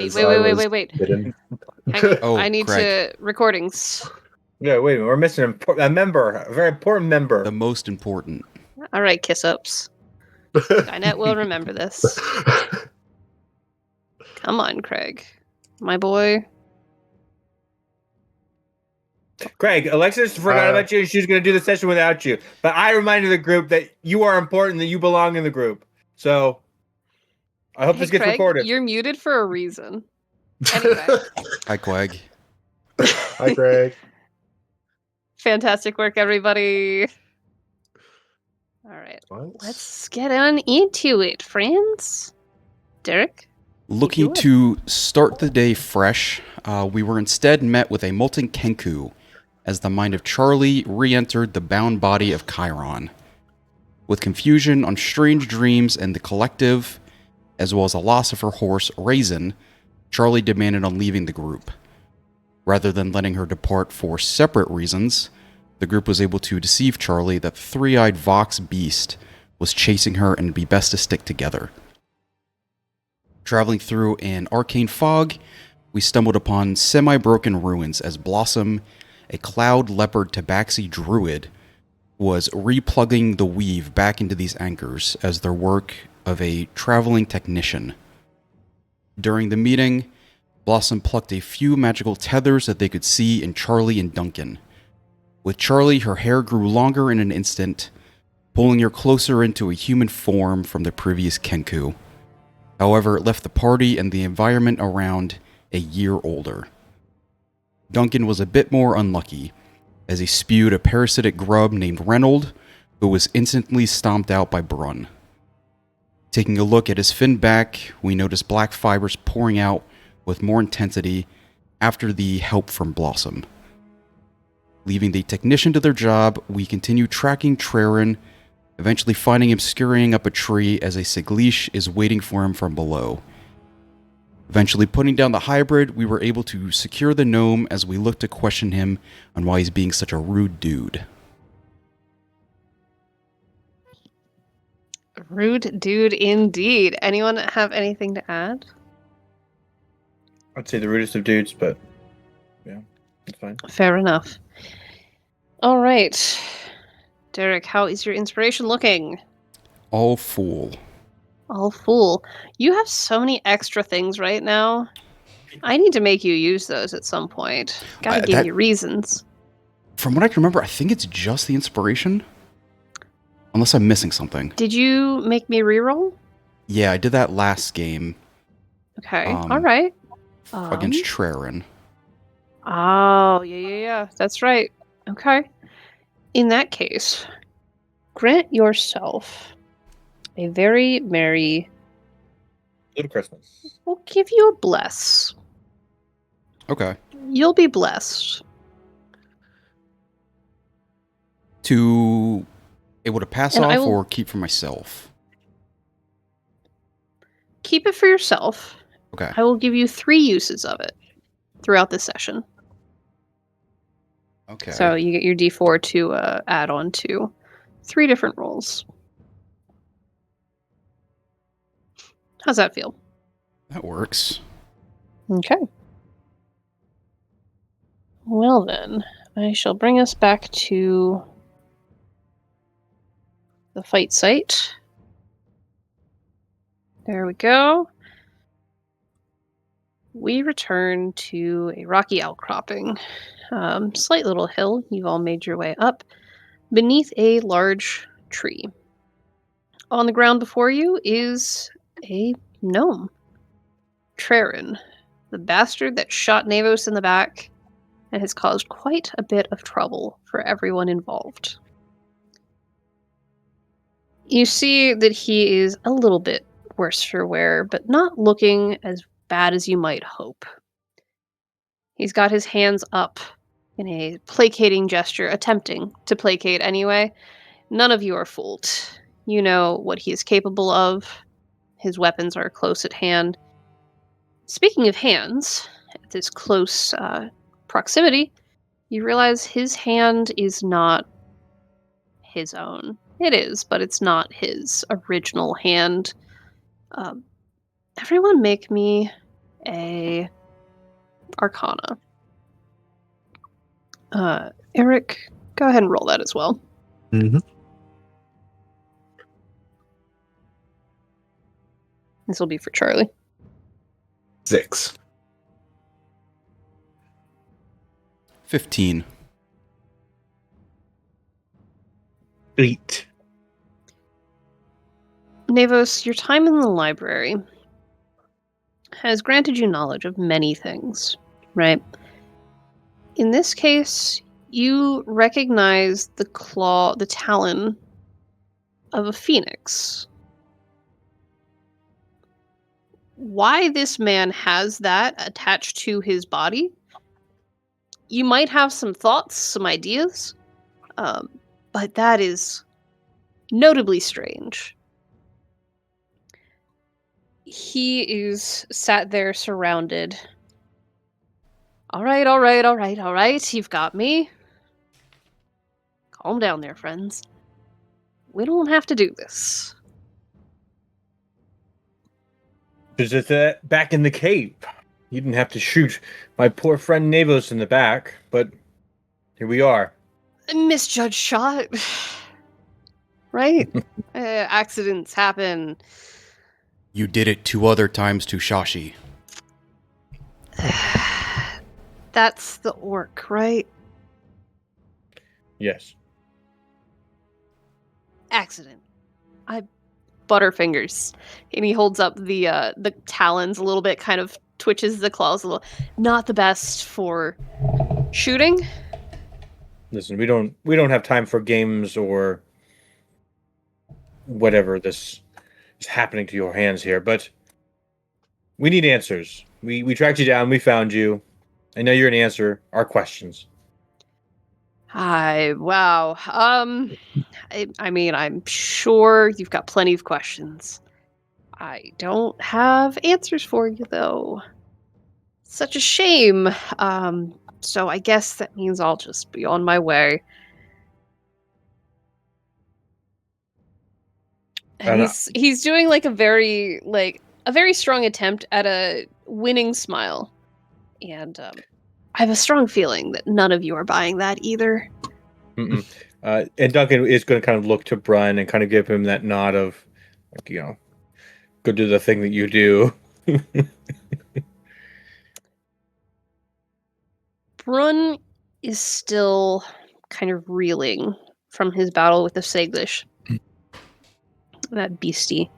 Wait. Hidden. Hang on. Oh, I need Craig. to recordings. Yeah, wait a minute. We're missing a member, a very important member. The most important. All right, kiss ups. Skynet will remember this. Come on, Craig. My boy. Craig, Alexis forgot about you and she was going to do the session without you. But I reminded the group that you are important, that you belong in the group. So I hope this gets Craig, recorded. You're muted for a reason. Anyway. Hi, Craig. Hi, Craig. Fantastic work, everybody. All right. Let's get on into it, friends. Derek? Looking to start the day fresh, we were instead met with a molten Kenku as the mind of Charlie re-entered the bound body of Chiron. With confusion on strange dreams and the collective, as well as the loss of her horse, Raisin, Charlie demanded on leaving the group. Rather than letting her depart for separate reasons, the group was able to deceive Charlie that the three-eyed Vox beast was chasing her and it'd be best to stick together. Traveling through an arcane fog, we stumbled upon semi-broken ruins as Blossom, a cloud leopard tabaxi druid, was replugging the weave back into these anchors as their work of a traveling technician. During the meeting, Blossom plucked a few magical tethers that they could see in Charlie and Duncan. With Charlie, her hair grew longer in an instant, pulling her closer into a human form from the previous Kenku. However, it left the party and the environment around a year older. Duncan was a bit more unlucky, as he spewed a parasitic grub named Reynold, who was instantly stomped out by Brun. Taking a look at his fin back, we noticed black fibers pouring out with more intensity after the help from Blossom. Leaving the technician to their job, we continue tracking Trarin, eventually finding him scurrying up a tree as a Siglish is waiting for him from below. Eventually putting down the hybrid, we were able to secure the gnome as we looked to question him on why he's being such a rude dude. Rude dude indeed. Anyone have anything to add? I'd say the rudest of dudes, but yeah, it's fine. Fair enough. All right. Derek, how is your inspiration looking? All full. All full. You have so many extra things right now. I need to make you use those at some point. Gotta give you reasons. From what I can remember, I think it's just the inspiration. Unless I'm missing something. Did you make me reroll? Yeah, I did that last game. Okay, alright. Against Trarin. Oh, yeah. That's right. Okay. In that case, grant yourself a very merry... Little Christmas. We'll give you a bless. Okay. You'll be blessed. To able to pass And off or keep for myself? Keep it for yourself. Okay. I will give you 3 uses of it throughout this session. Okay. So you get your D4 to add on to 3 different rolls. How's that feel? That works. Okay. Well then, I shall bring us back to the fight site. There we go. We return to a rocky outcropping. Slight little hill. You've all made your way up beneath a large tree. On the ground before you is a gnome. Trarin, the bastard that shot Navos in the back and has caused quite a bit of trouble for everyone involved. You see that he is a little bit worse for wear, but not looking as bad as you might hope. He's got his hands up in a placating gesture, attempting to placate anyway. None of you are fooled. You know what he is capable of. His weapons are close at hand. Speaking of hands, at this close proximity, you realize his hand is not his own. It is, but it's not his original hand. Everyone make me a Arcana. Eric, go ahead and roll that as well. Mm-hmm. This will be for Charlie. 6. 15. 8. Navos, your time in the library has granted you knowledge of many things, right? In this case, you recognize the talon of a phoenix. Why this man has that attached to his body, you might have some thoughts, some ideas, but that is notably strange. He is sat there surrounded. All right, you've got me. Calm down there, friends. We don't have to do this. Just back in the cave. You didn't have to shoot my poor friend Navos in the back, but here we are. Misjudged shot. Right? Accidents happen. You did it 2 other times to Shashi. That's the orc, right? Yes. Accident. Butterfingers. And he holds up the talons a little bit, kind of twitches the claws a little. Not the best for shooting. Listen, we don't have time for games or whatever this is happening to your hands here, but we need answers. We tracked you down, we found you. I know you're gonna answer our questions. Wow. I mean, I'm sure you've got plenty of questions. I don't have answers for you, though. Such a shame. So I guess that means I'll just be on my way. And he's doing like a very strong attempt at a winning smile. And I have a strong feeling that none of you are buying that either. And Duncan is going to kind of look to Brun and kind of give him that nod of, like, go do the thing that you do. Brun is still kind of reeling from his battle with the Saglish. That beastie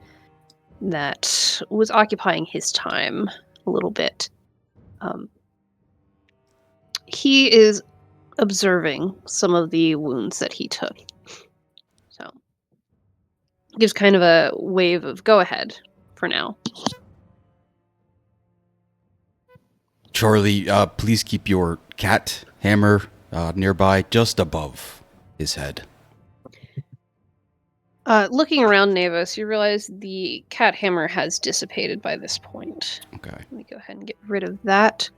that was occupying his time a little bit. He is observing some of the wounds that he took. So, gives kind of a wave of go ahead for now. Charlie, please keep your cat hammer nearby, just above his head. Looking around Navos, you realize the cat hammer has dissipated by this point. Okay. Let me go ahead and get rid of that.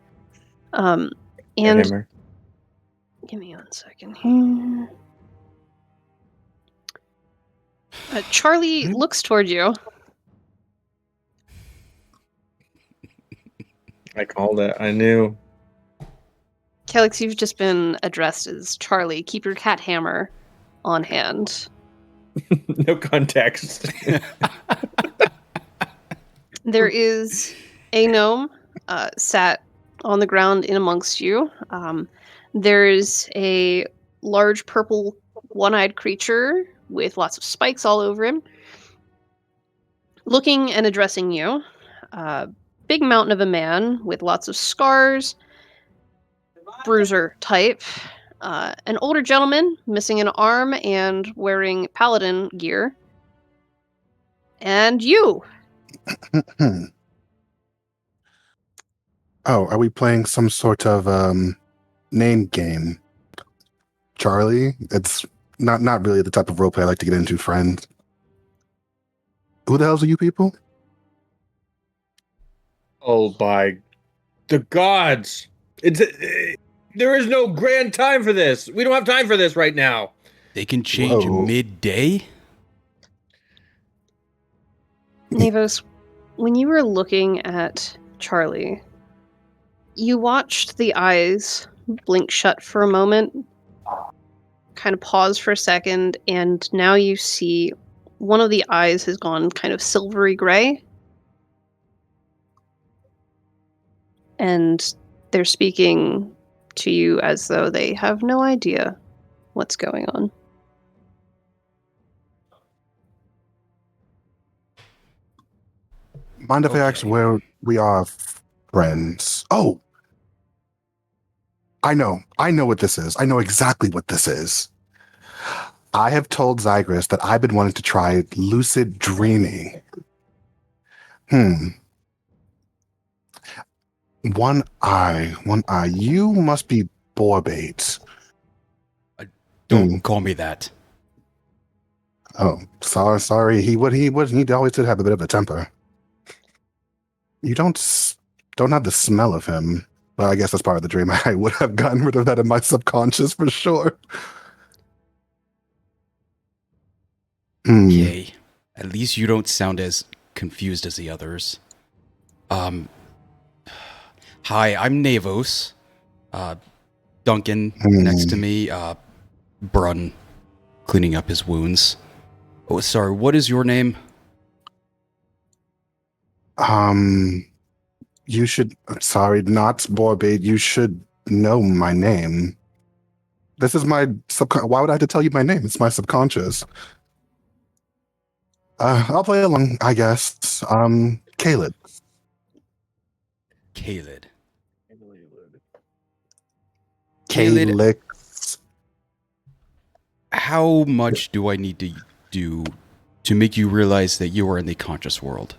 And Hammer. give me 1 second here. Charlie looks toward you. I called it. I knew. Calyx, you've just been addressed as Charlie. Keep your cat hammer on hand. No context. There is a gnome sat on the ground in amongst you. There's a large purple one-eyed creature with lots of spikes all over him. Looking and addressing you. Big mountain of a man with lots of scars. Bruiser type. An older gentleman missing an arm and wearing paladin gear. And you. Oh, are we playing some sort of name game? Charlie? It's not really the type of roleplay I like to get into, friend. Who the hell's are you people? Oh, by the gods. There is no grand time for this. We don't have time for this right now. They can change Whoa. midday? Navos, when you were looking at Charlie, you watched the eyes blink shut for a moment, kind of pause for a second, and now you see one of the eyes has gone kind of silvery gray. And they're speaking to you as though they have no idea what's going on. Mind if I ask Okay. where we are friends? Oh, I know what this is. I know exactly what this is. I have told Zygris that I've been wanting to try lucid dreaming. One eye. You must be Borbate. Don't call me that. Oh, sorry. He always did have a bit of a temper. You don't have the smell of him. Well, I guess that's part of the dream. I would have gotten rid of that in my subconscious for sure. Okay. At least you don't sound as confused as the others. Hi, I'm Navos. Duncan next to me. Brun cleaning up his wounds. Oh, sorry, what is your name? You should. Sorry, not Borbate. You should know my name. This is my subconscious. Why would I have to tell you my name? It's my subconscious. I'll play along, I guess. Caleb. Kaled. Kaled, Calix. how much do I need to do to make you realize that you are in the conscious world?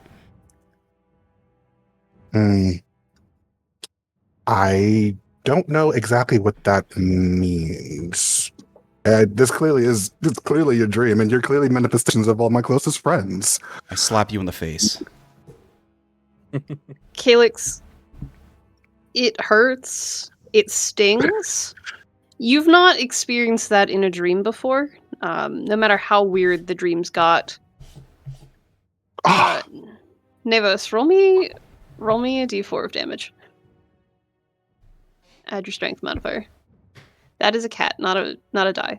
I don't know exactly what that means. This clearly a dream, and you're clearly manifestations of all my closest friends. I slap you in the face. Calyx, it hurts. It stings. You've not experienced that in a dream before. No matter how weird the dreams got. Nevos, roll me a d4 of damage. Add your strength modifier. That is a cat, not a die.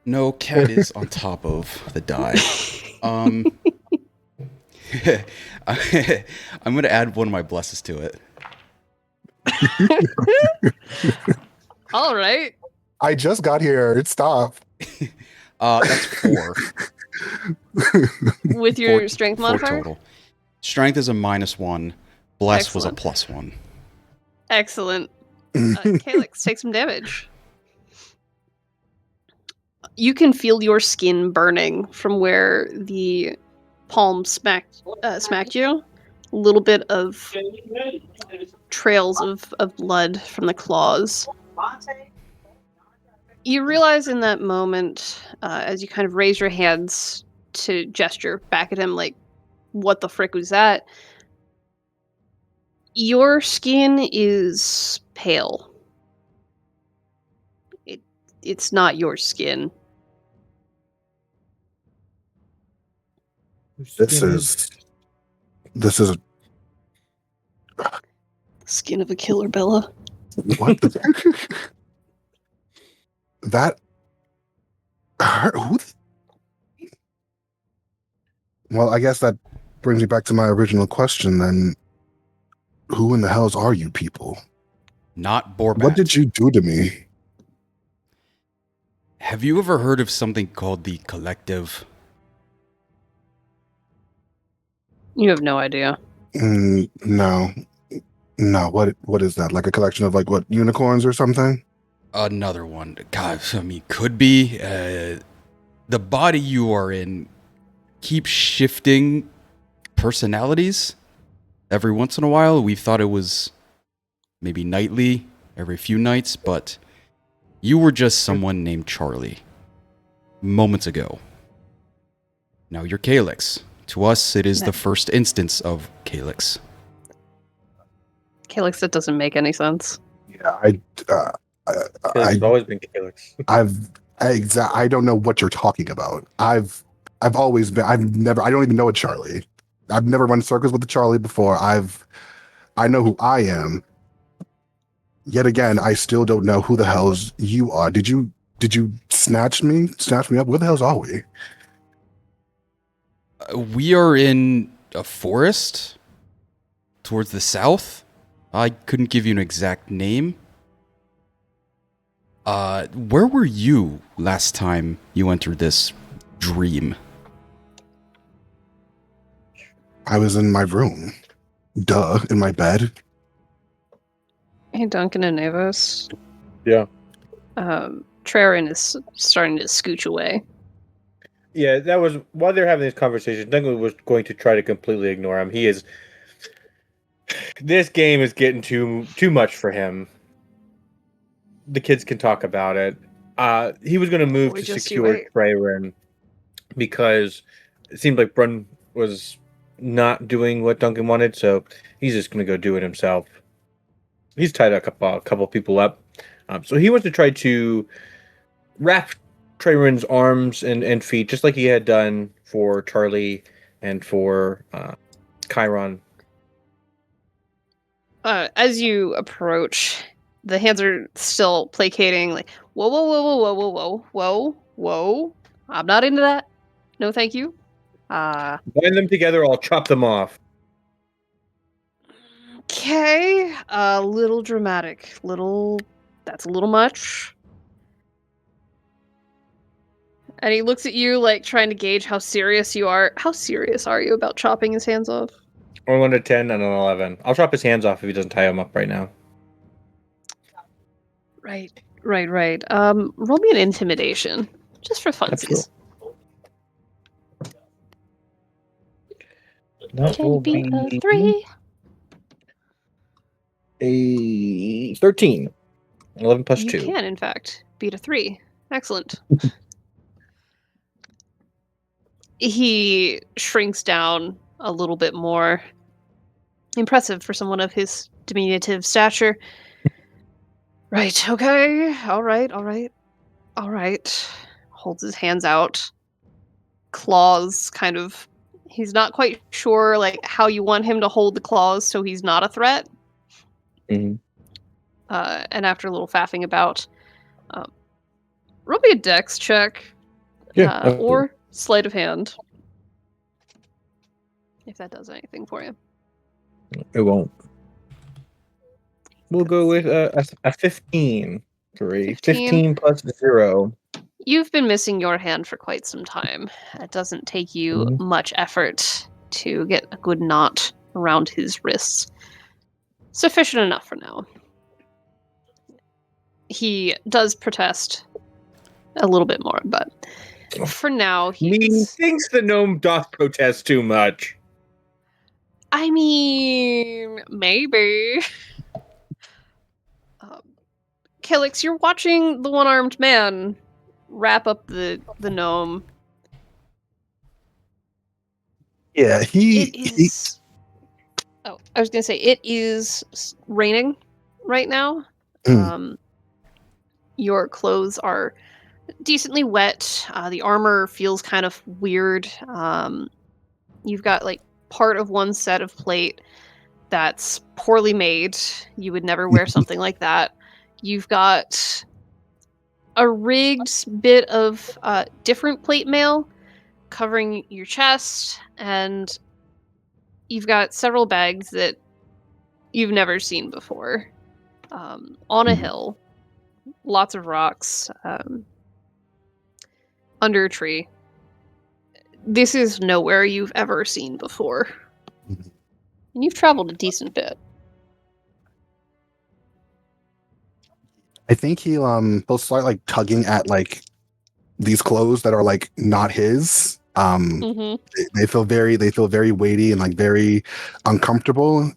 No, cat is on top of the die. I'm gonna add one of my blesses to it. All right. I just got here. Stop. That's 4. With your Four- strength 4 modifier? total. Strength is a -1. Bless was a Excellent. +1. Excellent. Calyx, take some damage. You can feel your skin burning from where the palm smacked you. A little bit of trails of blood from the claws. You realize in that moment, as you kind of raise your hands to gesture back at him, like, what the frick was that? Your skin is pale. It's not your skin. This is Skin of a killer, Bella. what the that who well, I guess that brings me back to my original question then. Who in the hells are you people? Not Borbat. What did you do to me? Have you ever heard of something called the Collective? You have no idea. No. What is that? Like a collection of what unicorns or something? Another one. God, I mean, could be. The body you are in keeps shifting personalities every once in a while. We thought it was maybe nightly, every few nights, but you were just someone named Charlie moments ago. Now you're Calyx. To us, it is the first instance of Calyx. Calyx, that doesn't make any sense. Yeah, It's always been Calyx. I don't know what you're talking about. I've always been. I don't even know a Charlie. I've never run circles with a Charlie before. I know who I am. Yet again, I still don't know who the hell's you are. Did you snatch me up? Where the hell's are we? We are in a forest towards the south. I couldn't give you an exact name. Where were you last time you entered this dream? I was in my room. Duh, in my bed. Hey, Duncan and Navos. Yeah. Trarin is starting to scooch away. Yeah, that was while they're having this conversation. Duncan was going to try to completely ignore him. He is. This game is getting too much for him. The kids can talk about it. He was going to move to secure Trarin because it seemed like Brun was not doing what Duncan wanted, so he's just going to go do it himself. He's tied a couple people up, so he wants to try to wrap Trarin's arms and feet, just like he had done for Charlie and for Chiron. As you approach, the hands are still placating, like, whoa, whoa, whoa, whoa, whoa, whoa, whoa, whoa. I'm not into that. No, thank you. Bind them together, I'll chop them off. Okay. A little dramatic. That's a little much. And he looks at you, like, trying to gauge how serious you are. How serious are you about chopping his hands off? On 1 to 10 and an 11. I'll chop his hands off if he doesn't tie them up right now. Right. Roll me an intimidation, just for funsies. That Can will beat be a 3. a 13. 11 plus You 2. can, in fact, beat a 3. Excellent. He shrinks down a little bit more. Impressive for someone of his diminutive stature. Right, okay. All right. Holds his hands out. Claws kind of... He's not quite sure, like, how you want him to hold the claws so he's not a threat. Mm-hmm. And after a little faffing about, roll me a dex check. Or sleight of hand. If that does anything for you. It won't. We'll go with a 15. 15 plus 0. You've been missing your hand for quite some time. It doesn't take you much effort to get a good knot around his wrists. Sufficient enough for now. He does protest a little bit more, but for now, he thinks the gnome doth protest too much. I mean, maybe. Kylix, you're watching the one-armed man wrap up the gnome. Yeah, It is... Oh, I was gonna say, it is raining right now. Your clothes are decently wet. The armor feels kind of weird. You've got, like, part of one set of plate that's poorly made. You would never wear something like that. You've got a rigged bit of different plate mail covering your chest, and you've got several bags that you've never seen before. On a hill, lots of rocks, under a tree. This is nowhere you've ever seen before. And you've traveled a decent bit. I think he'll start like tugging at like these clothes that are like not his. They feel very weighty and like very uncomfortable.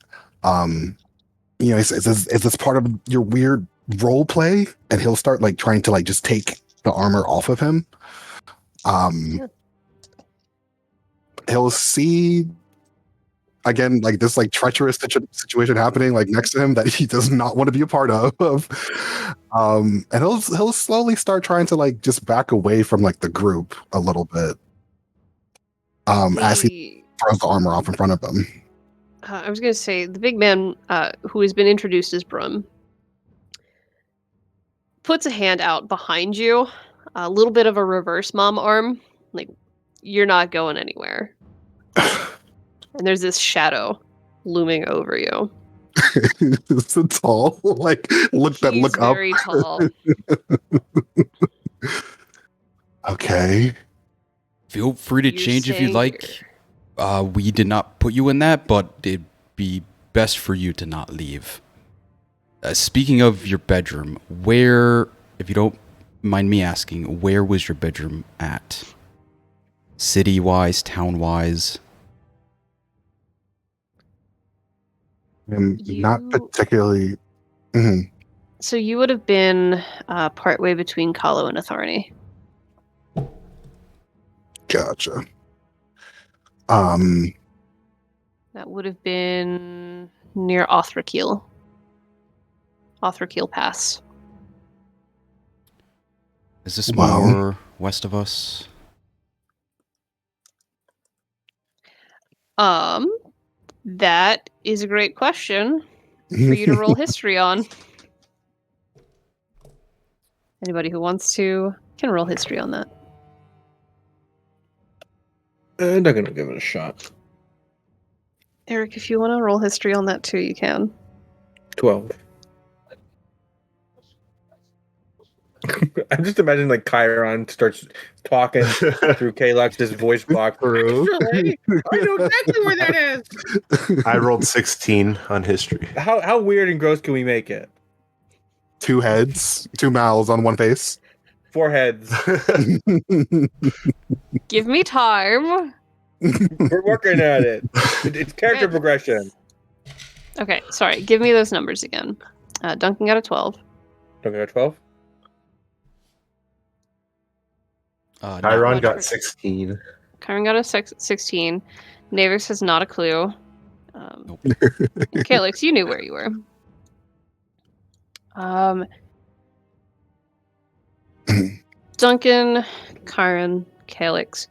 You know, is this part of your weird role play? And he'll start like trying to like just take the armor off of him. He'll see again like this like treacherous situation happening like next to him that he does not want to be a part of. And he'll slowly start trying to like just back away from like the group a little bit. As he throws the armor off in front of him. I was going to say, the big man who has been introduced as Brum puts a hand out behind you, a little bit of a reverse mom arm, like, you're not going anywhere. And there's this shadow looming over you. So tall. Like look He's up. very tall. Okay. Feel free to You're change if you'd staying like. here. We did not put you in that, but it'd be best for you to not leave. Speaking of your bedroom, where, if you don't mind me asking, where was your bedroom at? City-wise, town-wise? Not You- particularly. Mhm. So you would have been partway between Kahlo and Atharni. Gotcha. That would have been near Othrakil. Othrakil Pass. Is this Well- more west of us? That is a great question for you to roll history on. Anybody who wants to can roll history on that. I'm not gonna give it a shot. Eric, if you want to roll history on that too, you can. 12. I'm just imagining like Chiron starts talking through Kalex's voice box. True. Actually, I know exactly where that is. I rolled 16 on history. How weird and gross can we make it? 2 heads, 2 mouths on one face. 4 heads. Give me time. We're working at it. It's character Good. progression. Okay, sorry. Give me those numbers again. Duncan got a 12. Don't go 12. Not Chiron much got for- 16. Kyron got a 16. Navis has not a clue. Nope. Calyx, you knew where you were. Duncan, Kyron, Calyx,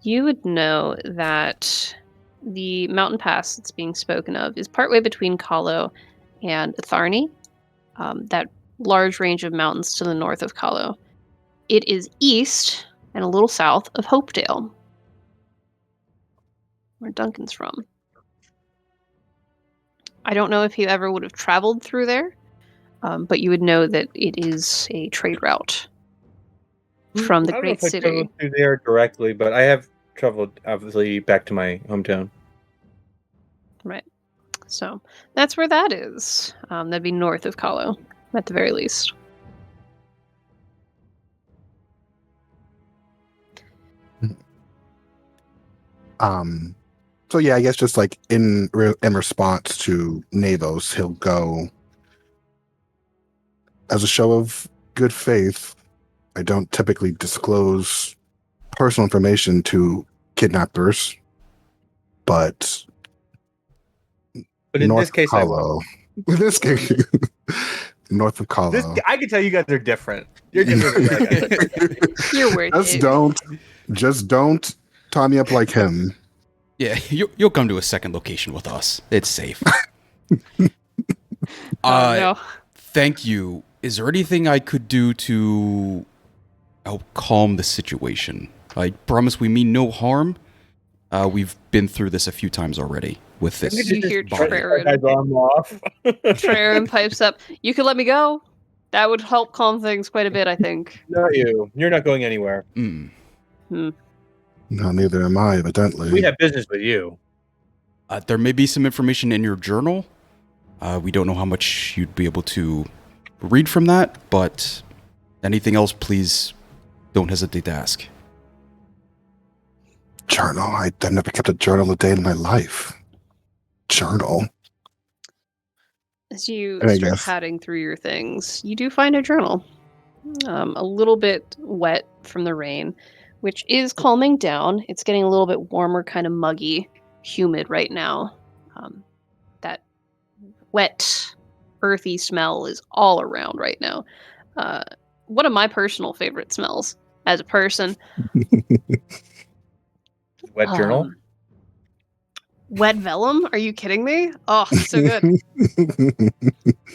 you would know that the mountain pass that's being spoken of is partway between Kahlo and Atharni, that large range of mountains to the north of Kahlo. It is east and a little south of Hopedale, where Duncan's from. I don't know if you ever would have traveled through there, but you would know that it is a trade route from the I don't know great if I city. traveled through there directly, but I have traveled obviously back to my hometown. Right. So that's where that is. That'd be north of Kahlo, at the very least. So yeah, I guess just like in response to Navos, he'll go as a show of good faith. I don't typically disclose personal information to kidnappers, but But in north this case, of Kahlo, in this case, north of Kahlo. I can tell you guys are different. You're different than the guys. You're worth just it. just don't tie me up like him. Yeah, you'll come to a second location with us. It's safe. No. Thank you. Is there anything I could do to help calm the situation? I promise we mean no harm. We've been through this a few times already with this. You hear body. Traren. I'm off. Traren pipes up. You could let me go. That would help calm things quite a bit, I think. Not you. You're not going anywhere. Mm. No, neither am I, evidently. We have business with you. There may be some information in your journal. We don't know how much you'd be able to read from that, but anything else, please don't hesitate to ask. Journal. I've never kept a journal a day in my life. Journal. As you I start guess. padding through your things, you do find a journal. A little bit wet from the rain, which is calming down. It's getting a little bit warmer, kind of muggy, humid right now. That wet, earthy smell is all around right now. One of my personal favorite smells as a person. Wet journal. Wet vellum? Are you kidding me? Oh, so good.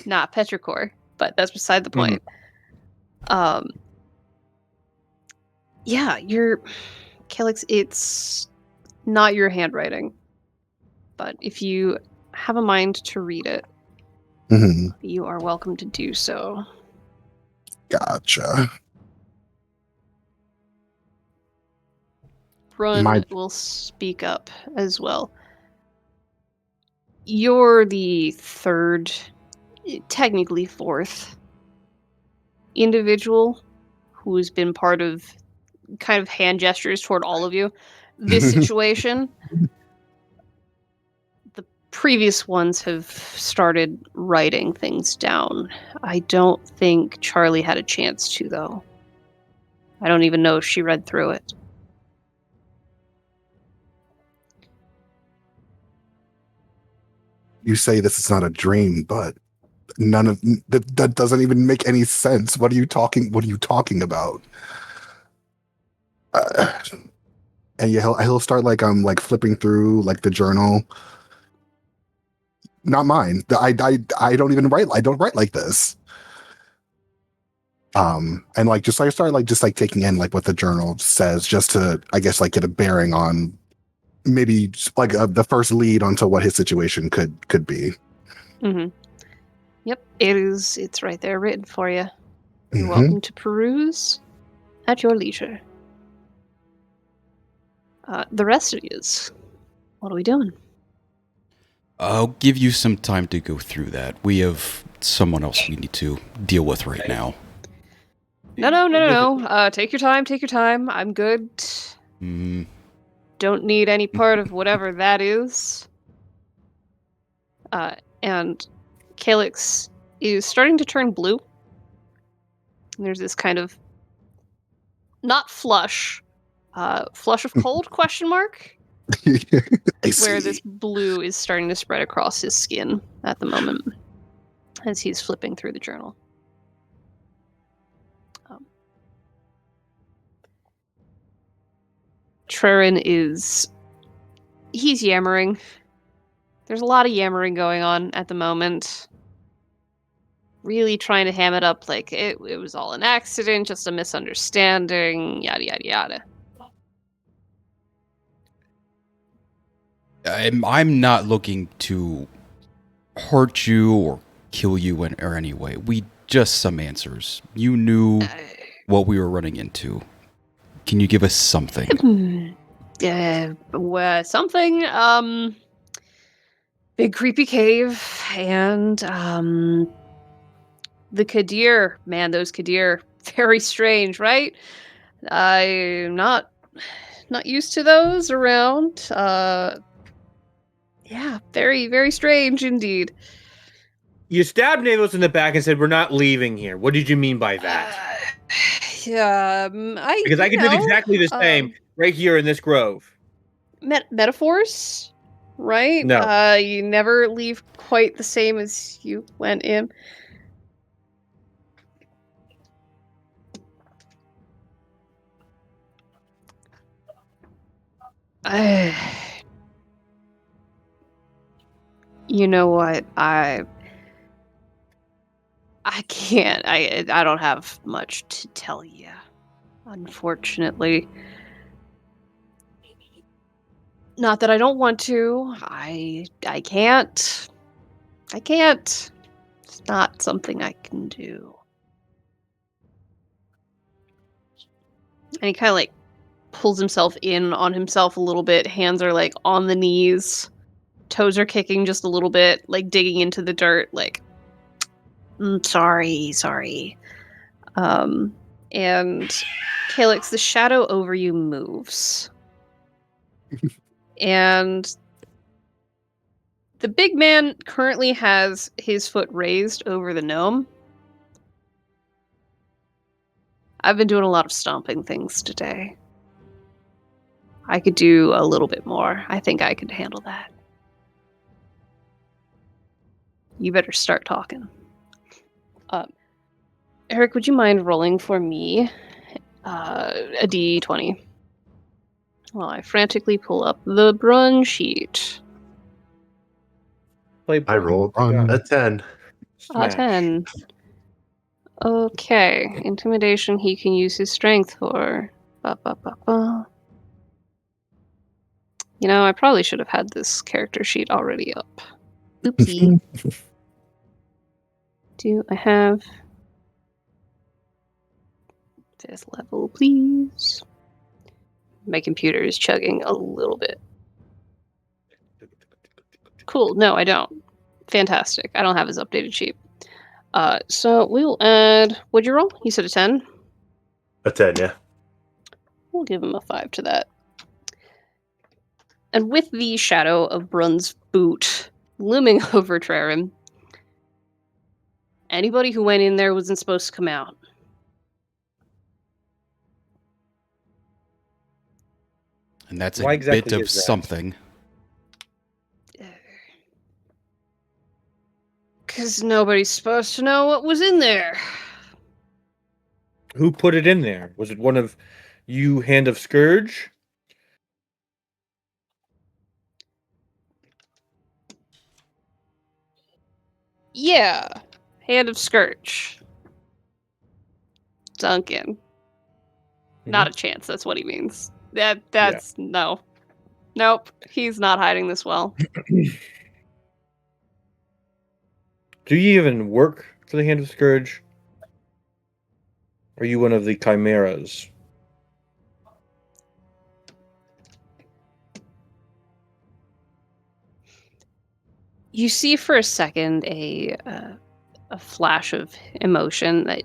Nah, petrichor, but that's beside the point. Yeah, Calyx, it's not your handwriting, but if you have a mind to read it, Mhm. you are welcome to do so. Gotcha. Brun My- will speak up as well. You're the third, technically fourth, individual who's been part of kind of hand gestures toward all of you. This situation, the previous ones have started writing things down. I don't think Charlie had a chance to, though. I don't even know if she read through it. You say this is not a dream, but none of that doesn't even make any sense. What are you talking about? And yeah, he'll start like flipping through like the journal. Not mine. I don't even write. I don't write like this. And like just like start like just like taking in like what the journal says, just to I guess like get a bearing on maybe just, like the first lead onto what his situation could be. Mm-hmm. Yep, it's right there written for you. You're Mhm. welcome to peruse at your leisure. The rest of yous, what are we doing? I'll give you some time to go through that. We have someone else we need to deal with right now. No. Take your time. I'm good. Mm, Don't need any part of whatever that is. And Calyx is starting to turn blue. There's this kind of not flush, flush of cold question mark, I where see. this blue is starting to spread across his skin at the moment as he's flipping through the journal. Trerin he's yammering. There's a lot of yammering going on at the moment. Really trying to ham it up like it was all an accident, just a misunderstanding, yada yada yada. I'm not looking to hurt you or kill you in or any way. We just some answers. You knew what we were running into. Can you give us something? Something. Big creepy cave and the Kadir. Man, those Kadir, very strange, right? I'm not used to those around. Yeah, very, very strange indeed. You stabbed Nalos in the back and said, "We're not leaving here." What did you mean by that? Because I can do exactly the same right here in this grove. Metaphors, right? No. You never leave quite the same as you went in. You know what? I can't. I don't have much to tell you, unfortunately. Not that I don't want to. I can't. I can't. It's not something I can do. And he kind of like pulls himself in on himself a little bit. Hands are like on the knees. Toes are kicking just a little bit, like digging into the dirt, like, sorry. And Calyx, the shadow over you moves. And the big man currently has his foot raised over the gnome. I've been doing a lot of stomping things today. I could do a little bit more. I think I could handle that. You better start talking. Eric, would you mind rolling for me a d20? While I frantically pull up the Brun sheet. play. I rolled Run. a 10. Smash. 10. Okay. Intimidation he can use his strength for. Ba, ba, ba, ba. You know, I probably should have had this character sheet already up. Oopsie. Do I have 5th level, please? My computer is chugging a little bit. Cool. No, I don't. Fantastic. I don't have his updated sheet. So we'll add. What'd you roll? You said a 10? A 10, yeah. We'll give him a 5 to that. And with the shadow of Brun's boot looming over Trerin, anybody who went in there wasn't supposed to come out. And that's Why a exactly bit of is that? something. Because nobody's supposed to know what was in there. Who put it in there? Was it one of you, Hand of Scourge? Yeah. Hand of Scourge. Duncan. Not a chance, that's what he means. That's no. Nope. He's not hiding this well. Do you even work for the Hand of Scourge? Are you one of the chimeras? You see for a second a flash of emotion that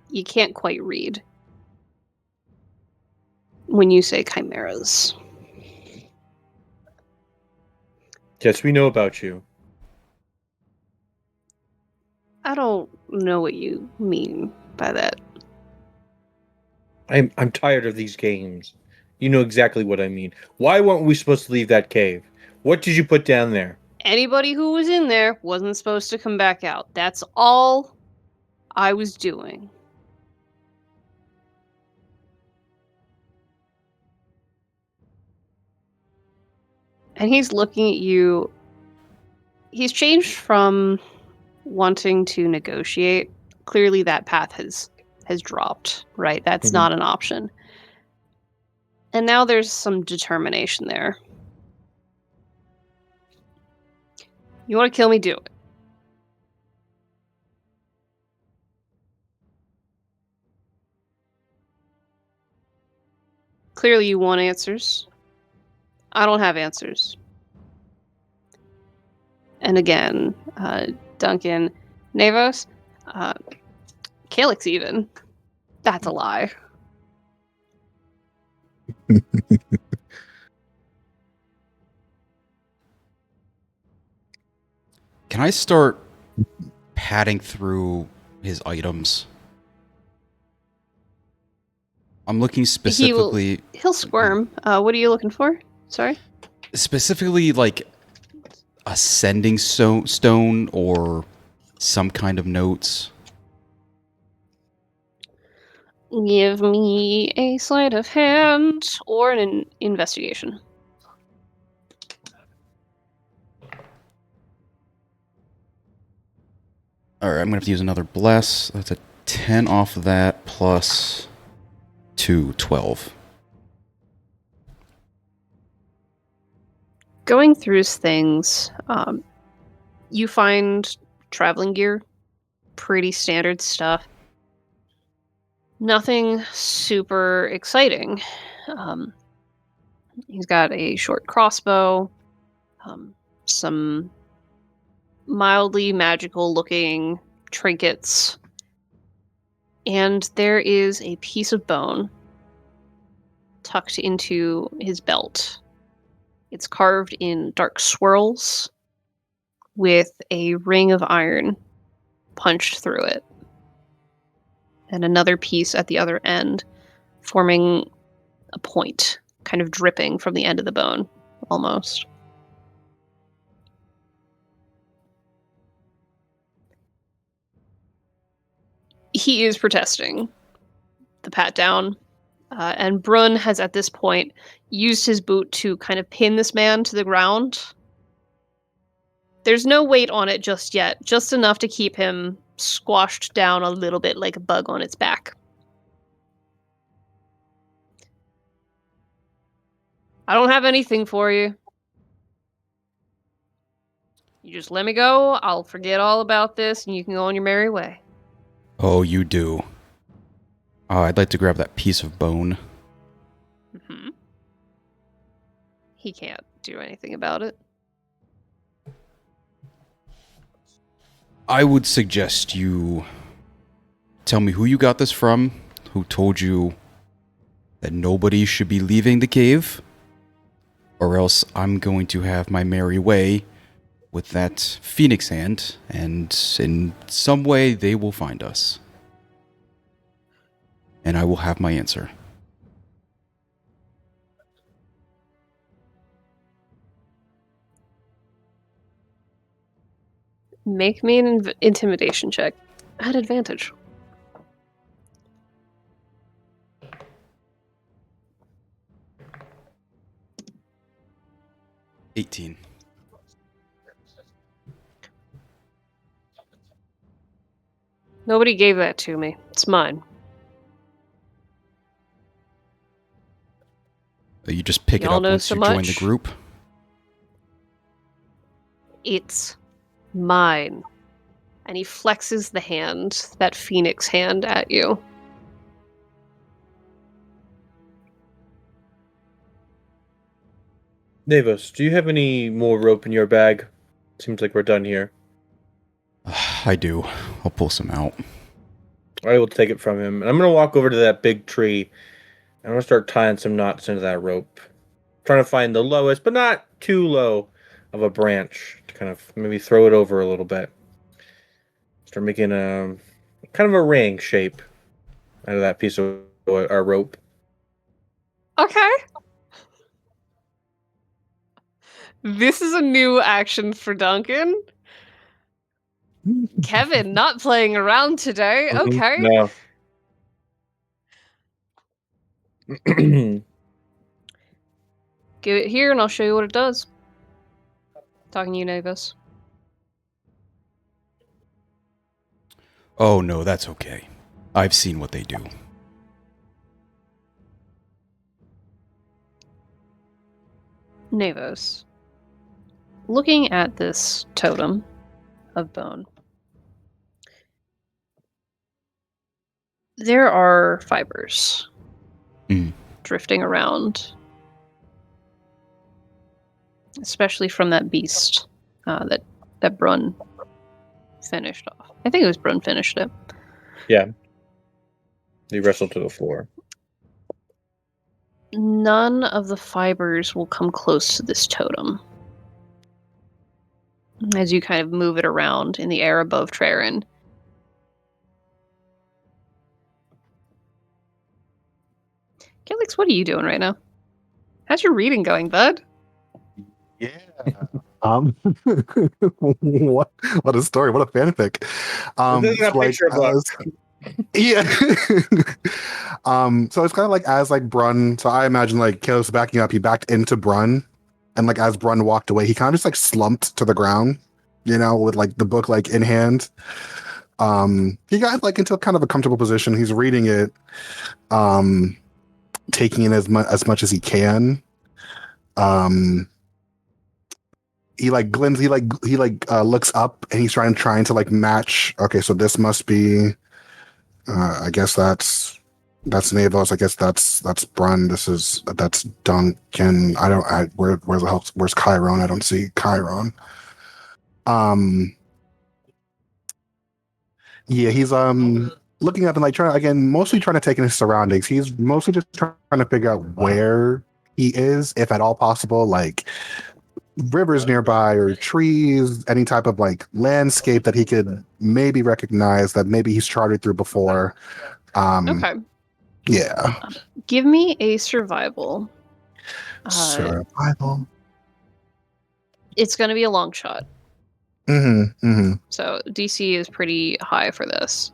you can't quite read when you say chimeras. Yes, we know about you. I don't know what you mean by that. I'm tired of these games. You know exactly what I mean. Why weren't we supposed to leave that cave? What did you put down there? Anybody who was in there wasn't supposed to come back out. That's all I was doing. And he's looking at you. He's changed from wanting to negotiate. Clearly that path has dropped, right? That's Mhm. not an option. And now there's some determination there. You want to kill me? Do it. Clearly you want answers. I don't have answers. And again, Duncan, Nevos, Calyx even. That's a lie. Can I start padding through his items? I'm looking specifically He'll squirm. What are you looking for? Sorry? like a sending stone or some kind of notes. Give me a sleight of hand or an investigation. All right, I'm gonna have to use another bless. That's a 10 off of that plus 2, 12. Going through his things, you find traveling gear, pretty standard stuff. Nothing super exciting. He's got a short crossbow, some mildly magical looking trinkets, and there is a piece of bone tucked into his belt. It's carved in dark swirls with a ring of iron punched through it, and another piece at the other end forming a point, kind of dripping from the end of the bone, almost. He is protesting the pat down, and Brun has at this point used his boot to kind of pin this man to the ground. There's no weight on it just yet, just enough to keep him squashed down a little bit like a bug on its back. I don't have anything for you. You just let me go, I'll forget all about this, and you can go on your merry way. Oh, you do. Oh, I'd like to grab that piece of bone. Mm-hmm. He can't do anything about it. I would suggest you tell me who you got this from, who told you that nobody should be leaving the cave, or else I'm going to have my merry way with that phoenix hand, and in some way they will find us. And I will have my answer. Make me an intimidation check. At advantage. $18. Nobody gave that to me. It's mine. You just pick it Y'all up know once so you join the much. group. It's mine. And he flexes the hand, that phoenix hand, at you. Navos, do you have any more rope in your bag? Seems like we're done here. I do. I'll pull some out. I will take it from him. And I'm going to walk over to that big tree. I'm going to start tying some knots into that rope. Trying to find the lowest, but not too low, of a branch to kind of maybe throw it over a little bit. Start making a kind of a ring shape out of that piece of our rope. Okay. This is a new action for Duncan. Kevin, not playing around today. Okay. No. Give it here and I'll show you what it does. Talking to you, Navis. Oh no, that's okay. I've seen what they do. Navos. Looking at this totem of bone, there are fibers drifting around, especially from that beast that Brun finished off. I think it was Brun finished it. Yeah. He wrestled to the floor. None of the fibers will come close to this totem. As you kind of move it around in the air above Traren. Kelix, what are you doing right now? How's your reading going, bud? Yeah. What a story! What a fanfic. This is a picture book. Yeah. So it's kind of like as like Brun. So I imagine like Caleb's backing up. He backed into Brun, and like as Brun walked away, he kind of just like slumped to the ground, you know, with like the book like in hand. He got like into kind of a comfortable position. He's reading it, taking in as much as he can. He like glins. He looks up and he's trying to like match. Okay, so this must be. I guess that's Navos. I guess that's Brun. That's Duncan. Where's Chiron? I don't see Chiron. Yeah, he's looking up and like mostly trying to take in his surroundings. He's mostly just trying to figure out where he is, if at all possible, like rivers nearby or trees, any type of like landscape that he could maybe recognize that maybe he's charted through before. Okay. Yeah. Give me a survival. Survival. It's going to be a long shot. So DC is pretty high for this.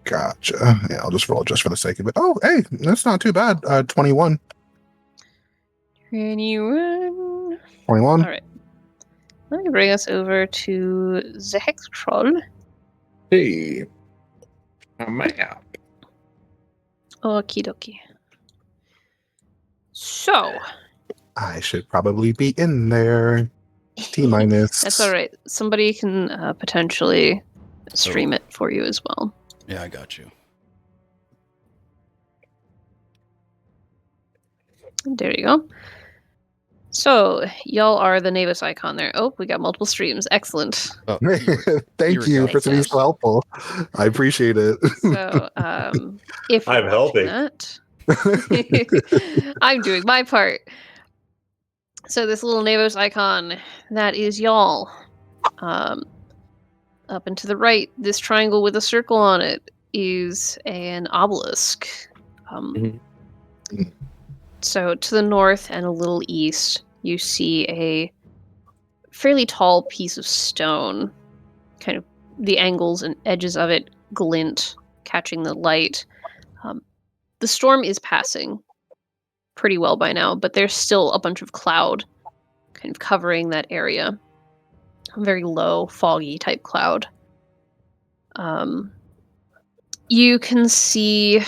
Gotcha. Yeah, I'll just roll just for the sake of it. Oh, hey, that's not too bad. 21. 21. 21. All right. Let me bring us over to the Hex Troll. Hey, a map. Okie dokie. So, I should probably be in there. T minus. that's all right. Somebody can potentially stream Oh. it for you as well. Yeah, I got you. There you go. So, y'all are the Navis icon there. Oh, we got multiple streams. Excellent. Oh, Thank we you go. for being so helpful. I appreciate it. So, if I'm you're helping. watching that, I'm doing my part. So this little Navis icon, that is y'all. Up and to the right, this triangle with a circle on it is an obelisk. Mhm. So to the north and a little east, you see a fairly tall piece of stone. Kind of the angles and edges of it glint, catching the light. The storm is passing pretty well by now, but there's still a bunch of cloud kind of covering that area. A very low, foggy type cloud. You can see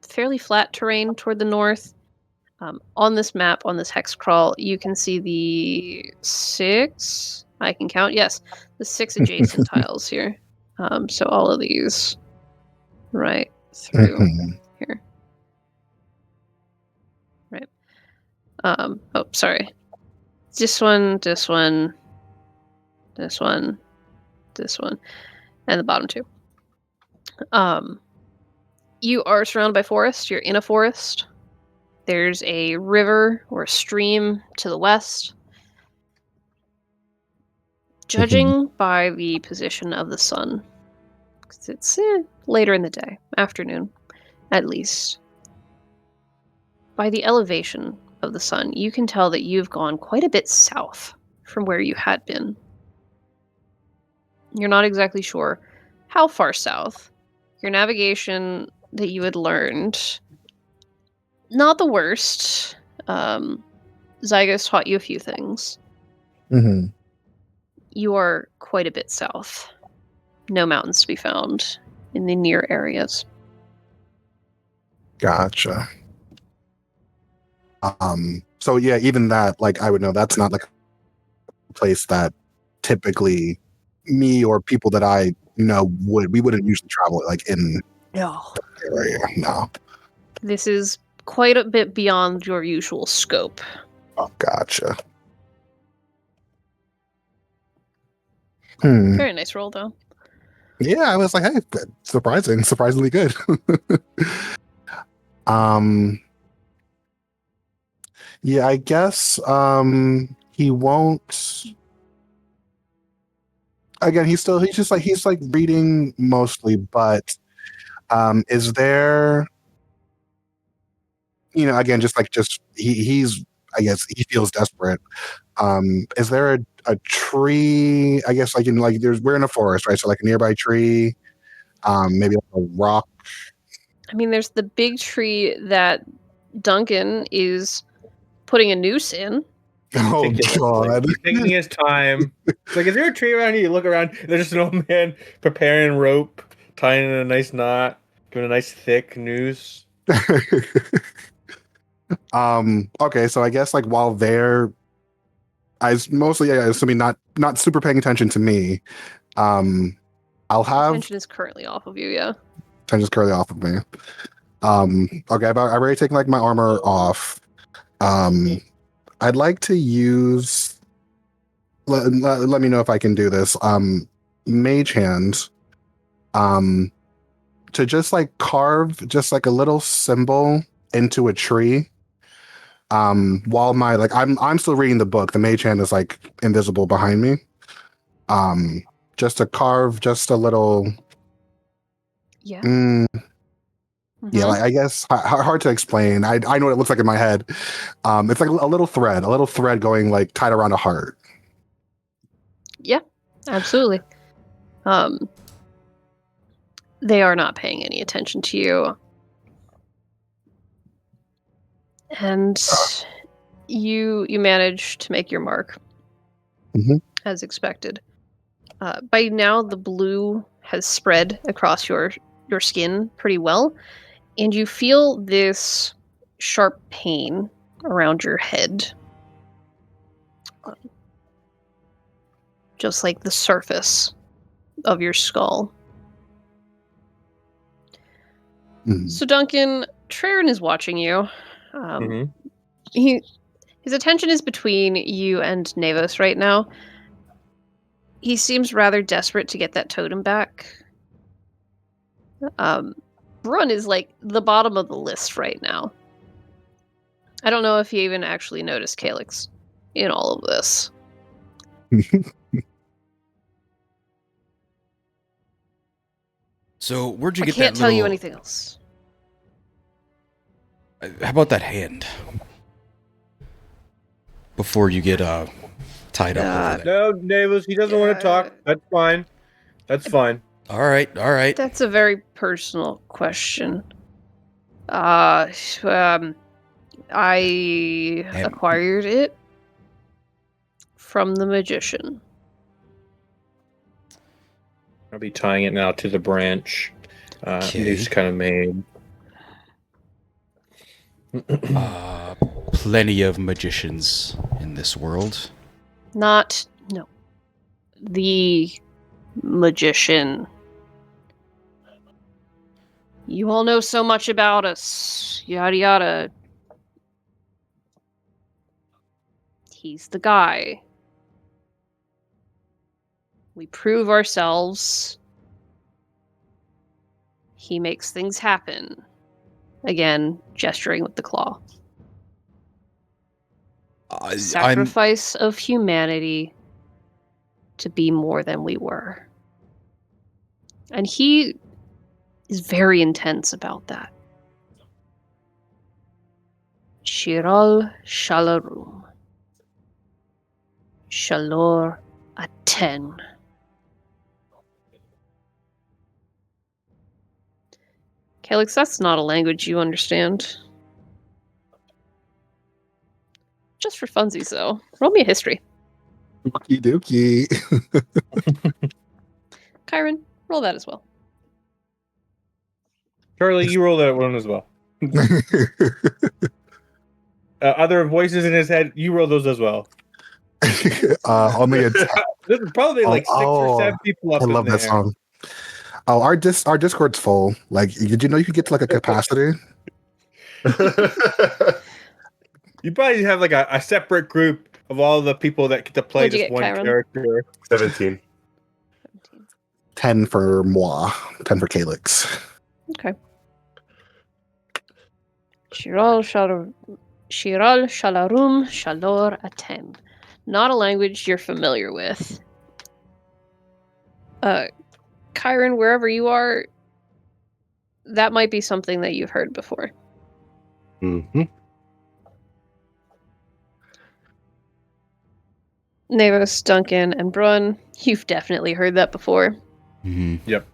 fairly flat terrain toward the north. On this map, on this hex crawl, you can see the 6, I can count, yes, the 6 adjacent tiles here. So all of these right through Mhm. here. Right. Oh, sorry. This one, this one, this one, this one, and the bottom 2. You are surrounded by forest. You're in a forest. There's a river or a stream to the west. Judging by the position of the sun, 'cause it's later in the day, afternoon, at least. By the elevation of the sun, you can tell that you've gone quite a bit south from where you had been. You're not exactly sure how far south. Your navigation that you had learned, not the worst. Zygos taught you a few things. Mhm. You are quite a bit south. No mountains to be found in the near areas. Gotcha. So yeah, even that, like, I would know that's not like a place that typically me or people that I know we wouldn't usually travel like in No. the area. No. This is quite a bit beyond your usual scope. Oh, gotcha. Hmm. Very nice roll, though. Yeah, I was like, hey, surprisingly good. Yeah, I guess he won't. Again, he's just like reading mostly, but is there, again, just he's, I guess he feels desperate. Is there a tree, I guess, like we're in a forest, right? So like a nearby tree, maybe like a rock. I mean, there's the big tree that Duncan is putting a noose in. Oh God. He's taking his time. It's like, is there a tree around here? You look around, there's just an old man preparing rope, tying in a nice knot, doing a nice thick noose. Okay, so I guess like while they're, assuming not super paying attention to me, I'll have Attention is currently off of you, yeah. attention's currently off of me. Okay, I've already taken like my armor off. I'd like to use. Let me know if I can do this. Mage hand. To just like carve just like a little symbol into a tree. While I'm still reading the book. The mage hand is like invisible behind me. Just to carve just a little. Yeah. Yeah, like, I guess hard to explain. I know what it looks like in my head. It's like a little thread going like tied around a heart. Yeah, absolutely. They are not paying any attention to you. And You manage to make your mark, Mhm. as expected. By now, the blue has spread across your skin pretty well, and you feel this sharp pain around your head, just like the surface of your skull. Mhm. So, Duncan, Traren is watching you. Mhm. His attention is between you and Navos right now. He seems rather desperate to get that totem back. Brun is like the bottom of the list right now. I don't know if he even actually noticed Calyx in all of this. So where'd you I get can't that tell you little? anything else. How about that hand? Before you get tied up over there. No, Navis, he doesn't want to talk. That's fine. That's fine. All right, all right. That's a very personal question. I Damn. acquired it from the magician. I'll be tying it now to the branch. Okay. Noose kind of made. Plenty of magicians in this world. No. The magician. You all know so much about us. Yada yada. He's the guy. We prove ourselves. He makes things happen. Again, gesturing with the claw. I'm Sacrifice of humanity to be more than we were. And he is very intense about that. Shiral Shalarum. Shalor Aten. Calyx, that's not a language you understand. Just for funsies, though. Roll me a history. Okie dokie. Kyron, roll that as well. Charlie, you roll that one as well. Other voices in his head, you roll those as well. Only a There's probably like 6 or 7 people up I in love there. that song. Oh, our Discord's full. Like, did you know you could get to like a capacity? You probably have like a separate group of all the people that get to play What'd you this get, one Kyron? character. 17. 10 for moi, 10 for Calyx. Okay. Shiral Shalarum Shalor Atem. Not a language you're familiar with. Kyron, wherever you are, that might be something that you've heard before. Mm-hmm. Navos, Duncan, and Brun, you've definitely heard that before. Mhm. Yep.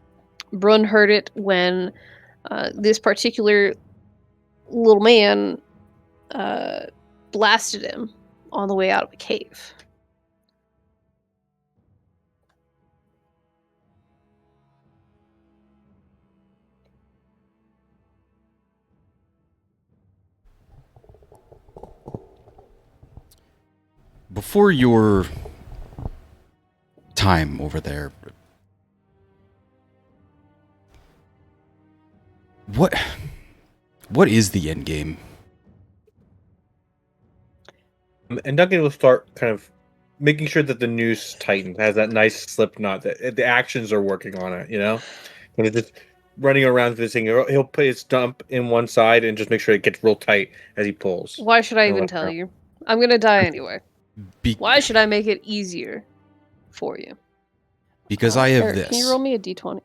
Brun heard it when this particular little man blasted him on the way out of a cave. Before your time over there, what is the end game? And Duncan will start kind of making sure that the noose tightens, has that nice slip knot, that the actions are working on it, you know? When it's just running around this thing, he'll put his stump in one side and just make sure it gets real tight as he pulls. Why should I And even let tell go. you? I'm gonna die anyway. Be- Why should I make it easier for you? because I have Eric, this. Can you roll me a d20?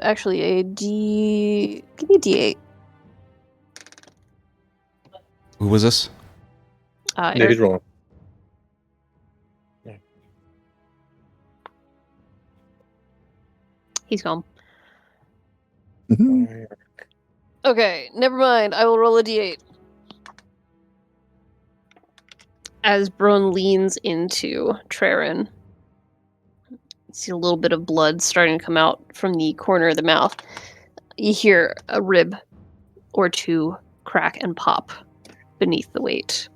Actually, a d. Give me a d8. Who was this? Yeah, Eric, he's rolling. he's gone. Mhm. Okay, never mind. I will roll a d8. as Brun leans into Traren, you see a little bit of blood starting to come out from the corner of the mouth. You hear a rib or two crack and pop beneath the weight.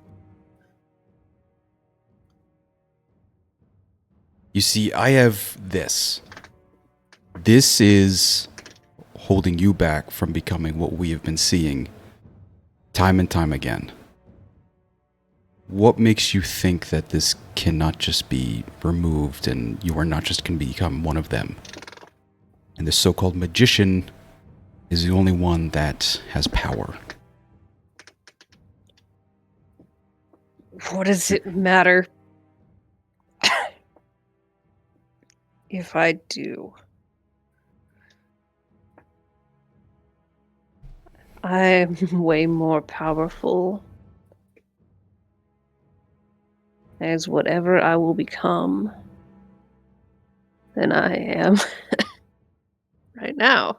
You see, I have this. This is holding you back from becoming what we have been seeing time and time again. What makes you think that this cannot just be removed and you are not just going to become one of them? And the so-called magician is the only one that has power. What does it matter if I do? I'm way more powerful as whatever I will become than I am right now.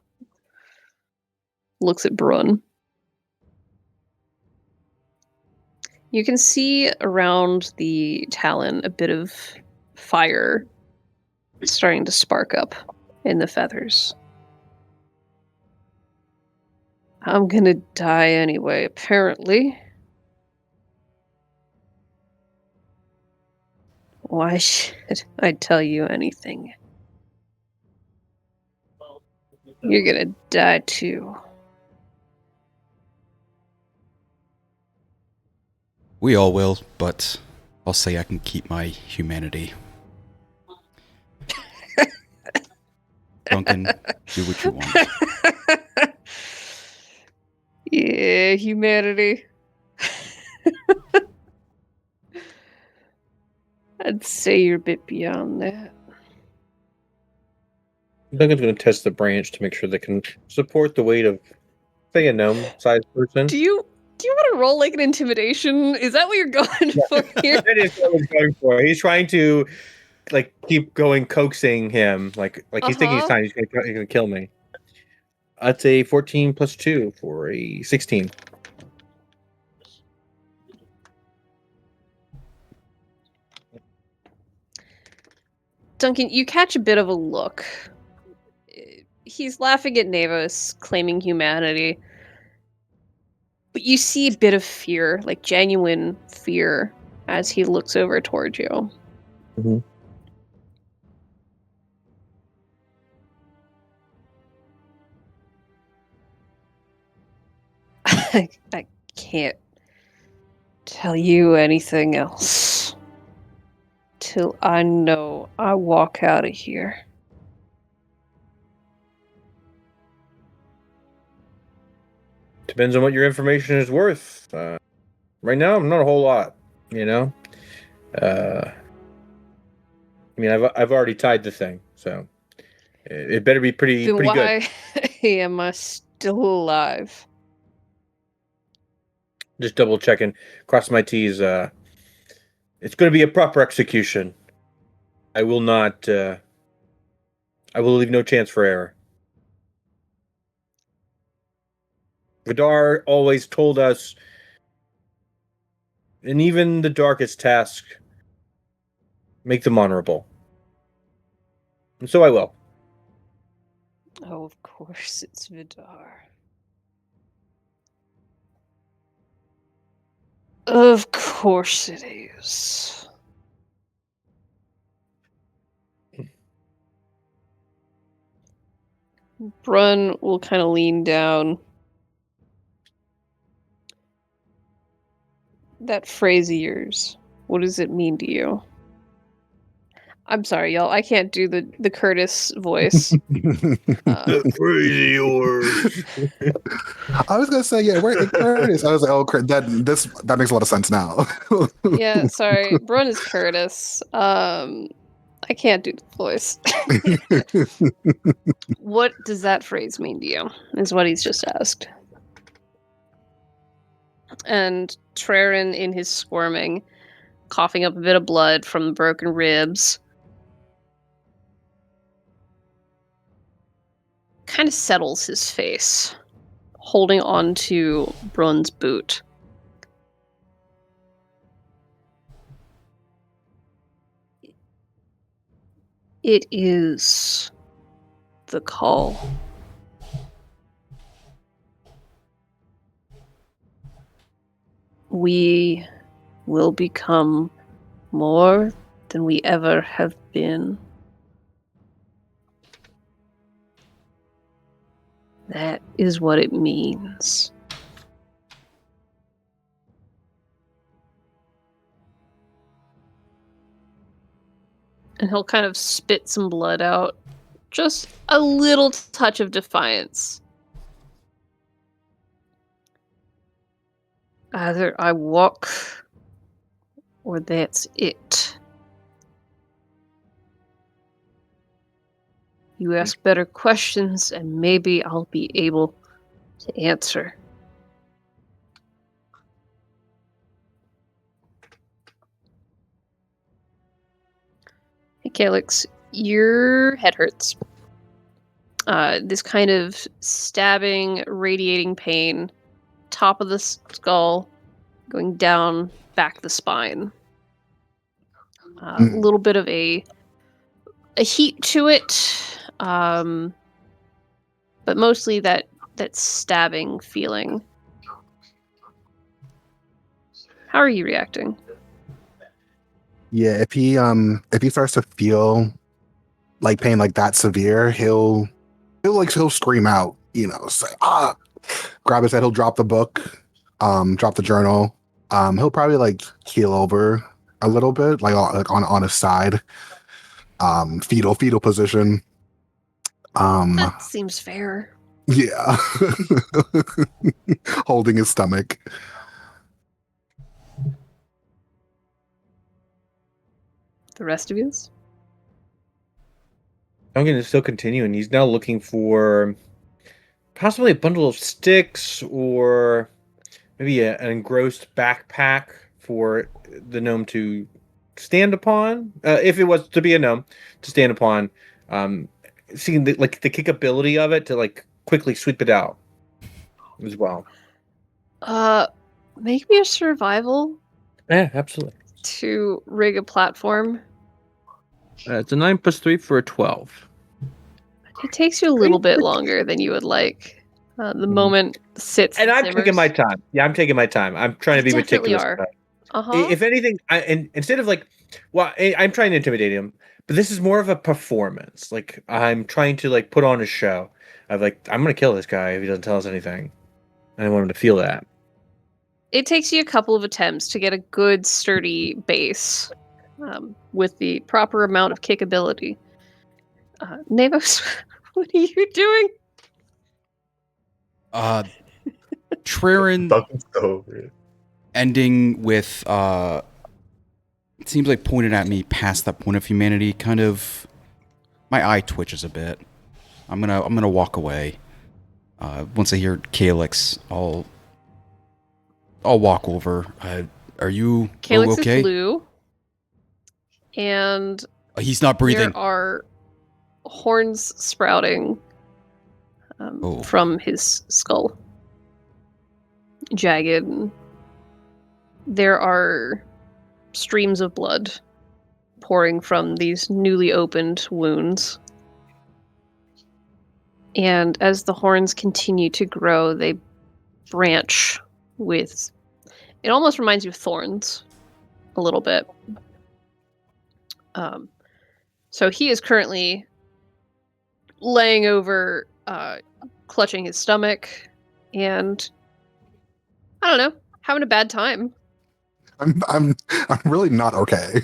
Looks at Brun. You can see around the Talon a bit of fire starting to spark up in the feathers. I'm gonna die anyway, apparently. Why should I tell you anything? You're gonna die too. We all will, but I'll say I can keep my humanity. Duncan, do what you want. Yeah, humanity. I'd say you're a bit beyond that. Duncan's going to test the branch to make sure they can support the weight of, say, a gnome-sized person. Do you want to roll like an intimidation? Is that what you're going for here? That is what he's going for. He's trying to, like, keep going, coaxing him. Like he's taking his time. He's going to kill me. That's a 14 plus 2 for a 16. Duncan, you catch a bit of a look. He's laughing at Naevus, claiming humanity. But you see a bit of fear, like genuine fear, as he looks over towards you. Mm-hmm. I can't tell you anything else till I know I walk out of here. Depends on what your information is worth. Right now, not a whole lot. You know. I mean, I've already tied the thing, so it better be pretty Then good. why am I still alive? Just double checking, cross my T's. It's going to be a proper execution. I will not. I will leave no chance for error. Vidar always told us, in even the darkest task, make them honorable. And so I will. Oh, of course, it's Vidar. Of course it is. Brun will kind of lean down. That phrase of yours, what does it mean to you? I'm sorry, y'all. I can't do the Curtis voice. Crazy yours. I was gonna say, yeah, where Curtis? I was like, oh, that makes a lot of sense now. Yeah, sorry. Brun is Curtis. I can't do the voice. What does that phrase mean to you? Is what he's just asked. And Traren, in his squirming, coughing up a bit of blood from the broken ribs, kind of settles his face, holding on to Brun's boot. It is the call. We will become more than we ever have been. That is what it means. And he'll kind of spit some blood out. Just a little touch of defiance. Either I walk, or that's it. You ask better questions, and maybe I'll be able to answer. Hey, Calyx, your head hurts. This kind of stabbing, radiating pain, top of the skull, going down back the spine. A little bit of a heat to it, but mostly that stabbing feeling. How are you reacting? Yeah, if he starts to feel like pain like that severe, he'll scream out, say grab his head, he'll drop the book, drop the journal. He'll probably like keel over a little bit, like on his side, fetal position. That seems fair. Yeah. Holding his stomach. The rest of yous? Duncan is still continuing. He's now looking for possibly a bundle of sticks or maybe an engrossed backpack for the gnome to stand upon. If it was to be a gnome, to stand upon. Seeing the kickability of it to like quickly sweep it out as well. Make me a survival Yeah, absolutely. to rig a platform. It's a 9 + 3 for a 12. It takes you a little bit longer than you would like. The moment sits And I'm simmers. taking my time. Yeah, I'm taking my time. I'm trying to be Definitely meticulous. are. About it. Uh-huh. If anything, instead of I'm trying to intimidate him, but this is more of a performance. Like I'm trying to put on a show. I'm gonna kill this guy if he doesn't tell us anything. And I want him to feel that. It takes you a couple of attempts to get a good, sturdy base with the proper amount of kickability. Navos, what are you doing? Trarin Duncan's so over it. ending with it seems like pointed at me past that point of humanity, kind of my eye twitches a bit. I'm gonna walk away. Once I hear Calyx, I'll walk over. Are you Calyx okay? is blue, and He's not breathing. there are horns sprouting from his skull. Jagged. There are streams of blood pouring from these newly opened wounds. And as the horns continue to grow, they branch with... It almost reminds you of thorns a little bit. So he is currently laying over, clutching his stomach, and I don't know, having a bad time. I'm really not okay.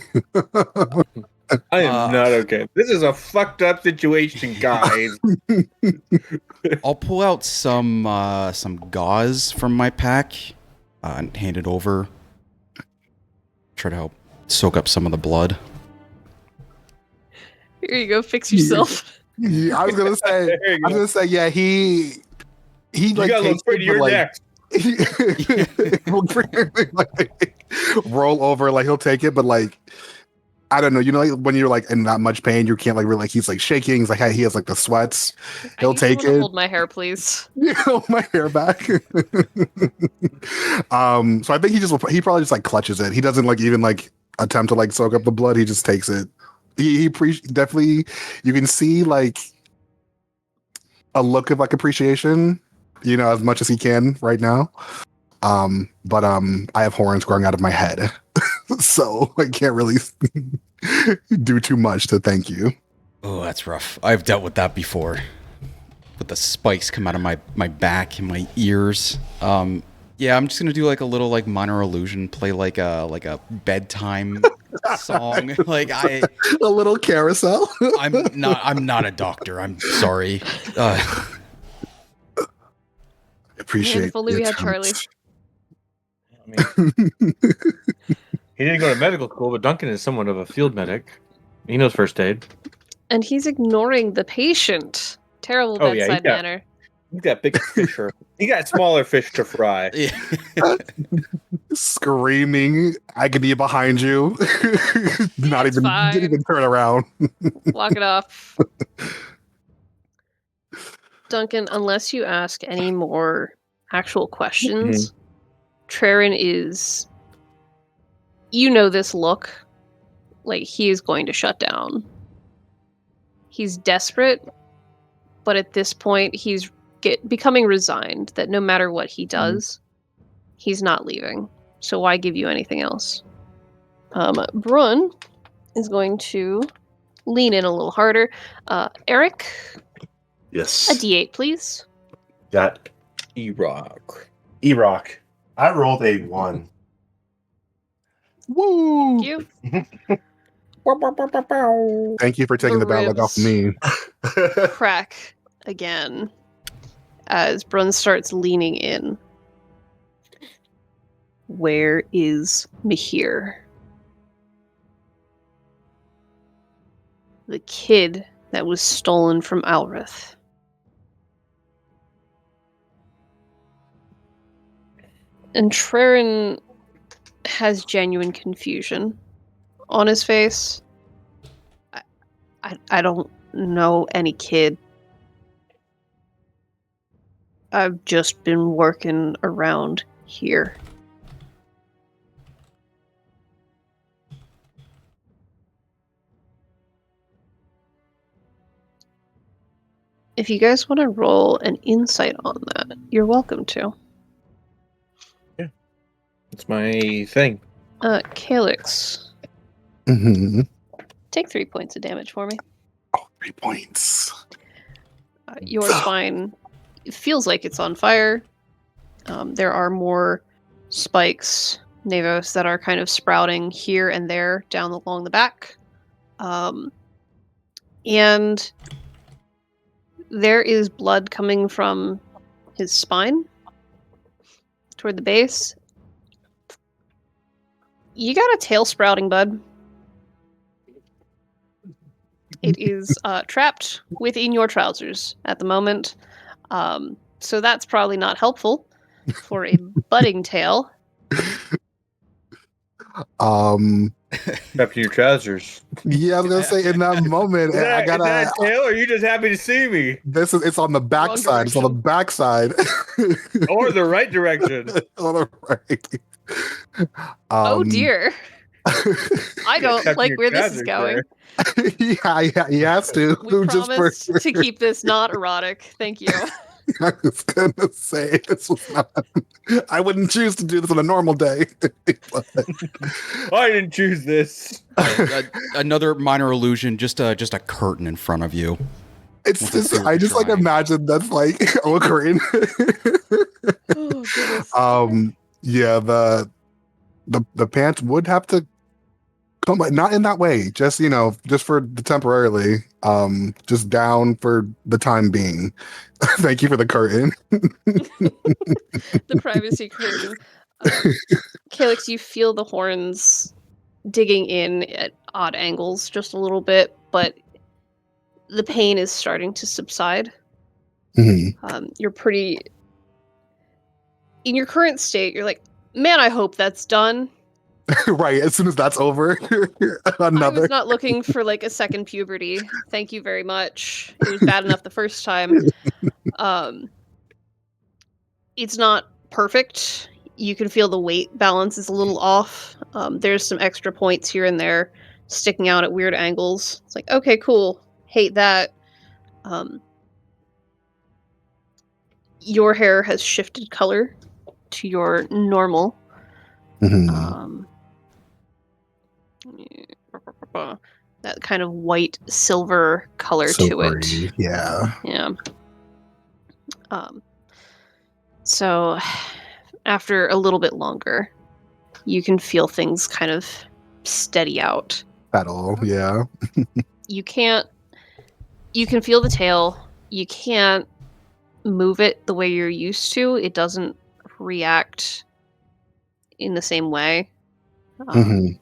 I am not okay. This is a fucked up situation, guys. I'll pull out some gauze from my pack and hand it over. Try to help soak up some of the blood. Here you go, fix yourself. Yeah, I was gonna say, yeah, he You like gotta look takes pretty it, your but, neck. roll over, like he'll take it, but like I don't know, like when you're like in that much pain, you can't like really he's like shaking. He's like he has like the sweats. He'll take it. Hold my hair, please. Hold my hair back. So I think he probably just like clutches it. He doesn't like even like attempt to like soak up the blood. He just takes it. He definitely. You can see like a look of like appreciation, as much as he can right now. But I have horns growing out of my head, so I can't really do too much to thank you. Oh, that's rough. I've dealt with that before. With the spikes come out of my back and my ears. Yeah, I'm just gonna do like a little like minor illusion, play like a bedtime song. Like A little carousel. I'm not a doctor. I'm sorry. Appreciate. if only we your had Charlie. attempts. I mean, he didn't go to medical school, but Duncan is somewhat of a field medic. He knows first aid. And he's ignoring the patient. Terrible Oh, yeah, bedside manner. He's got big fish. He got smaller fish to fry. Yeah. Screaming agony behind you. Not It's even fine. didn't even turn around. Walk it off. Duncan, unless you ask any more actual questions, Traren is. This look. Like, he is going to shut down. He's desperate, but at this point, he's becoming resigned that no matter what he does, he's not leaving. So why give you anything else? Brun is going to lean in a little harder. Eric, Yes. a D8, please. Got E-Rock. E-Rock. I rolled a 1. Woo! Thank you. Thank you for taking the bad luck off ribs. me. Crack again as Brun starts leaning in. Where is Mihir? The kid that was stolen from Alrith. And Traren has genuine confusion on his face. I don't know any kid. I've just been working around here. If you guys want to roll an insight on that, you're welcome to. It's my thing. Calyx, Mhm. take 3 points of damage for me. Oh, 3 points. Your spine feels like it's on fire. There are more spikes, Navos, that are kind of sprouting here and there down along the back. And there is blood coming from his spine toward the base. You got a tail sprouting, bud. It is trapped within your trousers at the moment. So that's probably not helpful for a budding tail. Up to your trousers. Yeah, I was gonna say in that moment, Is I that gotta. a tail, or are you just happy to see me? It's on the backside. It's on the backside. Or the right direction? On the right. Oh dear. I don't Up to like your where this is trousers going. Yeah, he has to. We just promised to keep this not erotic. Thank you. I was gonna say this was not. I wouldn't choose to do this on a normal day. But- I didn't choose this. Another minor illusion, just a curtain in front of you. It's With a just third I just like try. imagine that's like occurring. Oh, goodness. Yeah, the pants would have to come, but not in that way. Just just for the temporarily, just down for the time being. Thank you for the curtain. The privacy curtain. Calyx, you feel the horns digging in at odd angles just a little bit, but the pain is starting to subside. Mhm. You're pretty... In your current state, you're like, man, I hope that's done. Right, as soon as that's over, I another. was not looking for like a second puberty. Thank you very much. It was bad enough the first time. It's not perfect. You can feel the weight balance is a little off. There's some extra points here and there. sticking out at weird angles. It's like, okay, cool. Hate that. Your hair has shifted color to your normal. Mhm. That kind of white silver color to it. Silvery, yeah. Yeah. So after a little bit longer, you can feel things kind of steady out. At all, yeah. You can feel the tail. You can't move it the way you're used to. It doesn't react in the same way. Mhm.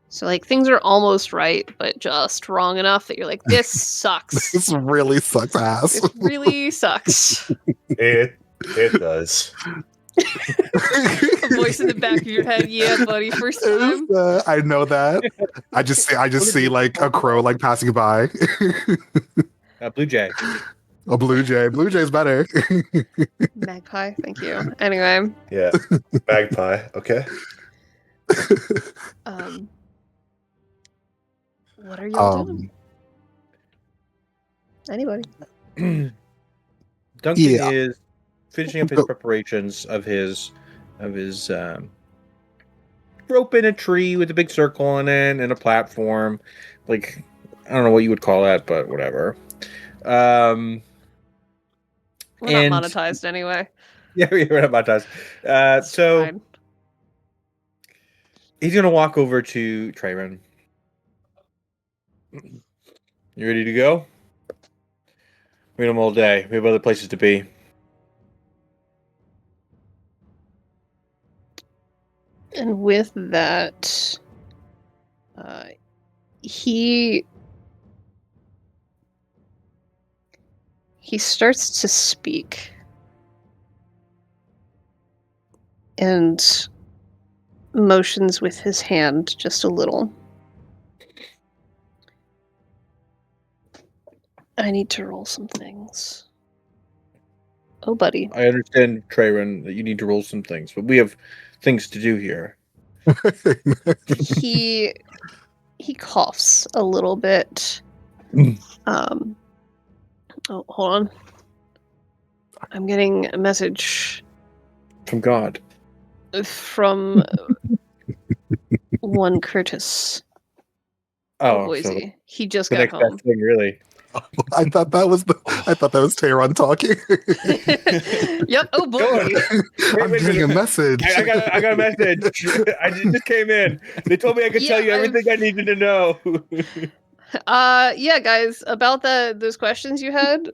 So like things are almost right, but just wrong enough that you're like, this sucks. This really sucks ass. This really sucks. It does. A voice in the back of your head, yeah, buddy, first time. I know that. I just see like a crow like passing by. Blue Jay. A blue jay. Blue jay's better. Magpie, thank you. Anyway, Yeah. Magpie. Okay. what are y'all doing? Anybody? Duncan Yeah. is finishing up his preparations of his rope in a tree with a big circle on it and a platform. Like, I don't know what you would call that, but whatever. We're and- not monetized anyway. Yeah, we're not monetized. It's So fine. he's gonna walk over to Trayron. You ready to go? We have all day. We have other places to be. And with that, he starts to speak. And motions with his hand just a little. I need to roll some things. Oh, buddy. I understand, Trayron, that you need to roll some things, but we have things to do here. He coughs a little bit. Oh, hold on. I'm getting a message From God. from one Curtis Oh, so Boise. He just the got next home. best thing, really. I thought that was Tehran talking. Yep. Oh boy. I'm getting a message. I got a message. I just came in. They told me I could tell you Yeah, everything I needed to know. Yeah, guys, about those questions you had.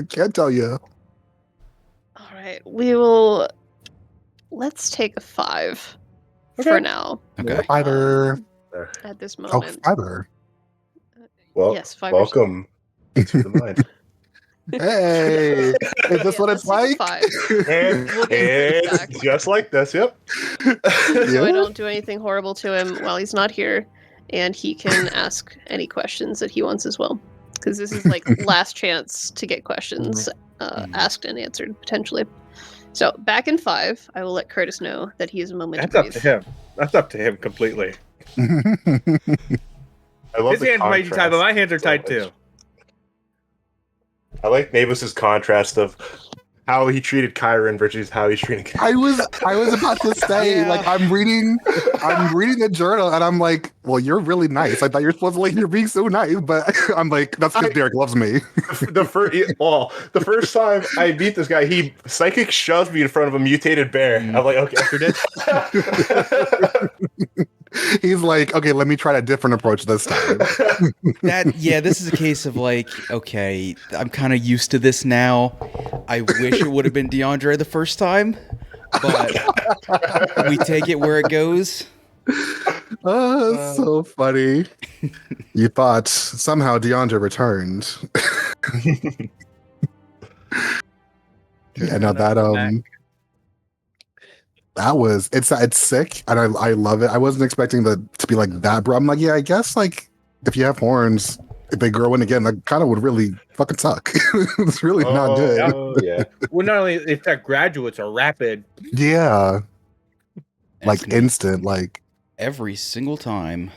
Can't tell you. All right, let's take a 5 for Okay. now Okay. Fighter. at this Oh, moment. fighter. Well, Yes, 5 welcome to the mind. Hey, is this Yeah, what it's let's take a like? 5. And We'll get it back. it's just like this. Yep. So I don't do anything horrible to him while he's not here, and he can ask any questions that he wants as well. Because this is like last chance to get questions asked and answered potentially. So back in 5, I will let Curtis know that he has a moment That's to up breathe. to him. That's up to him completely. I love His the hands might be tied, but contrast my hands are so tied much. too. I like Mavis's contrast of how he treated Kyron versus how he's treating. I was about to say, Yeah. like, I'm reading a journal, and I'm like, well, you're really nice. I thought you're supposed to like you're being so nice, but I'm like, that's because Derek loves me. the first time I beat this guy, he psychic shoved me in front of a mutated bear. I'm like, okay, after this. He's like, okay, let me try a different approach this time. This is a case of like, okay, I'm kind of used to this now. I wish it would have been DeAndre the first time, but we take it where it goes. Oh, so funny. You thought somehow DeAndre returned. Yeah, no, that was it's sick, and I love it. I wasn't expecting to be like that, bro. I'm like, yeah, I guess like if you have horns, if they grow in again, that kind of would really fucking suck. It's really not good. Oh, yeah. Well, not only if that graduates are rapid. Yeah, like It's gonna be- instant, like every single time.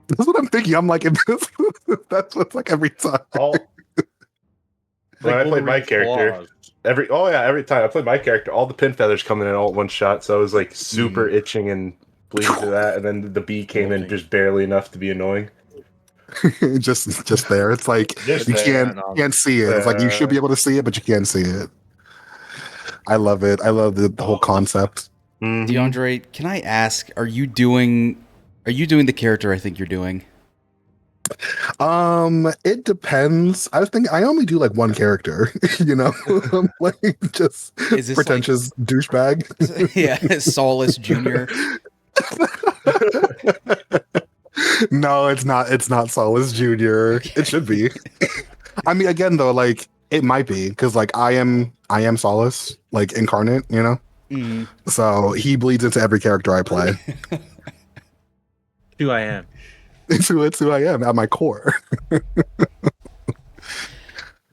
That's what I'm thinking. I'm like, that's what's like every time. All, when I played my Wolverine's character, claws. every time I played my character, all the pin feathers coming in all at one shot, so I was like super itching and bleeding to that, and then the bee came in just barely enough to be annoying. just there. It's like Just you there. can't see it. It's like you should be able to see it, but you can't see it. I love it. I love the whole concept. Mhm. DeAndre, can I ask, are you doing the character I think you're doing? It depends. I was thinking I only do like one character, you know, I'm like just Is this pretentious douchebag. Yeah, Saulus Jr. No, it's not. It's not Solus Jr. It should be. I mean, again, though, like it might be because like I am Solus, like incarnate, you know. Mhm. So he bleeds into every character I play. Who I am. It's who I am at my core.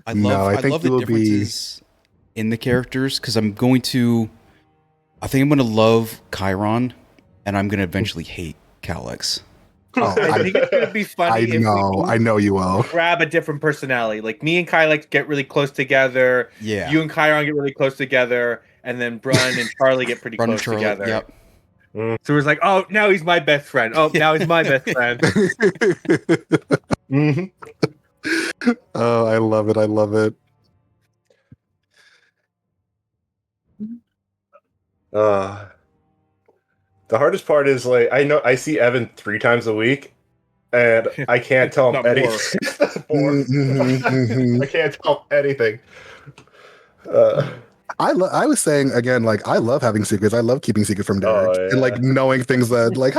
I No, love I I think love you the will be- differences in the characters because I think I'm going to love Chiron and I'm going to eventually hate Calyx. Oh, I think it's gonna be funny. I know you will. Grab a different personality. Like me and Kylix get really close together. Yeah. You and Chiron get really close together, and then Brun and Charlie get pretty Run close Charlie, together. Yep. So it's like, oh, now he's my best friend. Oh, now he's my best friend. Mhm. Oh, I love it. I love it. The hardest part is like I see Evan 3 times a week, and I can't tell him Not anything. More. Mhm, mhm. I can't tell him anything. I was saying again, like I love having secrets. I love keeping secrets from Derek Oh, and like knowing things that like,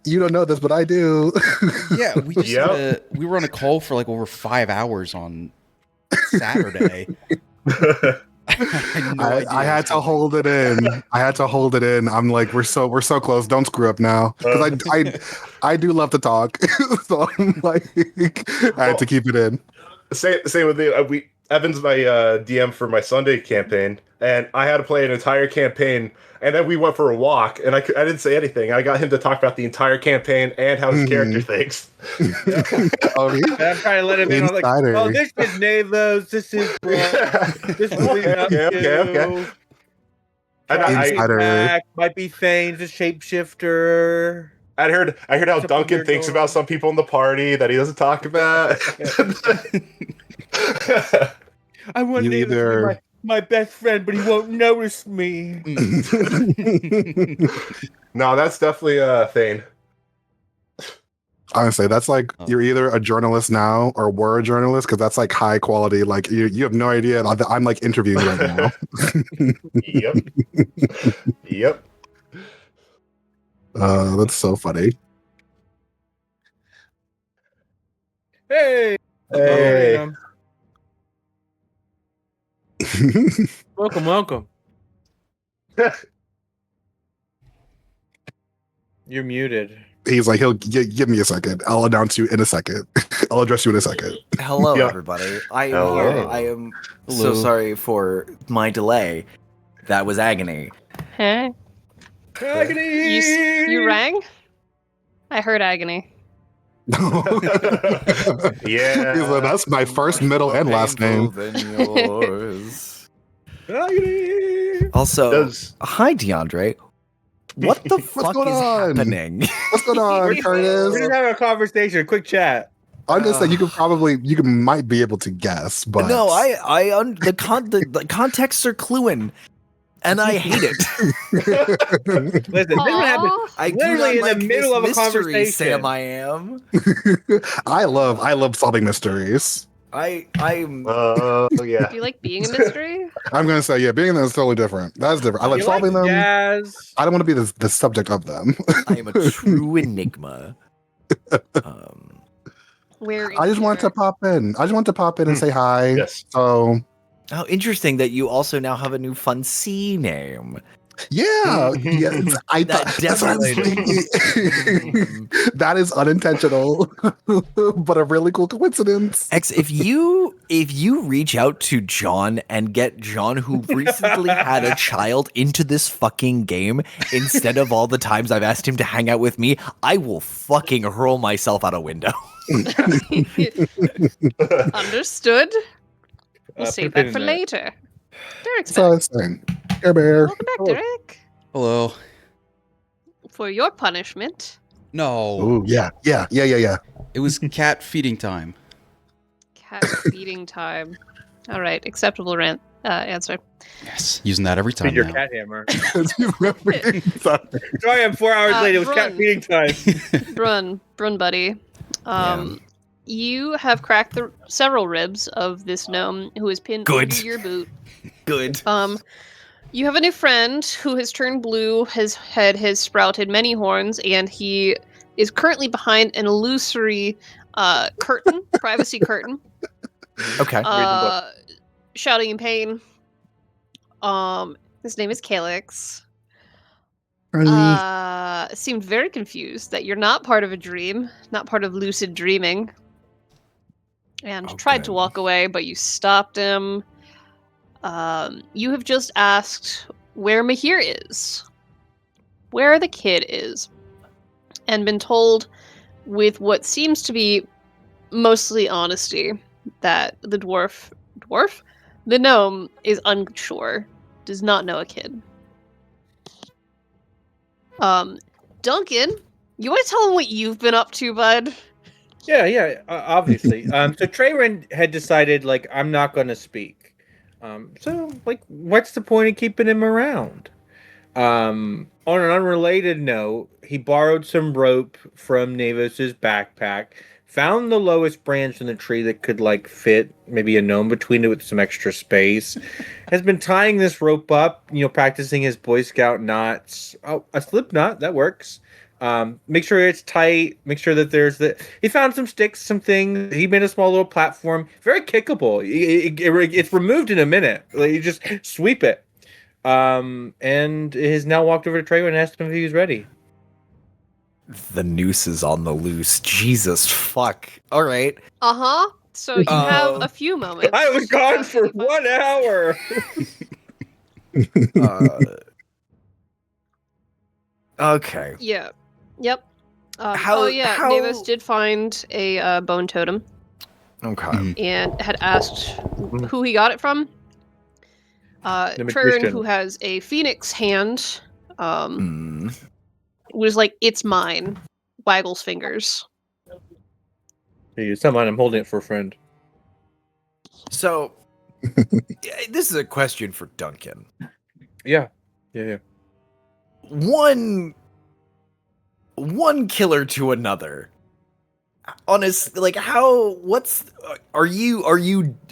you don't know this, but I do. Yeah, we just Yep. we were on a call for like over 5 hours on Saturday. I had no idea I had what's to going on. hold it in. I had to hold it in. I'm like, we're so close. Don't screw up now, because I do love to talk. So I'm like, I had to keep it in. Same with the Evan's my DM for my Sunday campaign, and I had to play an entire campaign, and then we went for a walk, and I didn't say anything. I got him to talk about the entire campaign and how his character thinks. Oh, And I'm trying to let him in. I was like, Insider. oh, this is Navos. This is Brun. This is leading up Okay. And Insider. Back. Might be Thane's a shapeshifter. I heard how Something Duncan weird thinks going about on. some people in the party that he doesn't talk about. I want You Navos to be either- my best friend, but he won't notice me. No, that's definitely Thane. Honestly, that's like Oh. you're either a journalist now or were a journalist, because that's like high quality. Like you have no idea. I'm like interviewing right now. Yep. Yep. That's so funny. Hey. Hey. Welcome. You're muted. He's like, give me a second. I'll announce you in a second. I'll address you in a second. Hello, Yeah. everybody. I am Hello. here. I am Hello. so sorry for my delay. That was agony. Hey, Agony. you rang? I heard agony. Yeah. He's like, that's my first, middle, and last name. Yours. Agony. Also, Does hi, DeAndre. What the fuck going is on? happening? What's going on, We're Curtis? just having a conversation, a quick chat. I'm just saying you might be able to guess, but No, the contexts are cluing, and I hate it. Listen, this is what happens. Aw. I do Literally not in the like middle this of a mystery, conversation. Sam. I am. I love solving mysteries. I'm. yeah. Do you like being a mystery? I'm gonna say, yeah, being in them is totally different. That's different. I like You solving them. Jazz. I don't want to be the subject of them. I am a true enigma. Where I just want to pop in. And say hi. Yes. So How interesting that you also now have a new fun C name. Yeah, I That thought that's what I was thinking. That is unintentional, but a really cool coincidence. X, if you reach out to John and get John, who recently had a child, into this fucking game instead of all the times I've asked him to hang out with me, I will fucking hurl myself out a window. Understood. We'll Put save a pin that in for that. later. Derek's That's all back. I'm saying. Care Bear. Welcome back, Hello. Derek. Hello. For your punishment, No. Oh yeah. It was cat feeding time. cat feeding time. All right, acceptable answer. Yes. Using that every time Feed your now. cat hammer. Sorry. Sorry, I'm 4 hours late. It was cat Brun. feeding time. Brun buddy. You have cracked several ribs of this gnome who is pinned Good. under your boot. Good. You have a new friend who has turned blue, his head has sprouted many horns, and he is currently behind an illusory curtain, privacy curtain, Okay. shouting in pain. His name is Calyx. Seemed very confused that you're not part of a dream, not part of lucid dreaming, and tried to Okay. walk away, but you stopped him. You have just asked where Mahir is, where the kid is, and been told with what seems to be mostly honesty that the the gnome is unsure, does not know a kid. Duncan, you want to tell him what you've been up to, bud? Yeah, obviously. So Trayrin had decided, like, I'm not going to speak. So, like, what's the point of keeping him around? On an unrelated note, he borrowed some rope from Navos's backpack, found the lowest branch in the tree that could, like, fit maybe a gnome between it with some extra space, has been tying this rope up, practicing his Boy Scout knots. Oh, a slip knot, that works. Make sure it's tight. Make sure that he found some sticks, some things. He made a small little platform, very kickable. It's removed in a minute. Like, you just sweep it. And has now walked over to Trayvon and asked him if he was ready. The noose is on the loose. Jesus fuck. All right. So you have a few moments. I was gone for 1 hour. Okay. Yeah. Yep. How- Navos did find a bone totem Okay. and had asked who he got it from. The Turin, magician. who has a phoenix hand, Hmm. was like, "It's mine." Waggles fingers. Hey, it's not mine. I'm holding it for a friend. So, this is a question for Duncan. Yeah. One killer to another. Honest, like,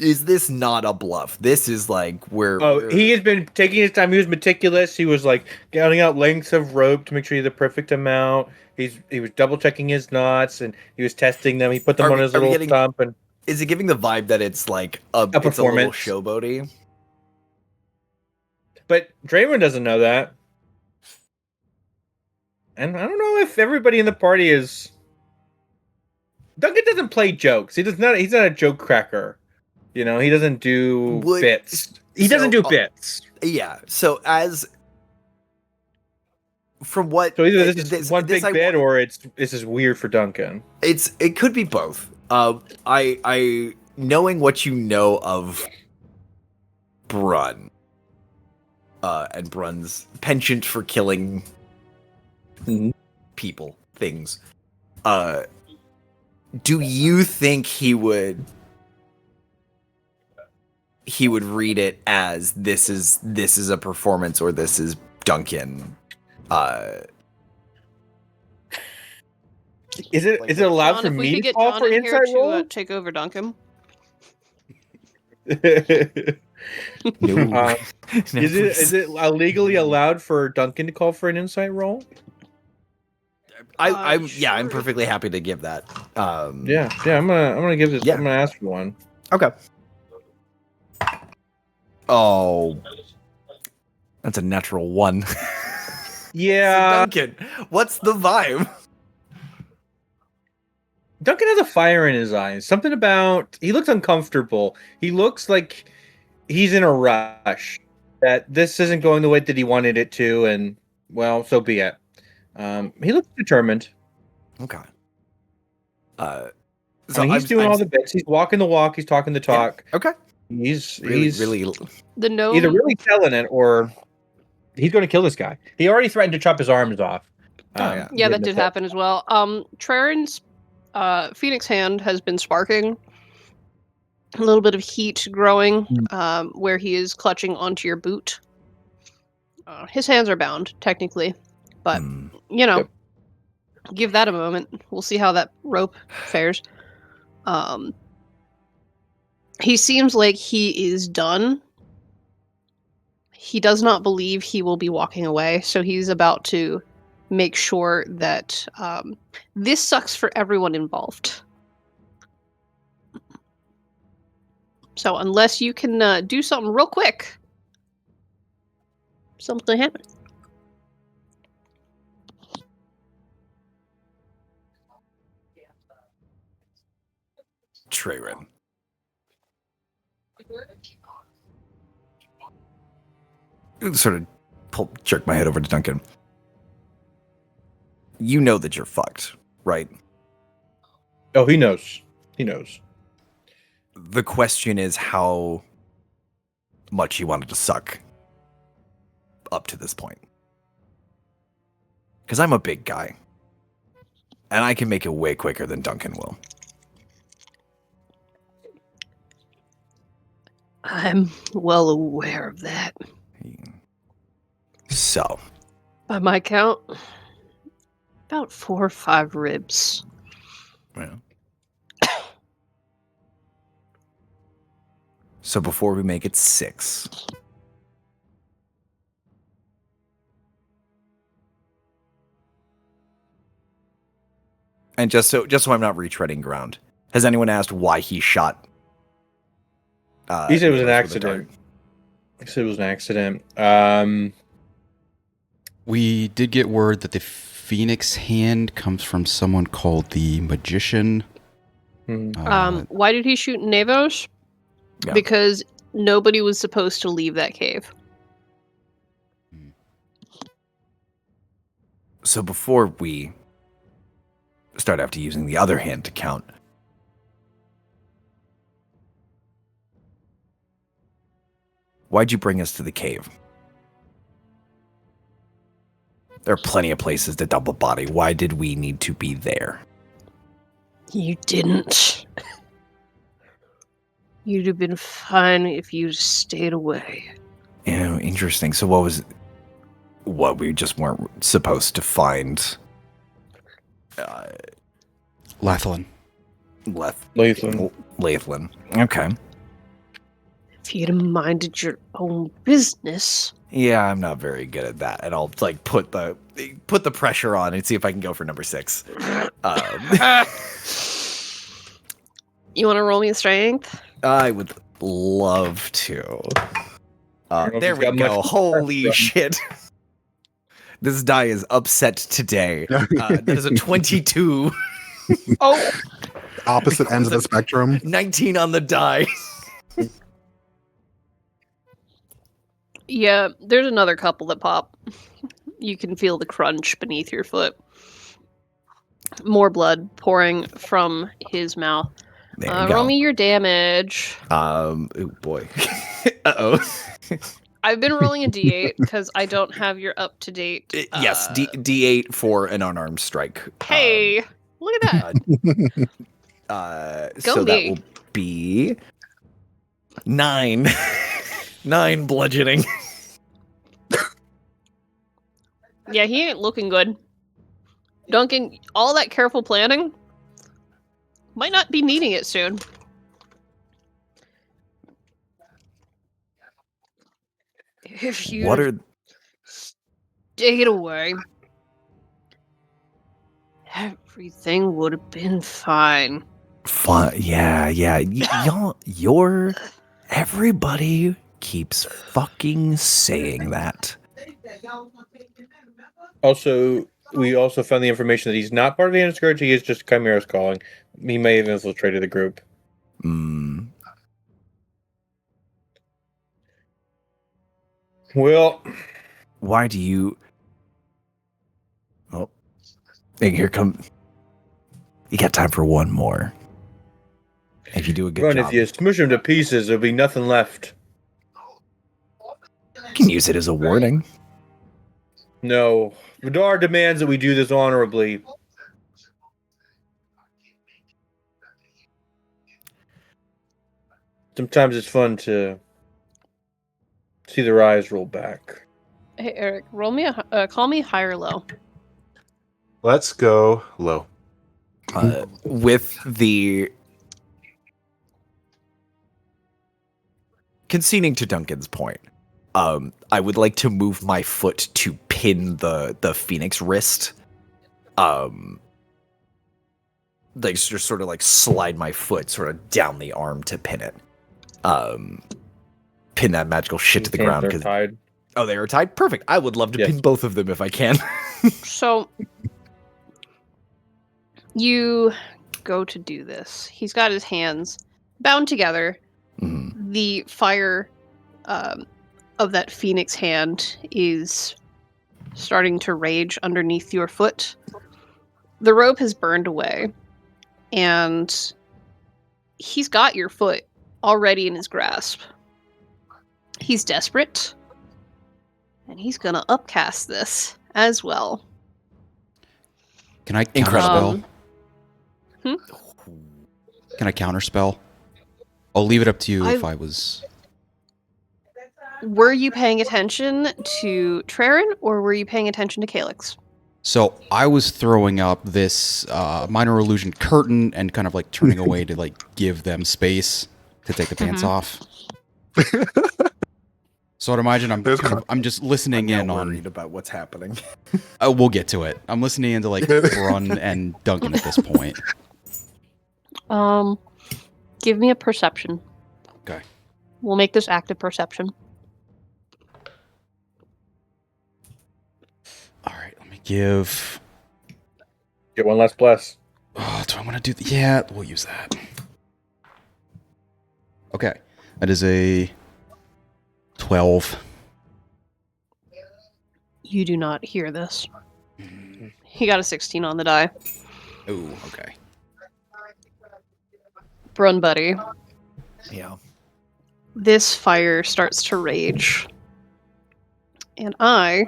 is this not a bluff? This is like where He has been taking his time. He was meticulous. He was like counting out lengths of rope to make sure he had the perfect amount. He was double checking his knots and he was testing them. He put them on his little stump and. Is it giving the vibe that it's like it's a little performance. showboaty? But Draymond doesn't know that. And I don't know if everybody in the party is. Duncan doesn't play jokes. He's not a joke cracker. He doesn't do bits. He doesn't do bits. Yeah. So from what So either this is one big bit or this is weird for Duncan. it could be both. I knowing what you know of Brun, and Brun's penchant for killing people, things. Do you think he would read it as this is a performance or this is Duncan? Is it allowed John, for if we me could to get call John for in here insight to roll? take over Duncan. No. Is it legally allowed for Duncan to call for an insight roll? I'm Sure. perfectly happy to give that. Yeah. I'm gonna give this. Yeah. I'm gonna ask for one. Okay. Oh. That's a natural 1. So Yeah, Duncan, what's the vibe? Duncan has a fire in his eyes. Something about he looks uncomfortable. He looks like he's in a rush. That this isn't going the way that he wanted it to, and well, so be it. He looks determined. Okay. I mean, he's doing all the bits. He's walking the walk. He's talking the talk. Okay. He's Really. The gnome. either really telling it or he's going to kill this guy. He already threatened to chop his arms off. Yeah. Yeah, that in the did pit. happen as well. Traren's Phoenix hand has been sparking. A little bit of heat growing where he is clutching onto your boot. His hands are bound, technically. But, you know, Yep. give that a moment. We'll see how that rope fares. He seems like he is done. He does not believe he will be walking away, so he's about to make sure that this sucks for everyone involved. So unless you can do something real quick, something's gonna happen. Trayren. Sort of jerk my head over to Duncan. You know that you're fucked, right? Oh, he knows. He knows. The question is how much you wanted to suck up to this point. Because I'm a big guy. And I can make it way quicker than Duncan will. I'm well aware of that. So, By my count, about 4 or 5 ribs. yeah. So before we make it 6. And just so I'm not retreading ground, has anyone asked why he shot? He said it was an Nicholas with a accident. dart? He said it was an accident. We did get word that the Phoenix hand comes from someone called the Magician. Why did he shoot Nevos? Yeah. Because nobody was supposed to leave that cave. So before we start after using the other hand to count, why'd you bring us to the cave? There are plenty of places to dump a body. Why did we need to be there? You didn't. You'd have been fine if you'd stayed away. Interesting. So what we just weren't supposed to find Lathlin. Lathlin. Okay. If you'd have minded your own business. Yeah, I'm not very good at that. And I'll put the pressure on and see if I can go for number 6. You want to roll me a strength? I would love to. don't know if There he's we got go. much Holy shit. This die is upset today. That is a 22. Oh! Opposite ends of the spectrum. 19 on the die. Yeah, there's another couple that pop. You can feel the crunch beneath your foot. More blood pouring from his mouth. There you go. Roll me your damage. Oh boy. Uh-oh. I've been rolling a d8 because I don't have your up-to-date. Yes, D8 for an unarmed strike. Hey, look at that. Go So that me. will be 9. 9 bludgeoning. Yeah, he ain't looking good. Duncan, all that careful planning might not be needing it soon. If you What are stayed away, everything would have been fine. fun? Yeah. Y'all, everybody keeps fucking saying that. Also, we also found the information that he's not part of the Anna Scourge. He is just Chimera's calling. He may have infiltrated the group. Mm. Well, Why do you... Oh. Hey, here come... You got time for one more. If you do a good Run, job, if you smush him to pieces, there'll be nothing left. you can use it as a warning. No. Vidar demands that we do this honorably. Sometimes it's fun to see their eyes roll back. Hey Eric, call me high or low. Let's go low. With the... Conceding to Duncan's point, I would like to move my foot to pin the Phoenix wrist. Like just sort of like slide my foot sort of down the arm to pin it. Pin that magical shit to the ground. They're tied. Oh, they are tied? Perfect. I would love to Yes. pin both of them if I can. So you go to do this. He's got his hands bound together. Mhm. The fire of that phoenix hand is starting to rage underneath your foot. The rope has burned away, and he's got your foot already in his grasp. He's desperate, and he's gonna upcast this as well. Can I Incredible. counterspell? Can I counterspell? I'll leave it up to you if I- I was. Were you paying attention to Traren, or were you paying attention to Calyx? So I was throwing up this minor illusion curtain and kind of like turning away to like give them space to take the pants Mhm. off. So I'd imagine I'm just listening in on. worried about what's happening. We'll get to it. I'm listening into like Brun and Duncan at this point. Give me a perception. Okay. We'll make this active perception. All right, let me give. Get one last bless. Oh, do I want to do? Yeah, we'll use that. Okay, that is a 12. You do not hear this. He got a 16 on the die. Oh, okay. Brun buddy. Yeah. This fire starts to rage. And I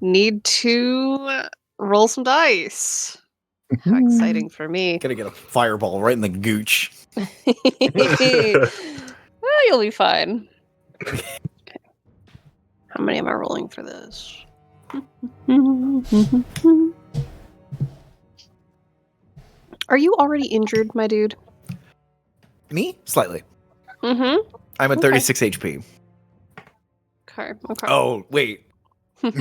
need to roll some dice. How exciting for me. Gonna get a fireball right in the gooch. Well, you'll be fine. Okay. How many am I rolling for this? Are you already injured, my dude? Me? Slightly. Mm-hmm. I'm at Okay. 36 HP. Okay. Okay. Oh, wait. Like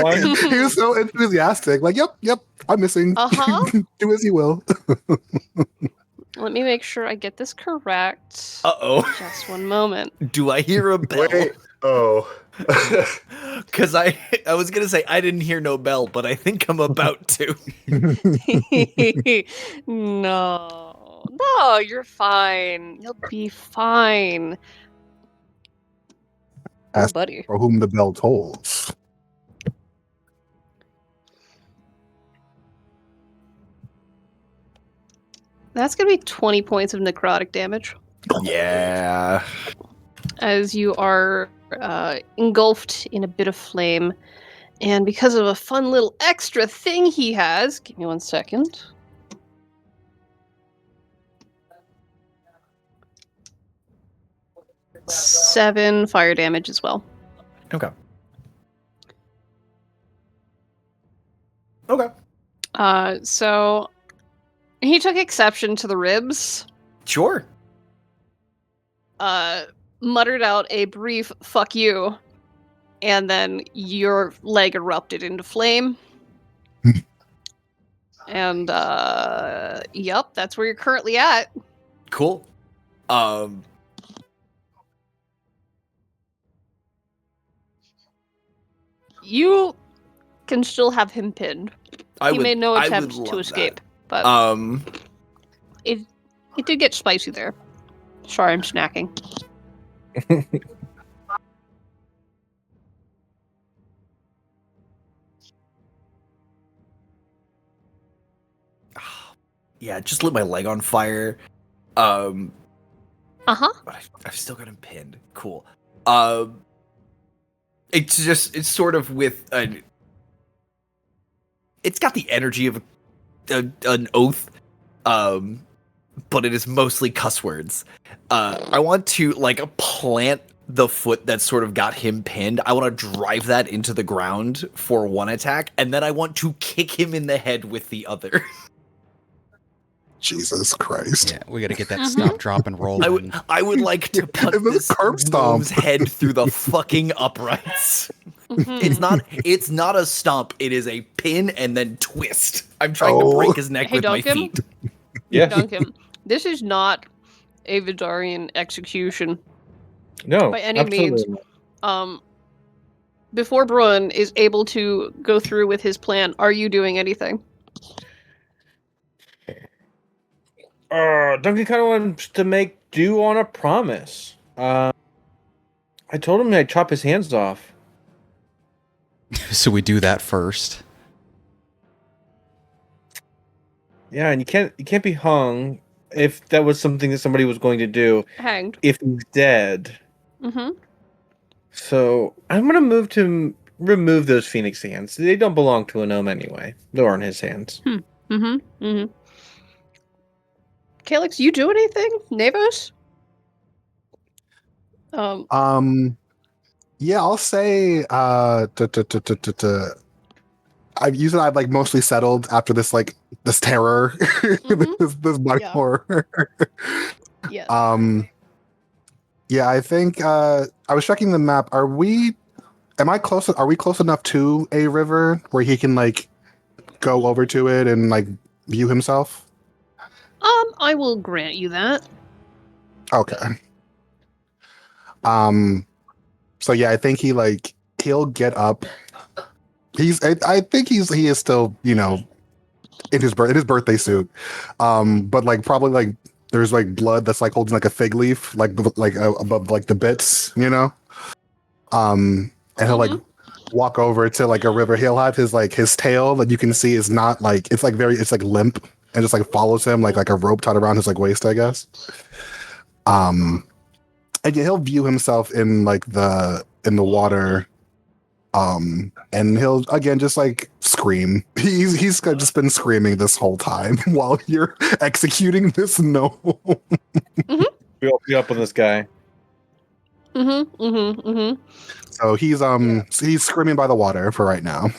one. He was so enthusiastic. Like, yep, I'm missing. Uh-huh. Do as you will. Let me make sure I get this correct. Uh-oh. Just one moment. Do I hear a bell? Wait. Oh. Because I was going to say I didn't hear no bell, but I think I'm about to. No, you're fine. You'll be fine. Oh, Ask buddy. for whom the bell tolls. That's gonna be 20 points of necrotic damage Yeah. as you are engulfed in a bit of flame. And because of a fun little extra thing he has, give me 1 second. Seven fire damage as well. Okay. Okay. So he took exception to the ribs, Sure. muttered out a brief "fuck you," and then your leg erupted into flame. And yep, that's where you're currently at. Cool. You can still have him pinned. He made no attempt to love escape, but that. it did get spicy there. Sorry, I'm snacking. Yeah, just lit my leg on fire. Uh-huh. But I've still got him pinned. Cool. It's sort of with a. It's got the energy of an oath, but it is mostly cuss words. I want to plant the foot that sort of got him pinned. I want to drive that into the ground for one attack, and then I want to kick him in the head with the other. Jesus Christ. Yeah, we got to get that stop, drop, and roll. I would like to punch It was this curb stomp. gnome's head through the fucking uprights. It's not a stomp. It is a pin and then twist. I'm trying to break his neck Hey, with my Duncan? feet. Yeah. Duncan, this is not a Vidarian execution No. by any absolutely means. not. Before Bruin is able to go through with his plan, are you doing anything? Duncan kind of wants to make do on a promise. I told him I'd chop his hands off. So we do that first. Yeah, and you can't be hung if that was something that somebody was going to do Hanged. if he's dead. Mm-hmm. So I'm gonna move to remove those phoenix hands. They don't belong to a gnome anyway. They aren't his hands. Mm-hmm. Mm-hmm. Calyx, you do anything? Navos? Yeah, I'll say I've mostly settled after this this terror, this body Yeah. horror. Yes. Yeah, I think I was checking the map. Are we close enough to a river where he can go over to it and view himself? I will grant you that. Okay. So yeah, I think he'll get up. I think he is still, in his birthday suit. But probably there's blood that's holding a fig leaf above the bits, and he'll walk over to a river. He'll have his tail that you can see is not it's limp and just follows him like a rope tied around his waist, I guess. And yeah, he'll view himself in the water, and he'll again just scream. He's just been screaming this whole time while you're executing this gnome. Be up on this guy. Mm-hmm. Mm-hmm. Mm-hmm. So he's screaming by the water for right now.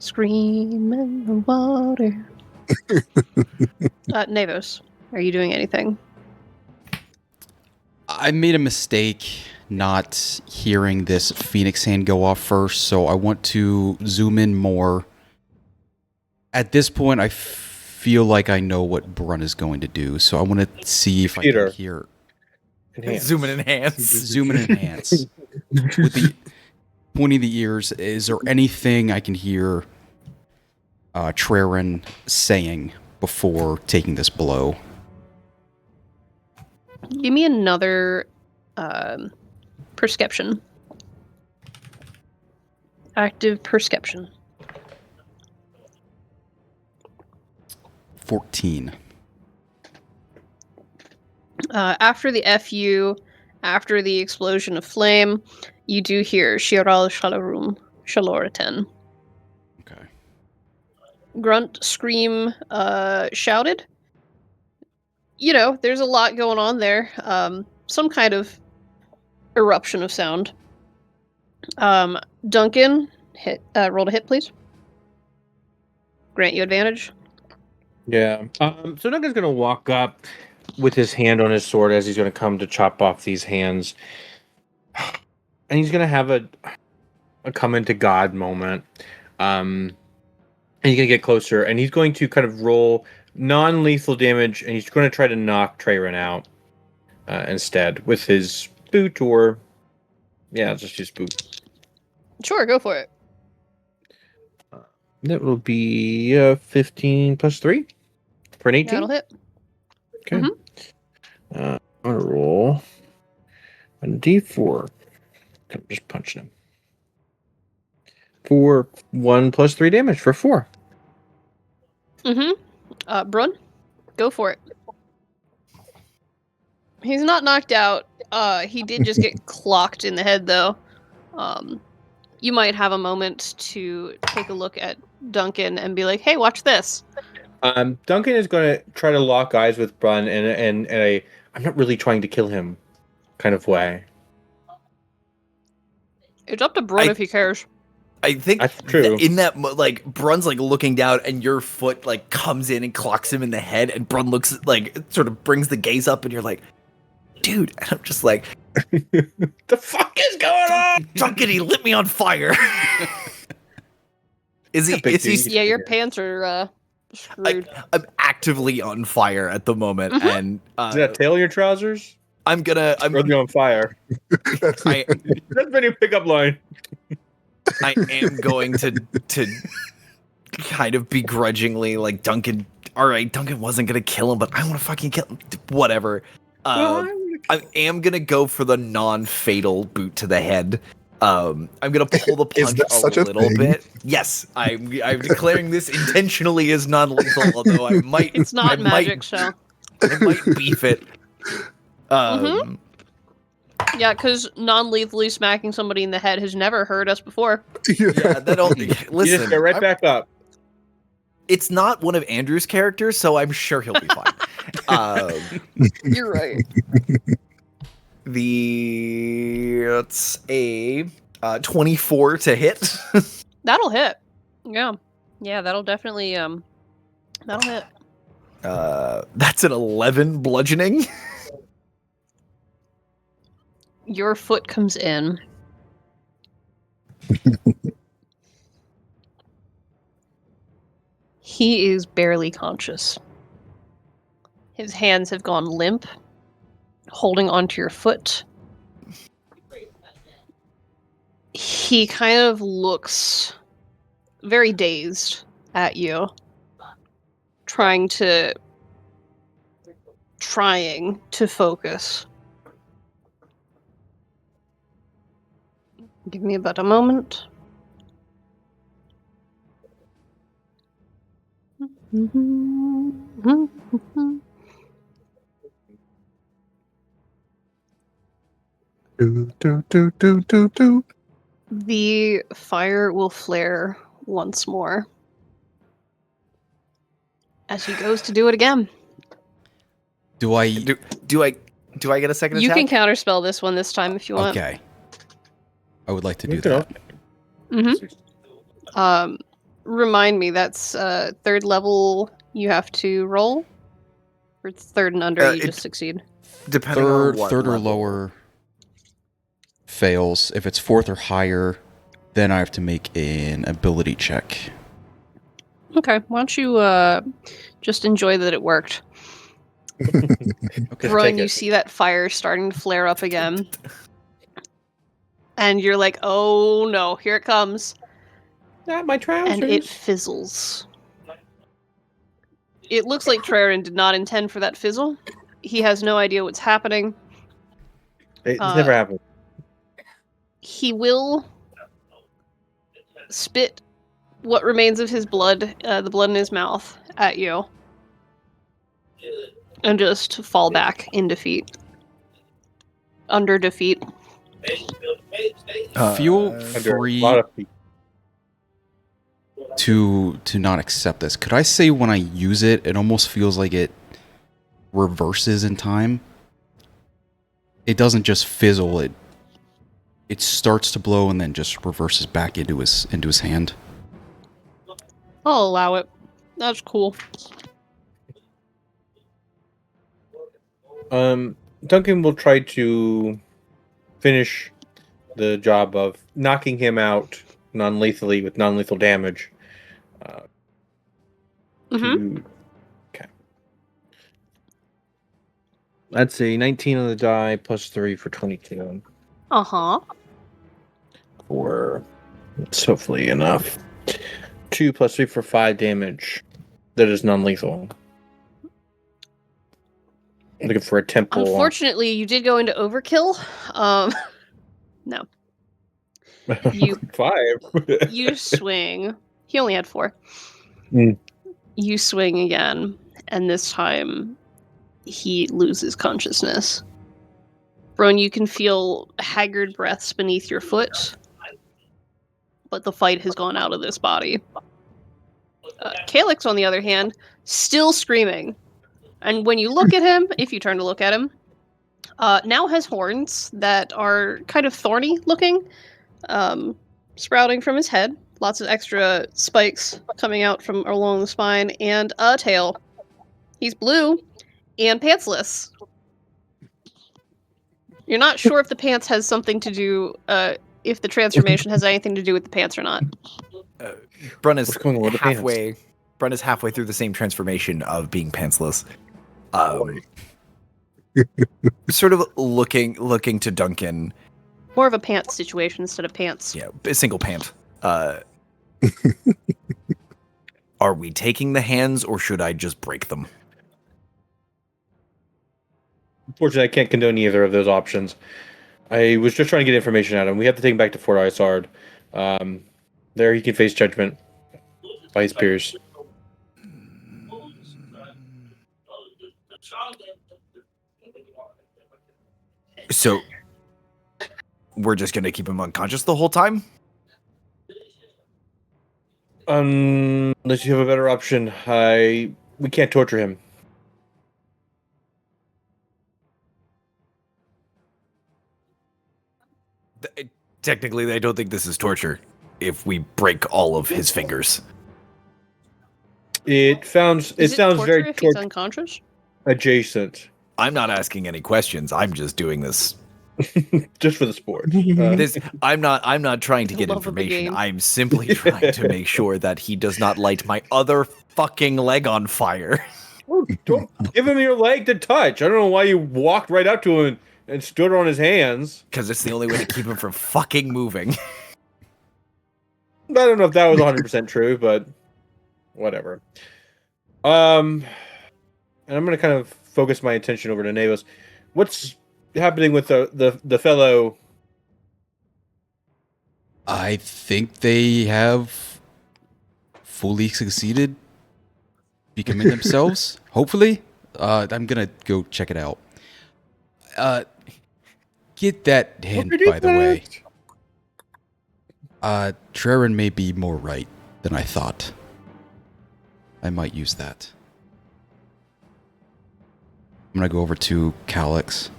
Scream in the water. Navos, are you doing anything? I made a mistake not hearing this phoenix hand go off first, so I want to zoom in more. At this point, I feel like I know what Brun is going to do, so I want to see if I can hear. Zoom and enhance. Zoom and enhance. With the pointing the ears, is there anything I can hear Traren saying before taking this blow? Give me another perception. Active perception. 14. After the FU, after the explosion of flame, you do hear Shiral Shalarum Shaloratan. Okay. Grunt, scream, shouted. There's a lot going on there. Some kind of eruption of sound. Duncan, roll a hit, please. Grant you advantage. Yeah. So Duncan's gonna walk up with his hand on his sword as he's gonna come to chop off these hands, and he's gonna have a come into God moment. And he's gonna get closer, and he's going to kind of roll non-lethal damage, and he's going to try to knock Traren out instead with his boot, or just use boot. Sure, go for it. That will be 15 plus 3 for an 18. That'll hit. Okay. Mhm. I'm going to roll a d4. I'm just punching him. For 1 plus 3 damage for 4. Brun, go for it. He's not knocked out. He did just get clocked in the head, though. You might have a moment to take a look at Duncan and be like, "Hey, watch this." Duncan is going to try to lock eyes with Brun in a I'm not really trying to kill him kind of way. It's up to Brun if he cares. I think That's true. in that like Brun's like looking down and your foot like comes in and clocks him in the head and Brun looks like sort of brings the gaze up and you're like, dude, and I'm just like, The fuck is going on? Duncan, he lit me on fire. Is he? Big Is he? dude. Yeah, your pants are screwed. I'm actively on fire at the moment, Mhm. and Is that tail in your trousers? I'm gonna. Or are they on fire? I That's my new pickup line. I am going to kind of begrudgingly like Duncan. All right, Duncan wasn't gonna kill him, but I want to fucking kill him. Whatever. I am gonna go for the non-fatal boot to the head. I'm gonna pull the Is punch that such a a little thing? bit. Yes, I'm declaring this intentionally as non-lethal, although I might. It's not I magic, might, so. I might beef it. Yeah, because non-lethally smacking somebody in the head has never hurt us before. Yeah, that don't You listen. just get right I'm- back up. It's not one of Andrew's characters, so I'm sure he'll be fine. You're right. It's a 24 to hit. That'll hit. Yeah. Yeah, that'll definitely, that'll hit. That's an 11 bludgeoning. Your foot comes in. He is barely conscious. His hands have gone limp, holding onto your foot. He kind of looks very dazed at you, trying to focus. Give me about a moment. Do. The fire will flare once more as he goes to do it again. Do I? Do I get a second You attack? can counterspell this one this time if you want. Okay. I would like to do You can that. Mm-hmm. Remind me, that's third level you have to roll? Or it's third and under, you just succeed? Depending on Third, what third or level. lower fails. If it's fourth or higher, then I have to make an ability check. Okay, why don't you just enjoy that it worked. Okay. Run, you see that fire starting to flare up again. And you're like, oh no, here it comes. Not my trousers. And it fizzles. It looks like Traren did not intend for that fizzle. He has no idea what's happening. It's never happened. He will spit what remains of his blood, the blood in his mouth, at you. And just fall back in defeat. Under defeat. Feel Under a free lot of people. to not accept this. Could I say when I use it, it almost feels like it reverses in time? It doesn't just fizzle, it starts to blow and then just reverses back into his hand. I'll allow it. That's cool. Duncan will try to finish the job of knocking him out non-lethally with non-lethal damage. Mm-hmm. Okay. That's a 19 on the die plus 3 for 22. Uh-huh. For It's hopefully enough. 2 plus 3 for 5 damage. That is non-lethal. Looking for a temple. Unfortunately, you did go into overkill. No. You 5. you swing. He only had 4. Mm. You swing again, and this time he loses consciousness. Bron, you can feel haggard breaths beneath your foot, but the fight has gone out of this body. Calyx, on the other hand, still screaming. And when you look at him, if you turn to look at him, now has horns that are kind of thorny looking, sprouting from his head. Lots of extra spikes coming out from along the spine, and a tail. He's blue and pantsless. You're not sure if the pants has something to do, if the transformation has anything to do with the pants or not. Brun is What's going on with the pants? halfway. Brun is halfway through the same transformation of being pantsless. Sort of looking to Duncan. More of a pants situation instead of pants. Yeah, a single pant. Are we taking the hands, or should I just break them? Unfortunately, I can't condone either of those options. I was just trying to get information out of him. We have to take him back to Fort Isard. There he can face judgment by his peers. So we're just gonna keep him unconscious the whole time? Unless you have a better option, we can't torture him. Technically, I don't think this is torture if we break all of his fingers. It sounds torture very if he's unconscious? adjacent, I'm not asking any questions. I'm just doing this. just for the sport. I'm not trying to The get love of the information. game. I'm simply trying to make sure that he does not light my other fucking leg on fire. Don't give him your leg to touch. I don't know why you walked right up to him and stood on his hands. Because it's the only way to keep him from fucking moving. I don't know if that was 100% true, but whatever. And I'm going to kind of focus my attention over to Navos. What's happening with the fellow? I think they have fully succeeded becoming themselves. Hopefully. I'm gonna go check it out. Get that hand, by the way. Traren may be more right than I thought. I might use that. I'm gonna go over to Calyx.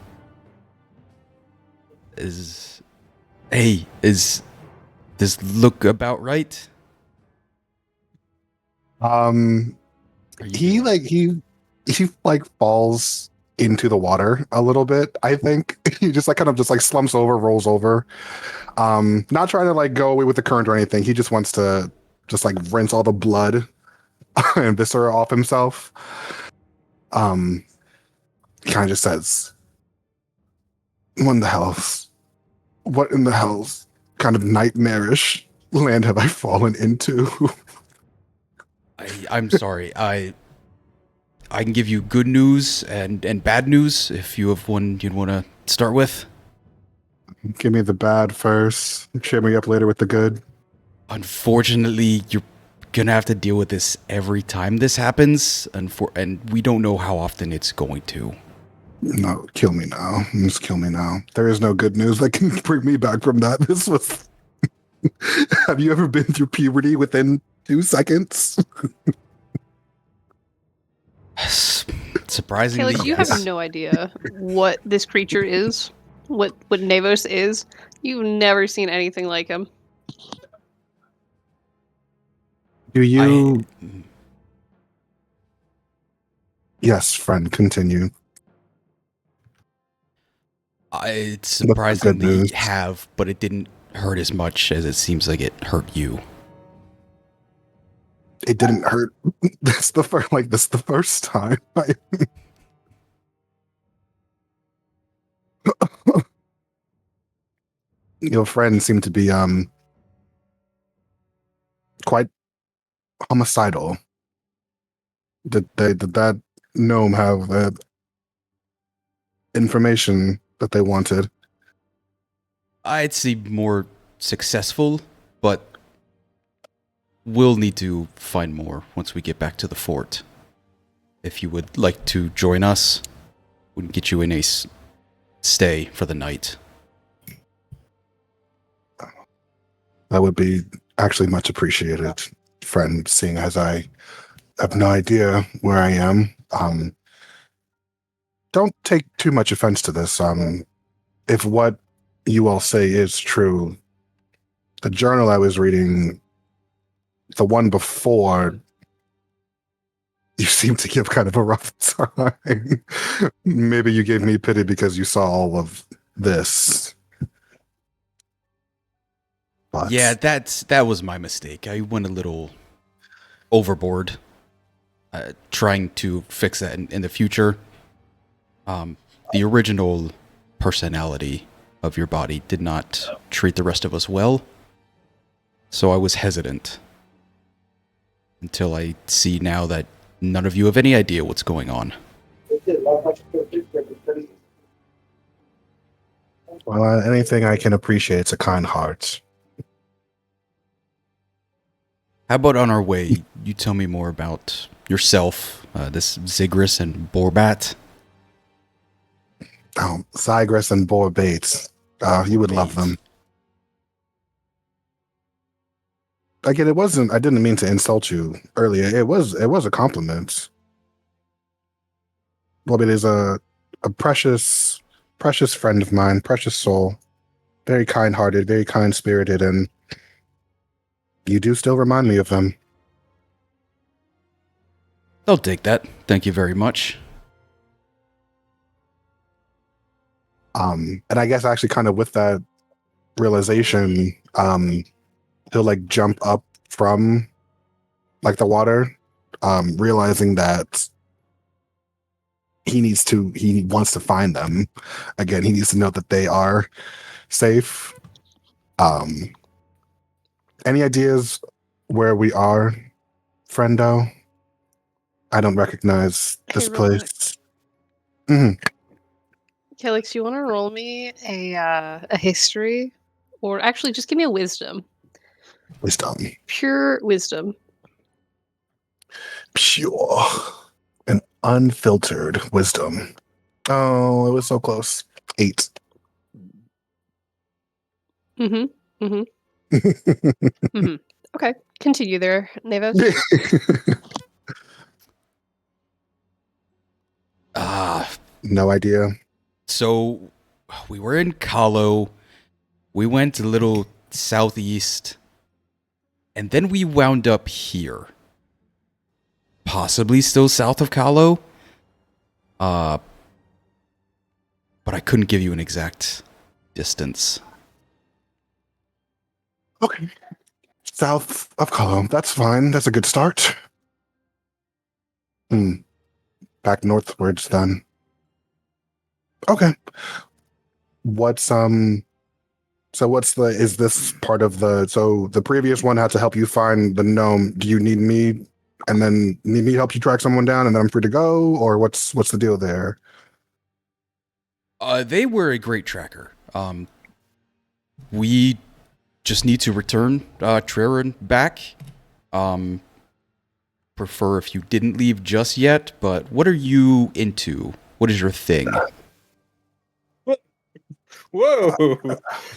Does this look about right? Are you He falls into the water a little bit. I think he just slumps over, rolls over. Not trying to go away with the current or anything. He just wants to rinse all the blood and viscera off himself. He kind of just says, what in the hell's kind of nightmarish land have I fallen into? I'm sorry. I can give you good news and bad news if you have one you'd want to start with. Give me the bad first. Cheer me up later with the good. Unfortunately, you're gonna have to deal with this every time this happens, and we don't know how often it's going to. No, kill me now. Just kill me now. There is no good news that can bring me back from that. This was... Have you ever been through puberty within 2 seconds? Surprisingly, Calyx, you yes. have no idea what this creature is, what Navos is. You've never seen anything like him. Do you... Yes, friend, continue. I What's the good surprisingly news? have, but it didn't hurt as much as it seems like it hurt you. It didn't hurt. This the first time. Your friend seemed to be quite homicidal. Did that gnome have the information that they wanted? I'd say more successful, but we'll need to find more once we get back to the fort. If you would like to join us, we can get you in a stay for the night. That would be actually much appreciated, friend, seeing as I have no idea where I am. Don't take too much offense to this. If what you all say is true, the journal I was reading, the one before, you seem to give kind of a rough time. Maybe you gave me pity because you saw all of this. But Yeah, that was my mistake. I went a little overboard trying to fix that in the future. The original personality of your body did not treat the rest of us well, so I was hesitant until I see now that none of you have any idea what's going on. well, anything I can appreciate, it's a kind heart. How about on our way, you tell me more about yourself, this Zigris and Borbat? Oh, Zygris and Boar Bates. You would love them. Again, it wasn't. I didn't mean to insult you earlier. It was a compliment. Borbate is a precious friend of mine, precious soul, very kind-hearted, very kind-spirited, and you do still remind me of him. I'll take that. Thank you very much. And I guess actually kind of with that realization, he'll like jump up from like the water, realizing that he wants to find them. Again, he needs to know that they are safe. Any ideas where we are, friendo? I don't recognize this Hey, Roman. place. Mhm. Calix, you want to roll me a history, or actually just give me a wisdom, Wisdom. pure wisdom. Pure and unfiltered wisdom. Oh, it was so close. 8. Mm-hmm. Okay, continue there, Neves. No idea. So we were in Kahlo. We went a little southeast. And then we wound up here. Possibly still south of Kahlo. But I couldn't give you an exact distance. Okay. South of Colomb. That's fine. That's a good start. Back northwards then. Okay. Is this part of so the previous one had to help you find the gnome. Do you need me and then need me to help you track someone down and then I'm free to go? Or what's the deal there? They were a great tracker. We just need to return Trerin back. Prefer if you didn't leave just yet, but what are you into? What is your thing? Whoa,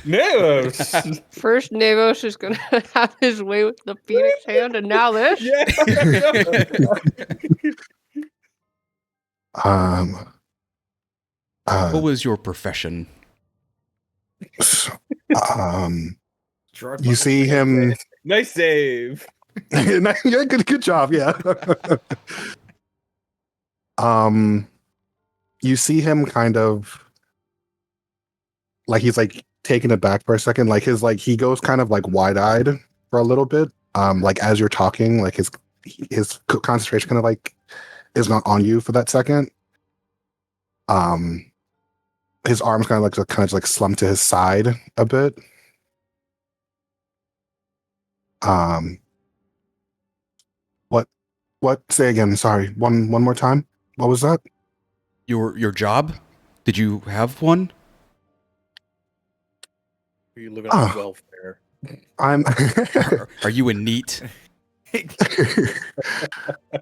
Nevos. First, Nevos is going to have his way with the Phoenix hand, and now this. What was your profession? You see him. Nice save. Yeah, good job. Yeah. You see him kind of like he's like taken aback for a second. Like he goes kind of like wide-eyed for a little bit. Like as you're talking, like his concentration kind of like is not on you for that second. His arms kind of like slumped to his side a bit. What? Say again. Sorry. One more time. What was that? Your job? Did you have one? Are you living Ah. on welfare? I'm. Are you a neat?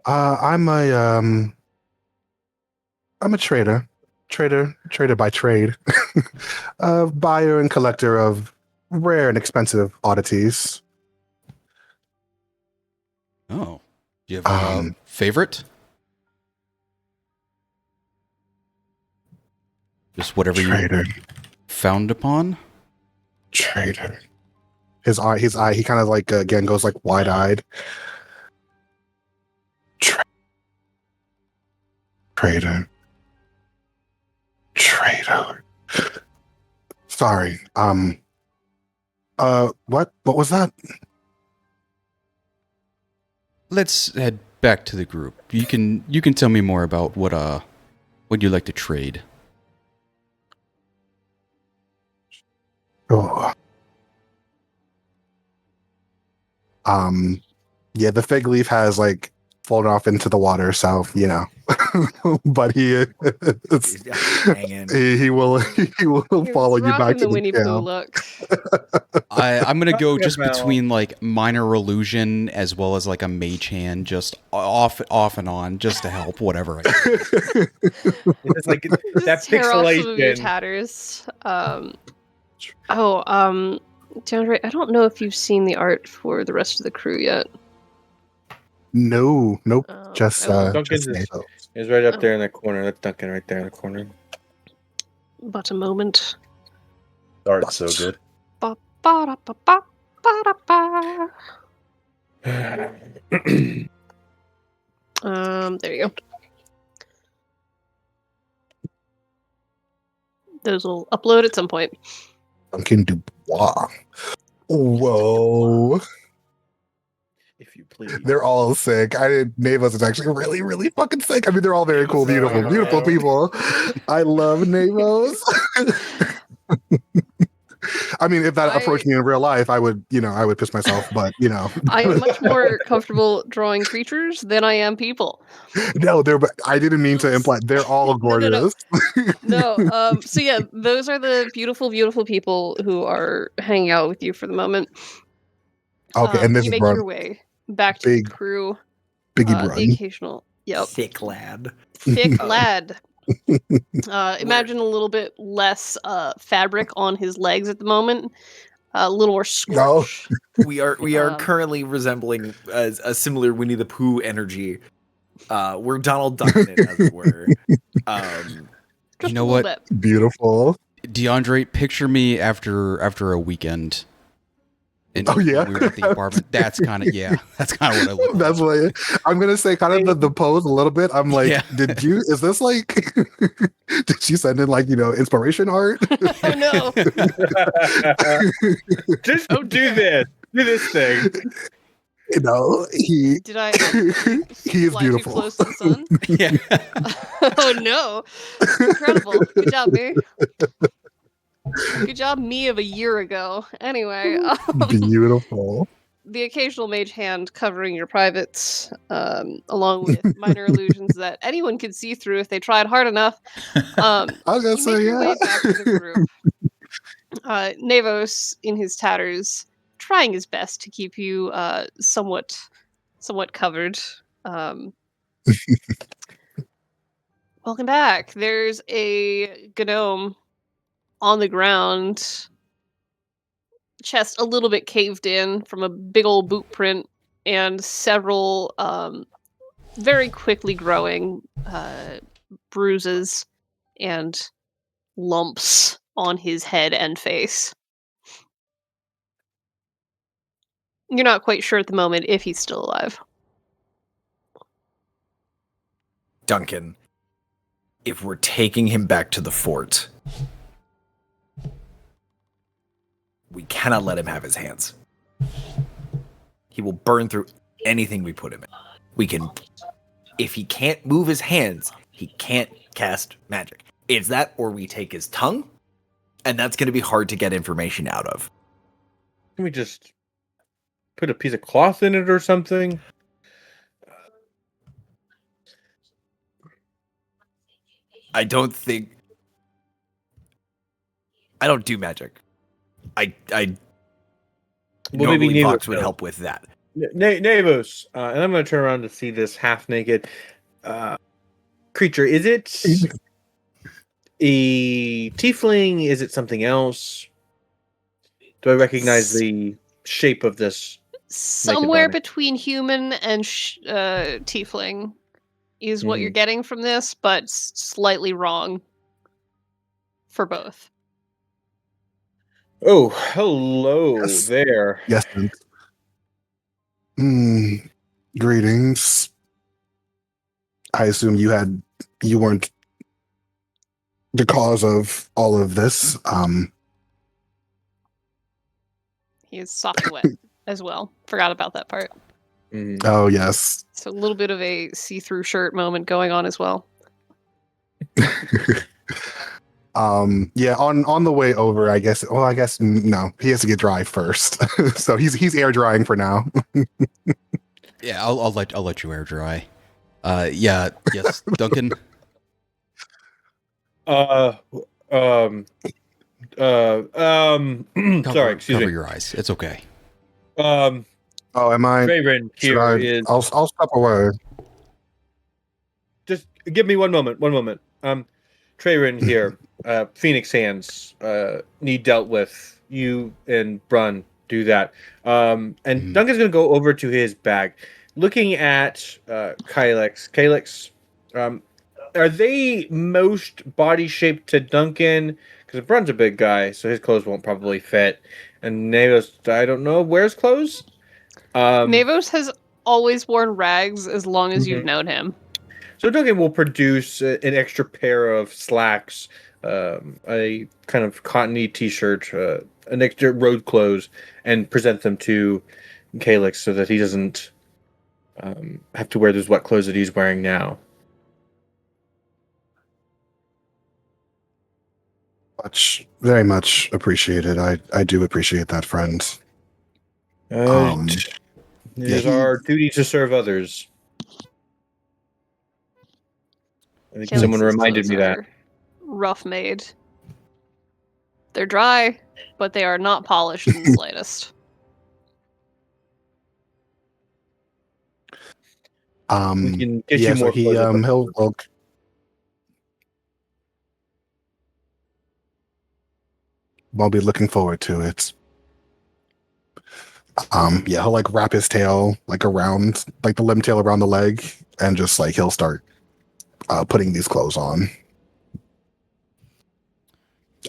I'm a trader. Trader by trade. A buyer and collector of rare and expensive oddities. Oh. Do you have a favorite? Just whatever Trader. you found upon? Trader. His eye, he kind of like, again, goes like wide-eyed. Trader. Sorry. What was that? Let's head back to the group. You can tell me more about what you like to trade. Oh. Yeah, the fig leaf has like fallen off into the water, so but he Hanging. he will follow you back rocking to the the Winnie Pooh camp. look. I'm gonna go just about- between like minor illusion as well as like a mage hand, just off and on, just to help whatever. It's like that Just tear off some of your pixelation. tatters. DeAndre, I don't know if you've seen the art for the rest of the crew yet. Nope. Oh, Just I will. Duncan's just is right up there in the corner. That's Duncan right there in the corner. But a moment. Art's so good. Ba-ba-da-ba-ba-ba-da-ba. There you go. Those will upload at some point. Duncan Dubois. Whoa. If you please. They're all sick. Navos is actually really, really fucking sick. I mean, they're all very cool, beautiful people. I love Navos. I mean, if that approached me in real life, I would piss myself, but I am much more comfortable drawing creatures than I am people. No, I didn't mean to imply they're all gorgeous. No. So yeah, those are the beautiful, beautiful people who are hanging out with you for the moment. Okay, and this you is make run your way back to the crew. Biggie The Brun. occasional, yep, Thick lad. thick lad. Imagine a little bit less fabric on his legs at the moment. A little more scorch. We are Um, currently resembling a similar Winnie the Pooh energy. We're Donald Ducking it, as it were. Just You know a little what? bit. Beautiful. DeAndre, picture me after a weekend. Oh, yeah? We were at the apartment. That's kind of what I look like. That's what I'm gonna say. Kind of the pose a little bit. I'm like, Yeah. is this like? Did you send in like inspiration art? Oh no! Just Oh, do dear. this thing. He Did I he is fly too beautiful. close to the sun? Yeah. Oh no! Incredible. Good job, me. Good job, me of a year ago. Anyway, Beautiful. the occasional mage hand covering your privates, along with minor illusions that anyone could see through if they tried hard enough. I was gonna You say make your yeah. way back to the group. Navos, in his tatters, trying his best to keep you somewhat covered. Welcome back. There's a gnome on the ground, chest a little bit caved in from a big old boot print, and several very quickly growing bruises and lumps on his head and face. You're not quite sure at the moment if he's still alive. Duncan, if we're taking him back to the fort, we cannot let him have his hands. He will burn through anything we put him in. If he can't move his hands, he can't cast magic. It's that, or we take his tongue, and that's going to be hard to get information out of. Can we just put a piece of cloth in it or something? I don't do magic. I Well, maybe normally Nevos Vox would does. help with that. Navos, and I'm going to turn around to see this half-naked creature. Is it a tiefling? Is it something else? Do I recognize the shape of this? Somewhere body. between human and tiefling is what you're Mhm. getting from this, but slightly wrong for both. Oh, hello Yes. there. Yes. Greetings. I assume you weren't the cause of all of this. He is sopping wet as well. Forgot about that part. Mhm. Oh yes. So a little bit of a see-through shirt moment going on as well. Yeah, on the way over, I guess. Well, I guess no, he has to get dry first. So he's air drying for now. Yeah, I'll let you air dry. Yes, Duncan. Sorry, Cover, excuse cover me. your eyes. It's okay. Oh, am I? Raven Should here I? is. I'll step away. Just give me one moment. One moment. Trayrin here. Phoenix Hands need dealt with. You and Brun do that. And Duncan's gonna go over to his bag, looking at Kylix. Kylix, are they most body shaped to Duncan? Because Brun's a big guy, so his clothes won't probably fit. And Nados, I don't know, wears clothes. Navos has always worn rags as long as you've Mhm. known him. So Duncan will produce an extra pair of slacks, a kind of cottony T-shirt, an extra road clothes, and present them to Calyx so that he doesn't have to wear those wet clothes that he's wearing now. Very much appreciated. I do appreciate that, friend. It yeah, is our duty to serve others. I think someone Calyx's reminded clothes me that. are rough made. They're dry, but they are not polished in the slightest. We can get yeah, you so more clothes. I'll be looking forward to it. Yeah, he'll like wrap his tail like around like the limb tail around the leg, and just like he'll start putting these clothes on.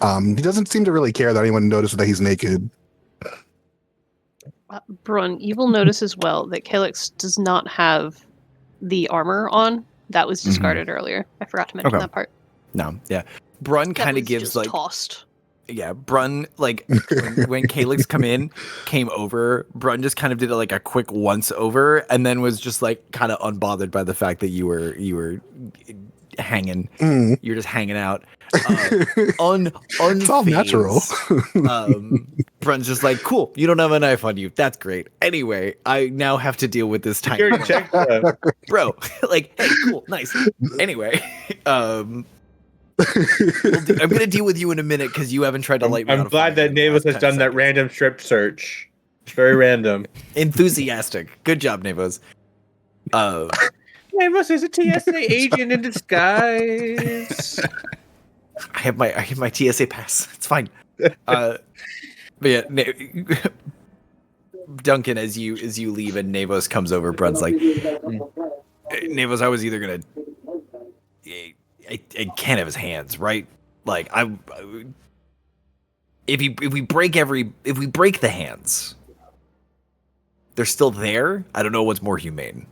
He doesn't seem to really care that anyone notices that he's naked. Brun, you will notice as well that Calyx does not have the armor on. That was discarded earlier. I forgot to mention Okay. that part. No, yeah. Brun That kind was of gives just like tossed. yeah, Brun like when Calyx came over, Brun just kind of did like a quick once over and then was just like kind of unbothered by the fact that you were hanging. You're just hanging out. It's all natural. Brun's just like, cool, you don't have a knife on you. That's great. Anyway, I now have to deal with this tiny Security check. bro. Like, hey, cool, nice. Anyway, I'm gonna deal with you in a minute because you haven't tried to light me on I'm a glad fire that in the Navos last has 10 done that seconds. random strip search. It's very random. Enthusiastic. Good job, Navos. Navos is a TSA agent in disguise. I have my TSA pass. It's fine. But yeah, Duncan, as you leave and Navos comes over, Brun's like, Navos, I was either gonna, I can't have his hands, right? Like if we break the hands, they're still there. I don't know what's more humane.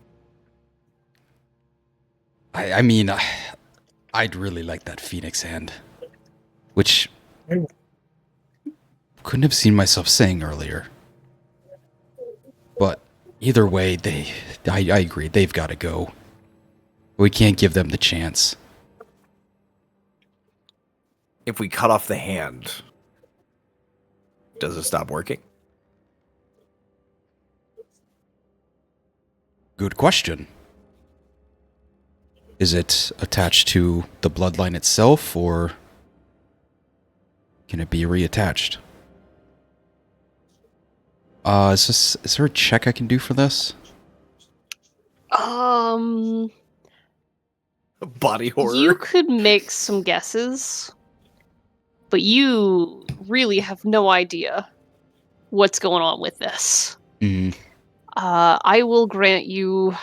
I mean, I'd really like that Phoenix hand, which couldn't have seen myself saying earlier. But either way, I agree, they've got to go. We can't give them the chance. If we cut off the hand, does it stop working? Good question. Is it attached to the bloodline itself, or can it be reattached? Is there a check I can do for this? Body horror. You could make some guesses, but you really have no idea what's going on with this. Mm. I will grant you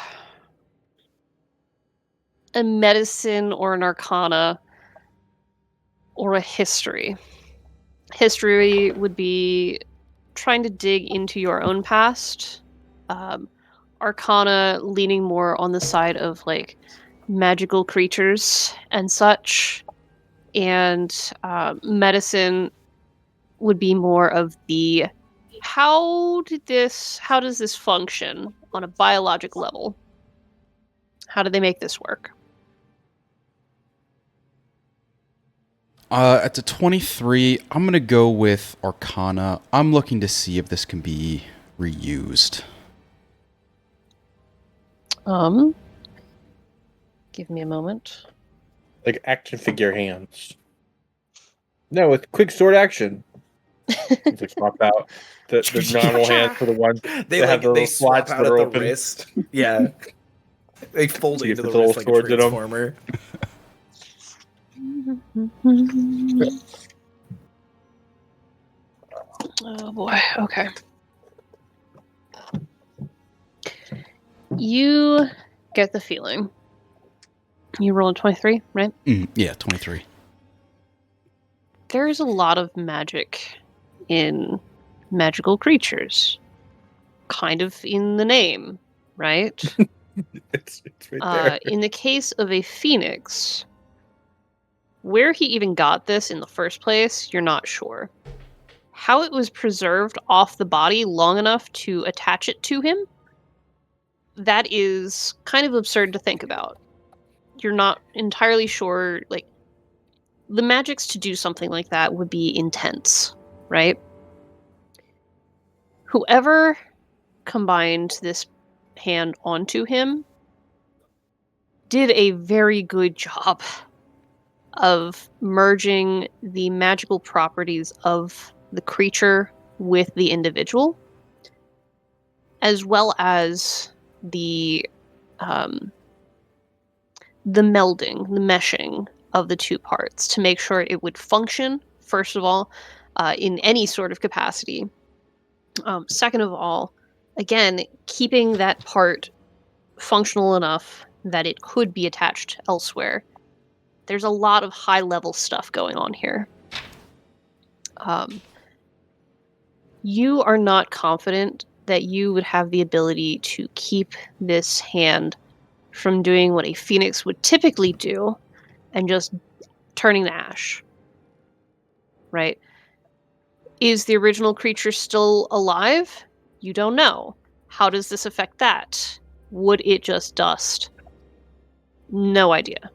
a medicine or an arcana or a history. History would be trying to dig into your own past. Arcana leaning more on the side of like magical creatures and such. And medicine would be more of the how does this function on a biologic level? How do they make this work? At the 23, I'm going to go with Arcana. I'm looking to see if this can be reused. Give me a moment. Like action figure hands. No, with quick sword action. It's like swap out the normal hands for the ones They that have the they little swap slots out that at are the open. wrist. Yeah. They fold So you into put the the wrist little like a swords in 'em. transformer. Oh boy, okay. You get the feeling. You rolled 23, right? Yeah, 23. There's a lot of magic in magical creatures. Kind of in the name, right? It's right there. In the case of a phoenix, where he even got this in the first place, you're not sure. How it was preserved off the body long enough to attach it to him, that is kind of absurd to think about. You're not entirely sure, like, the magics to do something like that would be intense, right? Whoever combined this hand onto him did a very good job of merging the magical properties of the creature with the individual, as well as the melding, the meshing of the two parts to make sure it would function, first of all, in any sort of capacity. Second of all, again, keeping that part functional enough that it could be attached elsewhere. There's a lot of high-level stuff going on here. You are not confident that you would have the ability to keep this hand from doing what a phoenix would typically do and just turning to ash. Right? Is the original creature still alive? You don't know. How does this affect that? Would it just dust? No idea.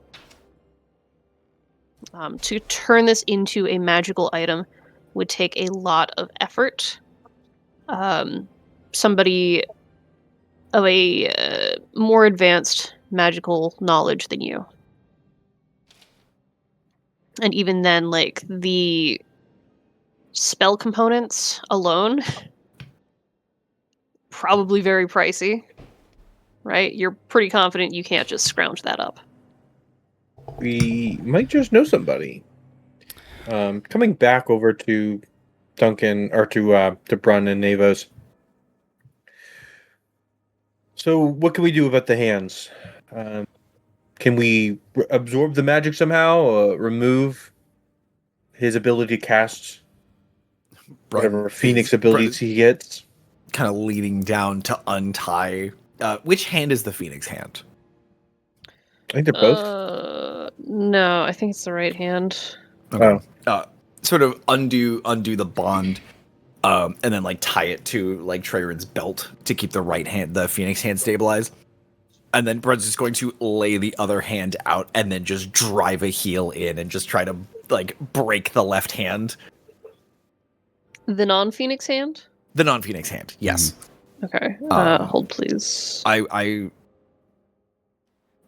To turn this into a magical item would take a lot of effort. Somebody of a more advanced magical knowledge than you. And even then, like, the spell components alone, probably very pricey, right? You're pretty confident you can't just scrounge that up. We might just know somebody. Coming back over to Duncan, or to Brun and Navos. So what can we do about the hands? Can we absorb the magic somehow? Remove his ability to cast whatever Phoenix abilities he gets? Kind of leaning down to untie. Which hand is the Phoenix hand? I think they're both. No, I think it's the right hand. Okay. Sort of undo the bond, and then like tie it to like Treyrin's belt to keep the Phoenix hand stabilized. And then Brun's just going to lay the other hand out and then just drive a heel in and just try to like break the left hand. The non-Phoenix hand? The non-Phoenix hand, yes. Okay. Hold, please. I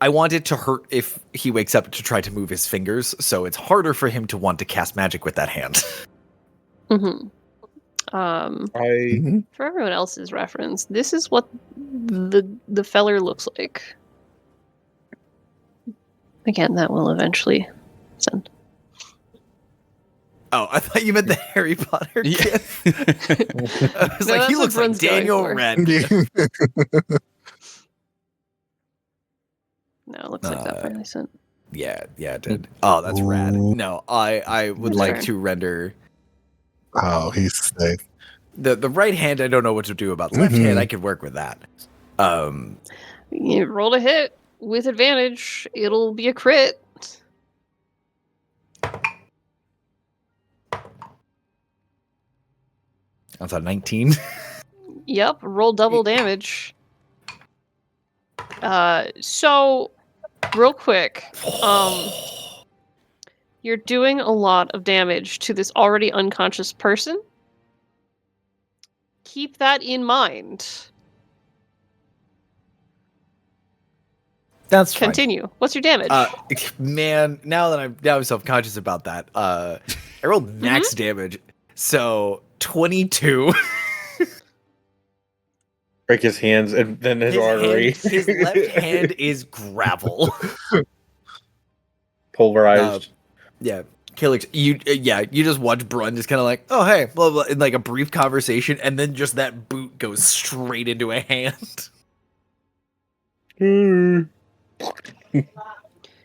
I want it to hurt if he wakes up to try to move his fingers, so it's harder for him to want to cast magic with that hand. Mm-hmm. I For everyone else's reference, this is what the feller looks like. Again, that will eventually send. Oh, I thought you meant the Harry Potter Yeah. kid. I was No, like, he that's what looks like Brun's going Daniel for. Red. No, it looks like that finally sent. Yeah, it did. Oh, that's rad. Ooh. No, I would His like turn. to render Oh, he's safe. the right hand. I don't know what to do about. The left hand, I could work with that. You roll a hit with advantage. It'll be a crit. That's a 19. Yep, roll double damage. So real quick, you're doing a lot of damage to this already unconscious person. Keep that in mind. That's fine. Continue. What's your damage? Man, now I'm self-conscious about that. I rolled max damage, so 22. break his hands and then his artery. His left hand is gravel. Pulverized. Yeah, Killix, you just watch Brun just kind of like, oh hey, blah blah, in like a brief conversation, and then just that boot goes straight into a hand.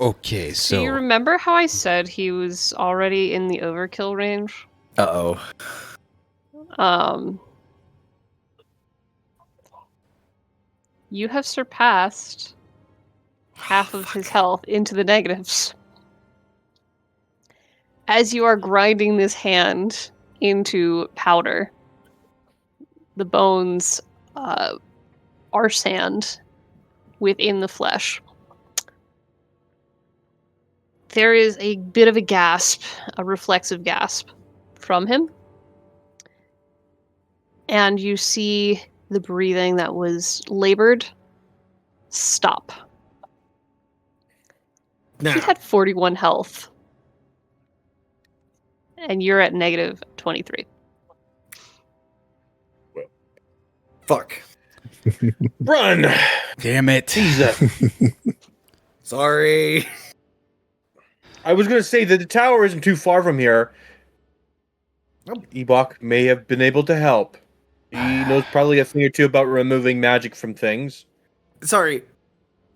Okay, Do you so remember how I said he was already in the overkill range? Uh oh. You have surpassed half of his health into the negatives. As you are grinding this hand into powder, the bones are sand within the flesh. There is a bit of a gasp, a reflexive gasp from him. And you see the breathing that was labored stop. He had 41 health. And you're at negative 23. Fuck. Run! damn it. Jesus. Sorry. I was going to say that the tower isn't too far from here. Ebok may have been able to help. He knows probably a thing or two about removing magic from things. Sorry.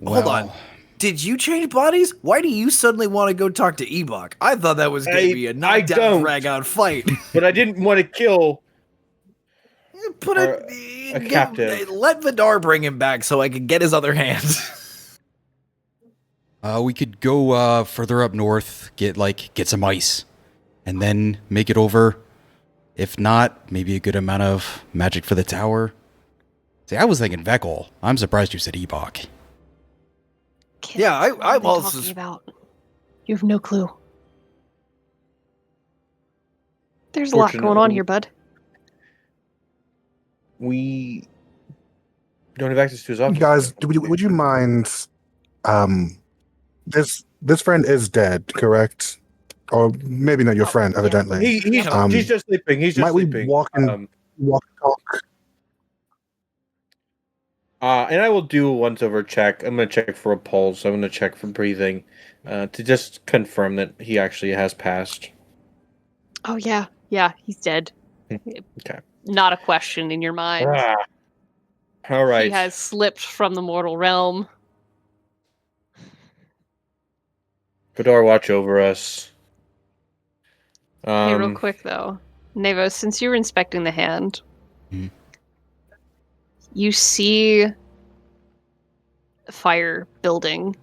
Hold on. Did you change bodies? Why do you suddenly want to go talk to Ebok? I thought that was going to be a I knockdown, don't. drag-out fight. But I didn't want to kill. Put a it. captive. Let Vidar bring him back so I can get his other hand. We could go further up north, get some ice, and then make it over. If not, maybe a good amount of magic for the tower. See, I was thinking Vekal. I'm surprised you said Ebok. Yeah, What are I'm they also. talking about? You have no clue. There's a lot going on Fortunately- here, bud. We don't have access to his You office. guys, would you mind? This friend is dead, correct? Or maybe not your friend, evidently. He's just sleeping. He's just might we sleeping. walk and talk? And I will do a once-over check. I'm going to check for a pulse. I'm going to check for breathing to just confirm that he actually has passed. Oh, yeah. Yeah, he's dead. Okay. Not a question in your mind. All right. He has slipped from the mortal realm. Vidar, watch over us. Hey, real quick, though. Nevo, since you were inspecting the hand, Mhm. you see fire building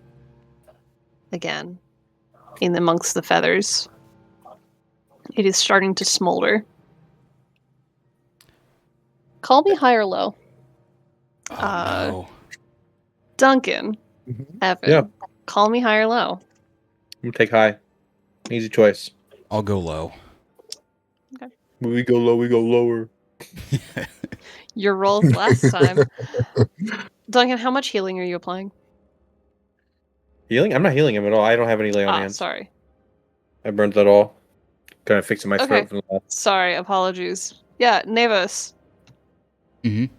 again in amongst the feathers. It is starting to smolder. Call me high or low. Oh, no. Duncan, Evan, Yeah. call me high or low. I'm going to take high. Easy choice. I'll go low. When we go low, we go lower. Your rolls last time. Duncan, how much healing are you applying? Healing? I'm not healing him at all. I don't have any lay on hands. Sorry. I burned that all. Kind of fixing my Okay. throat from the last. Sorry, apologies. Yeah, Nevos. Mm-hmm.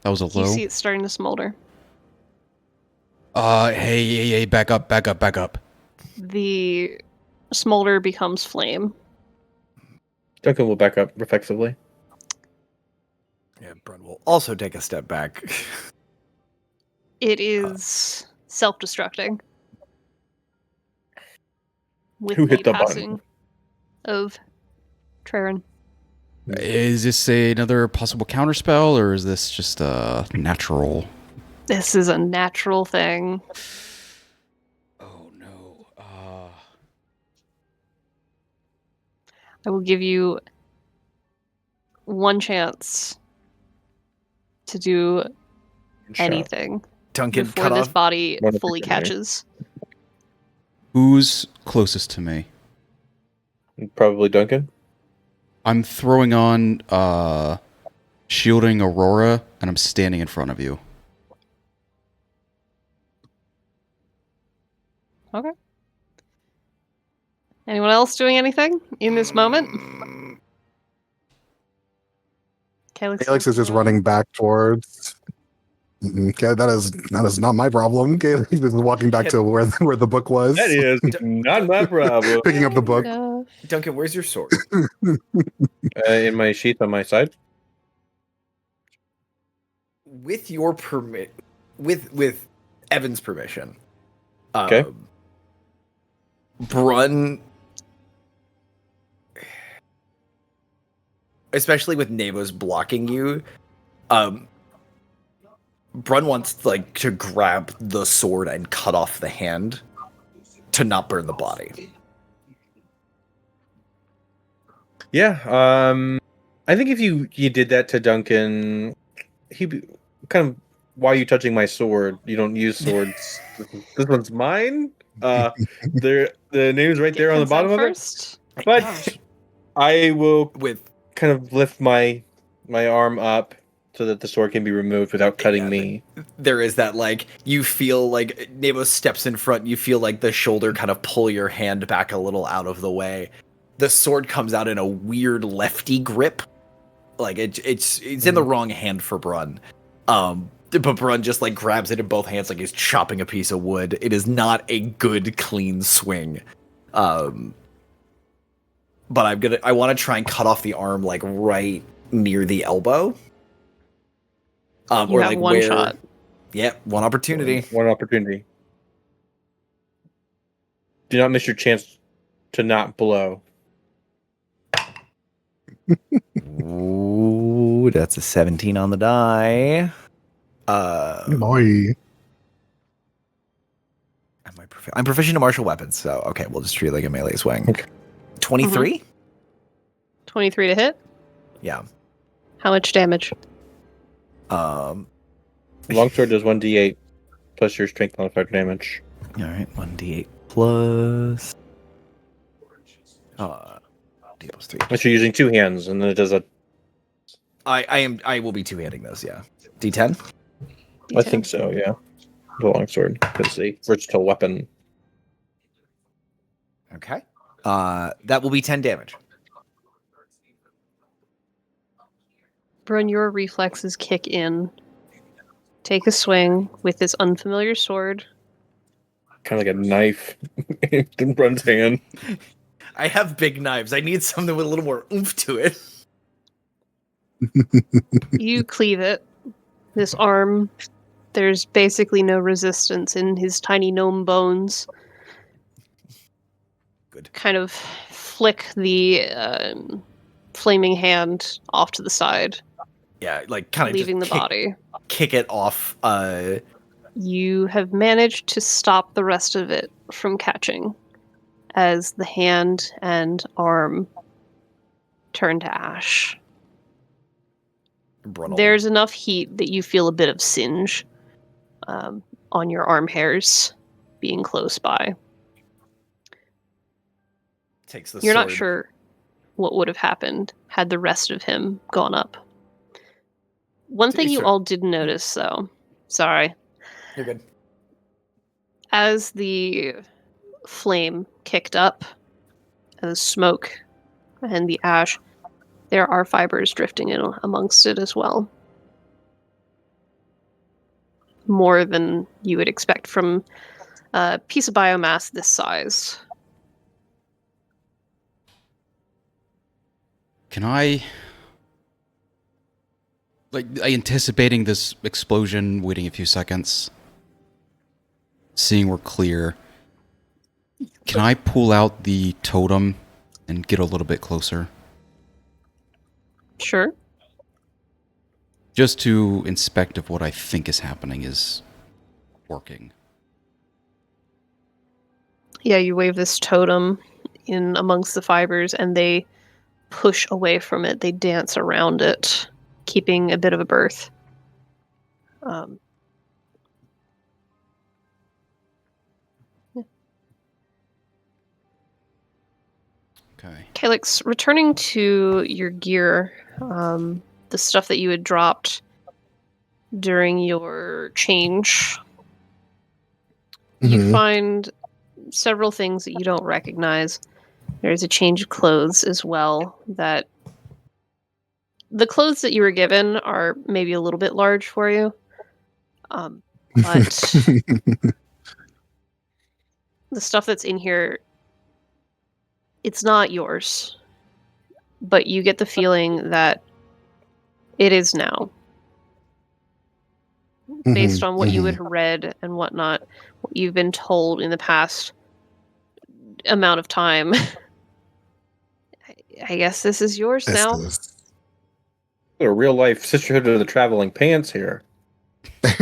That was a You low. see it starting to smolder. Hey, back up. The smolder becomes flame. Duncan will back up reflexively. Yeah, Brun will also take a step back. It is self-destructing. With Who hit the button? passing of Traren. Is this another possible counterspell, or is this just a natural? This is a natural thing. Oh no. I will give you one chance to do anything Duncan, before cut this off. body One fully opportunity. catches. Who's closest to me? Probably Duncan. I'm throwing on shielding Aurora, and I'm standing in front of you. Okay. Anyone else doing anything in this moment? Calyx is just running back towards. Okay, that is not my problem. Calyx is walking back to where the book was. That is not my problem. Picking up the book. Duncan, where's your sword? In my sheath on my side. With your permit, with Evan's permission. Okay. Brun, especially with Nevos blocking you, Brun wants to grab the sword and cut off the hand to not burn the body. Yeah. I think if you did that to Duncan, he kind of. Why are you touching my sword? You don't use swords. This one's mine. The name's right there on the bottom of it. First. But I will With kind of lift my arm up so that the sword can be removed without cutting me. there is that you feel like Nevos steps in front, you feel like the shoulder kind of pull your hand back a little out of the way. The sword comes out in a weird lefty grip. It's in the wrong hand for Brun. But Brun just grabs it in both hands like he's chopping a piece of wood. It is not a good clean swing. But I want to try and cut off the arm right near the elbow. You have one shot. Yeah, one opportunity. One opportunity. Do not miss your chance to not blow. Ooh, that's a 17 on the die. Boy. I'm proficient in martial weapons, so okay, we'll just treat it like a melee swing. Okay. 23? 23 to hit. Yeah. How much damage? Longsword does 1d8 plus your strength modifier damage. All right, 1d8 plus. D plus 3. Unless you're using two hands, and then it does a. I will be two-handing those. Yeah. D10. I think so. Yeah. The longsword is a versatile weapon. Okay. That will be 10 damage. Brun, your reflexes kick in. Take a swing with this unfamiliar sword. Kind of like a knife in Brun's hand. I have big knives. I need something with a little more oomph to it. You cleave it. This arm, there's basically no resistance in his tiny gnome bones. Good. Kind of flick the flaming hand off to the side, Yeah, kind of leaving the body. Kick it off. You have managed to stop the rest of it from catching as the hand and arm turn to ash. There's enough heat that you feel a bit of singe on your arm hairs being close by. Takes the You're sword. not sure what would have happened had the rest of him gone up. One thing you all did notice, though, sorry, You're good. As the flame kicked up, and the smoke and the ash, there are fibers drifting in amongst it as well. More than you would expect from a piece of biomass this size. Can I, anticipating this explosion, waiting a few seconds, seeing we're clear, can I pull out the totem and get a little bit closer? Sure. Just to inspect if what I think is happening is working. Yeah, you wave this totem in amongst the fibers, and they push away from it. They dance around it, keeping a bit of a berth. Okay. Calyx, returning to your gear, the stuff that you had dropped during your change, you Mhm. find several things that you don't recognize. There's a change of clothes as well. That the clothes that you were given are maybe a little bit large for you, but the stuff that's in here, it's not yours. But you get the feeling that it is now. Based on what you had read and whatnot, what you've been told in the past amount of time. I guess this is yours This now. is- A real life Sisterhood of the Traveling Pants here. I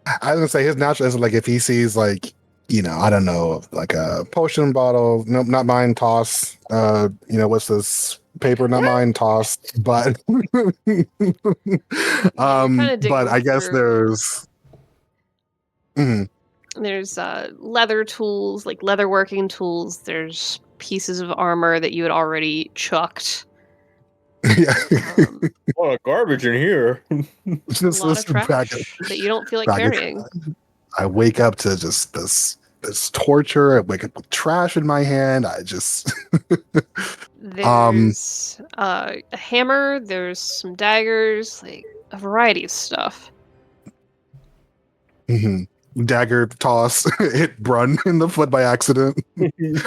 was gonna say his natural is like if he sees like, you know, I don't know, like a potion bottle, no, not mine, toss. You know, what's this paper? Not mine, toss. But kinda dig but I guess through. there's Mhm. There's leather tools, like leather working tools. There's pieces of armor that you had already chucked. Yeah. A lot of garbage in here. A lot of trash that you don't feel like back- carrying. I wake up to just this torture. I wake up with trash in my hand. I just There's a hammer. There's some daggers, like a variety of stuff. Mhm. Dagger toss, hit Brun in the foot by accident,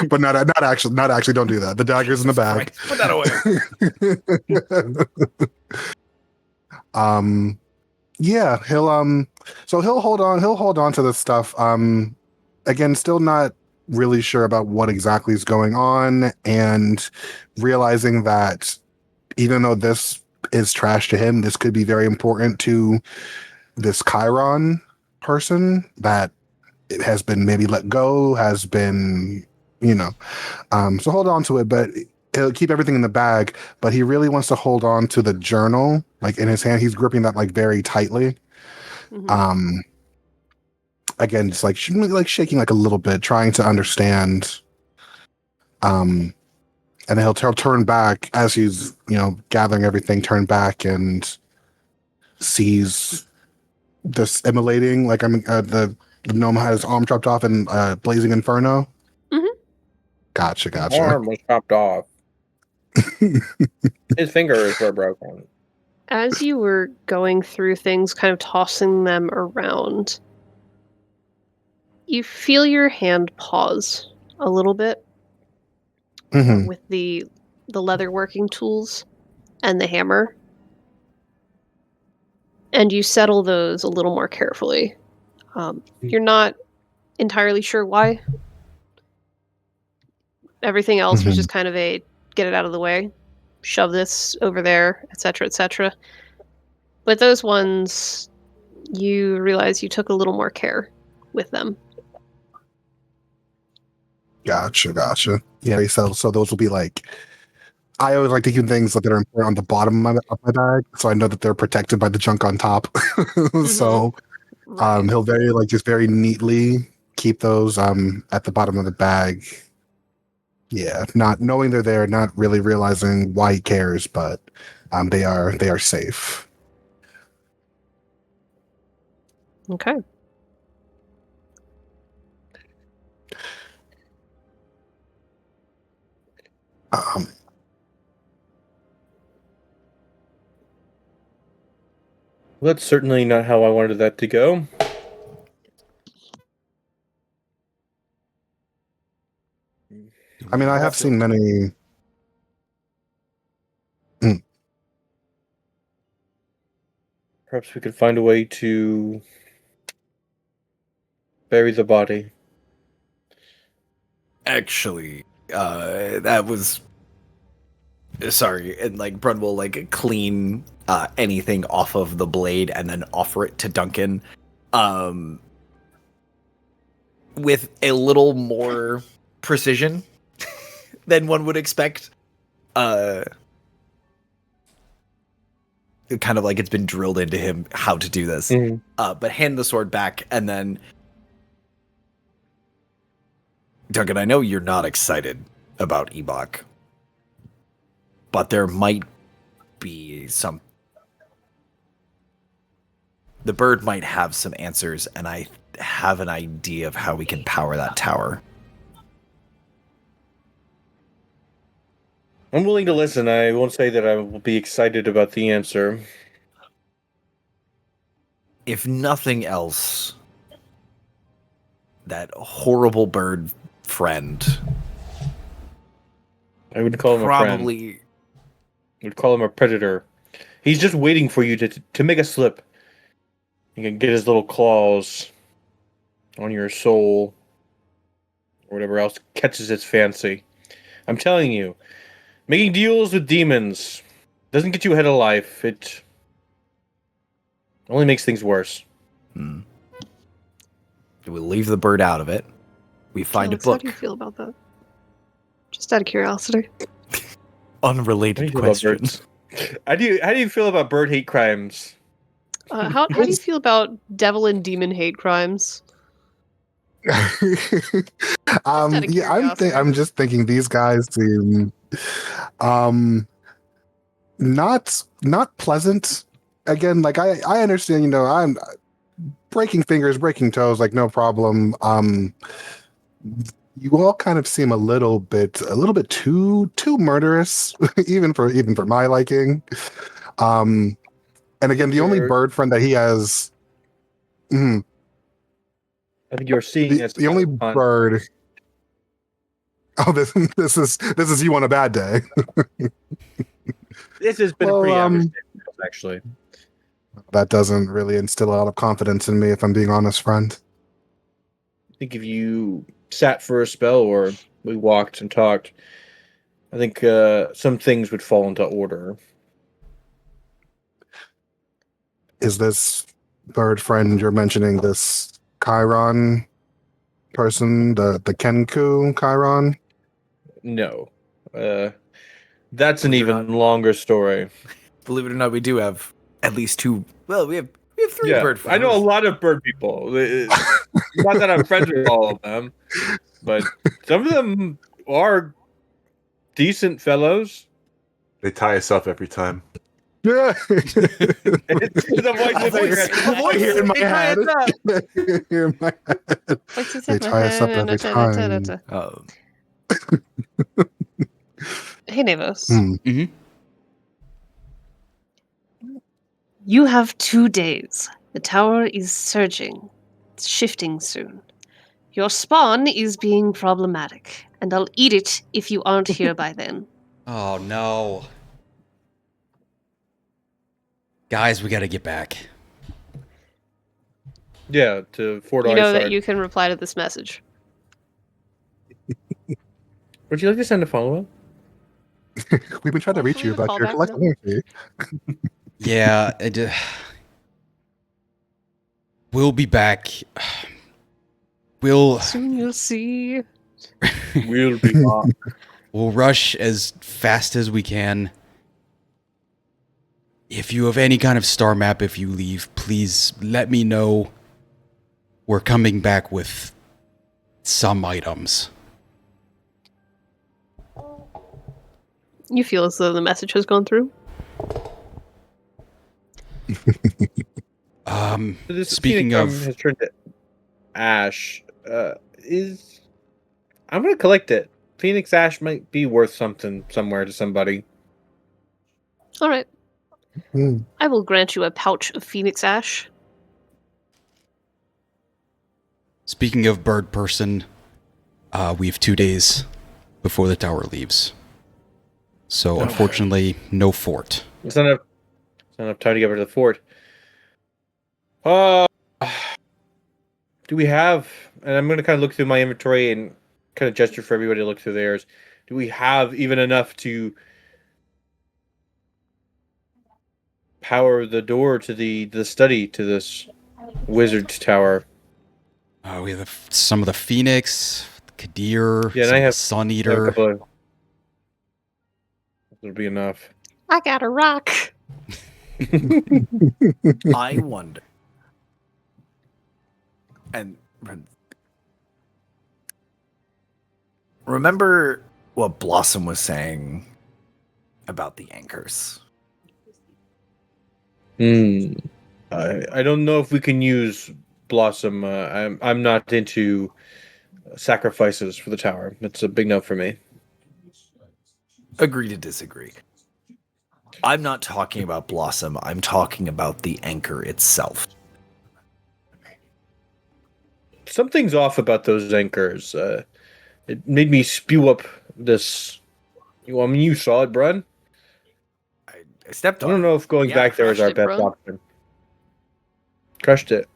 but not actually. Don't do that. The dagger's in the bag. Right, put that away. Yeah, he'll hold on to this stuff. Again, still not really sure about what exactly is going on, and realizing that even though this is trash to him, this could be very important to this Chiron person that it has been maybe let go, has been, you know. So hold on to it, but he'll keep everything in the bag, but he really wants to hold on to the journal, like in his hand. He's gripping that like very tightly. Mhm. Again, just like shaking like a little bit, trying to understand. And then he'll turn back as he's, you know, gathering everything, turn back and sees this immolating, like the gnome had his arm chopped off in blazing inferno. Mhm. Gotcha. Arm was chopped off. His fingers were broken. As you were going through things, kind of tossing them around, you feel your hand pause a little bit Mhm. with the leather working tools and the hammer. And you settle those a little more carefully. You're not entirely sure why. Everything else was Mhm. just kind of a get it out of the way, shove this over there, etc., etc. But those ones, you realize you took a little more care with them. Gotcha. Yeah, so those will be like, I always like to keep things that are important on the bottom of my bag, so I know that they're protected by the junk on top. So Right. he'll very neatly keep those at the bottom of the bag. Yeah, not knowing they're there, not really realizing why he cares, but they are safe. Okay. Well, that's certainly not how I wanted that to go. I mean, I have seen many. Perhaps we could find a way to bury the body. Actually, that was sorry, and like Brun will like clean anything off of the blade and then offer it to Duncan, with a little more precision than one would expect. Kind of like it's been drilled into him how to do this. But hand the sword back and then, Duncan, I know you're not excited about Ebok, but there might be some. The bird might have some answers, and I have an idea of how we can power that tower. I'm willing to listen. I won't say that I will be excited about the answer. If nothing else, that horrible bird friend I wouldn't call him a friend. probably. I would call him a predator. He's just waiting for you to make a slip. He can get his little claws on your soul, or whatever else catches his fancy. I'm telling you, making deals with demons doesn't get you ahead of life. It only makes things worse. We leave the bird out of it. We find Alex, a book. How do you feel about that? Just out of curiosity. Unrelated How do you feel about question. birds? How do you feel about bird hate crimes? How do you feel about devil and demon hate crimes? of curiosity. I'm just thinking these guys seem not pleasant. Again, like I understand, I'm breaking fingers, breaking toes, like no problem. You all kind of seem a little bit too murderous, even for my liking. And again, the only bird friend that he has, I think you're seeing the only bird. Oh, this is you on a bad day. This has been Well, a pretty average day, actually. That doesn't really instill a lot of confidence in me, if I'm being honest, friend. I think if you sat for a spell or we walked and talked, I think some things would fall into order. Is this bird friend you're mentioning this Chiron person, the Kenku Chiron? No. That's an even longer story. Believe it or not, we do have at least two. Well, we have three bird friends. I know a lot of bird people. Not that I'm friends with all of them, but some of them are decent fellows. They tie us up every time. Yeah. The voice here in my head. Here in my head. They tie us up every time. Hey, Nevos. Mhm. You have 2 days. The tower is surging. It's shifting soon. Your spawn is being problematic, and I'll eat it if you aren't here by then. Oh no. Guys, we gotta get back. Yeah, to Fort You know Isard. that you can reply to this message. Would you like to send a follow-up? We've been trying to reach you about your Callback, collective no? energy. Yeah, we'll be back. Soon you'll see. We'll be back. We'll rush as fast as we can. If you have any kind of star map, if you leave, please let me know. We're coming back with some items. You feel as though the message has gone through. This Speaking Phoenix of- has turned to ash. I'm gonna collect it. Phoenix ash might be worth something somewhere to somebody. All right. Hmm. I will grant you a pouch of phoenix ash. Speaking of bird person, we have 2 days before the tower leaves. So unfortunately, no fort. It's not enough time to get rid of the fort. Uh, do we have? And I'm going to kind of look through my inventory and kind of gesture for everybody to look through theirs. Do we have even enough to power the door to the study to this wizard's tower? We have some of the Phoenix, Kadir, Yeah, and some I of the have Sun I have a Eater. couple of. That'll be enough. I got a rock. I wonder. And remember what Blossom was saying about the anchors. I don't know if we can use Blossom. I'm not into sacrifices for the tower. That's a big no for me. Agree to disagree. I'm not talking about Blossom. I'm talking about the anchor itself. Something's off about those anchors. It made me spew up this. I mean, you saw it, Brun. I stepped I on don't it. know if going Yeah, back there is our crushed it, best Brun. option. Crushed it.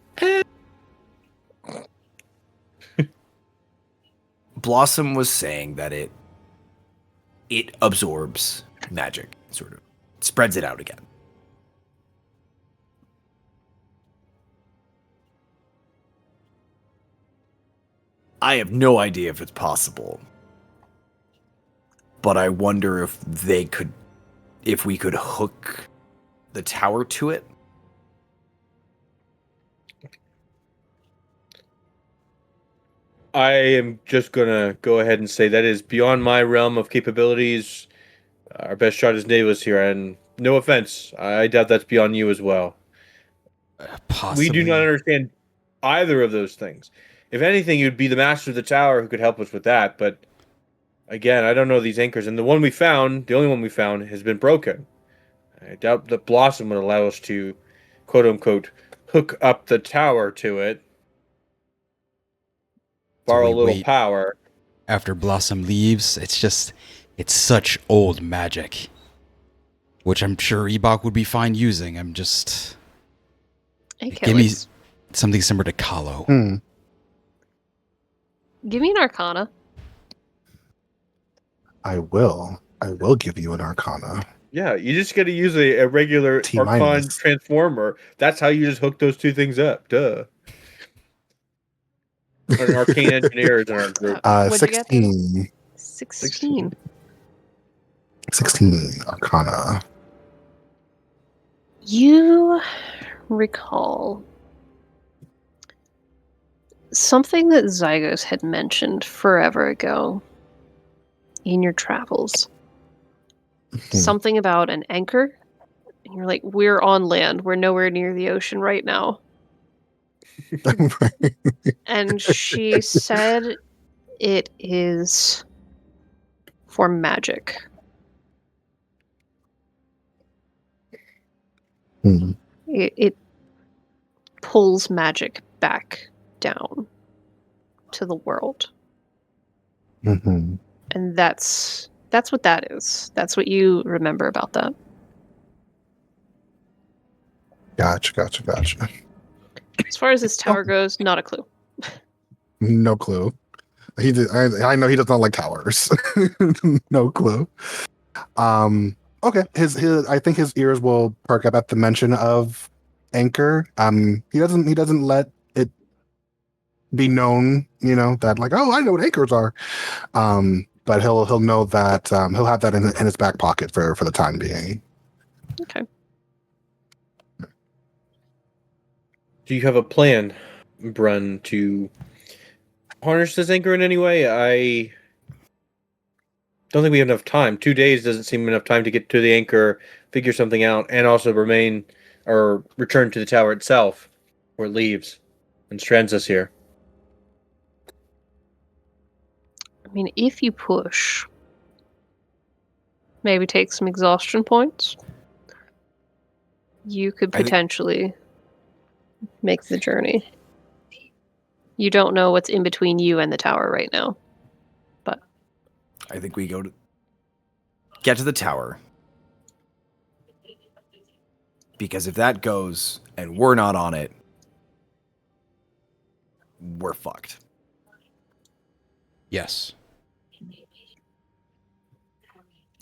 Blossom was saying that it absorbs magic, sort of spreads it out again. I have no idea if it's possible, but I wonder if we could hook the tower to it. I am just gonna go ahead and say that is beyond my realm of capabilities. Our best shot is Navis here, and no offense, I doubt that's beyond you as well. Possibly. We do not understand either of those things. If anything, you'd be the master of the tower who could help us with that. But again, I don't know these anchors, and the one we found, the only one we found, has been broken. I doubt that Blossom would allow us to, quote unquote, hook up the tower to it, borrow we a little wait. power. After Blossom leaves, it's such old magic, which I'm sure Ebok would be fine using. I'm just Hey, give me Killix. something similar to Kalo. Hmm. Give me an arcana. I will give you an Arcana. Yeah, you just got to use a regular T Archon minus. transformer. That's how you just hook those two things up. Duh. An arcane engineer is in our group. What'd you get there? 16. 16. 16 Arcana. You recall something that Zygos had mentioned forever ago in your travels. Something about an anchor. And you're like, we're on land. We're nowhere near the ocean right now. And she said it is for magic. Hmm. It pulls magic back down to the world. Mm-hmm. And that's what that is. That's what you remember about that. Gotcha. As far as this tower goes, not a clue. No clue. I know he does not like towers. No clue. Okay. His I think his ears will perk up at the mention of anchor. He doesn't let it be known, that like, oh, I know what anchors are. But he'll know that he'll have that in his back pocket for the time being. Okay. Do you have a plan, Brun, to harness this anchor in any way? I don't think we have enough time. 2 days doesn't seem enough time to get to the anchor, figure something out, and also remain or return to the tower itself, where it leaves and strands us here. I mean, if you push, maybe take some exhaustion points. you could I think- potentially make the journey. You don't know what's in between you and the tower right now. I think we get to the tower. Because if that goes and we're not on it, we're fucked. Yes. It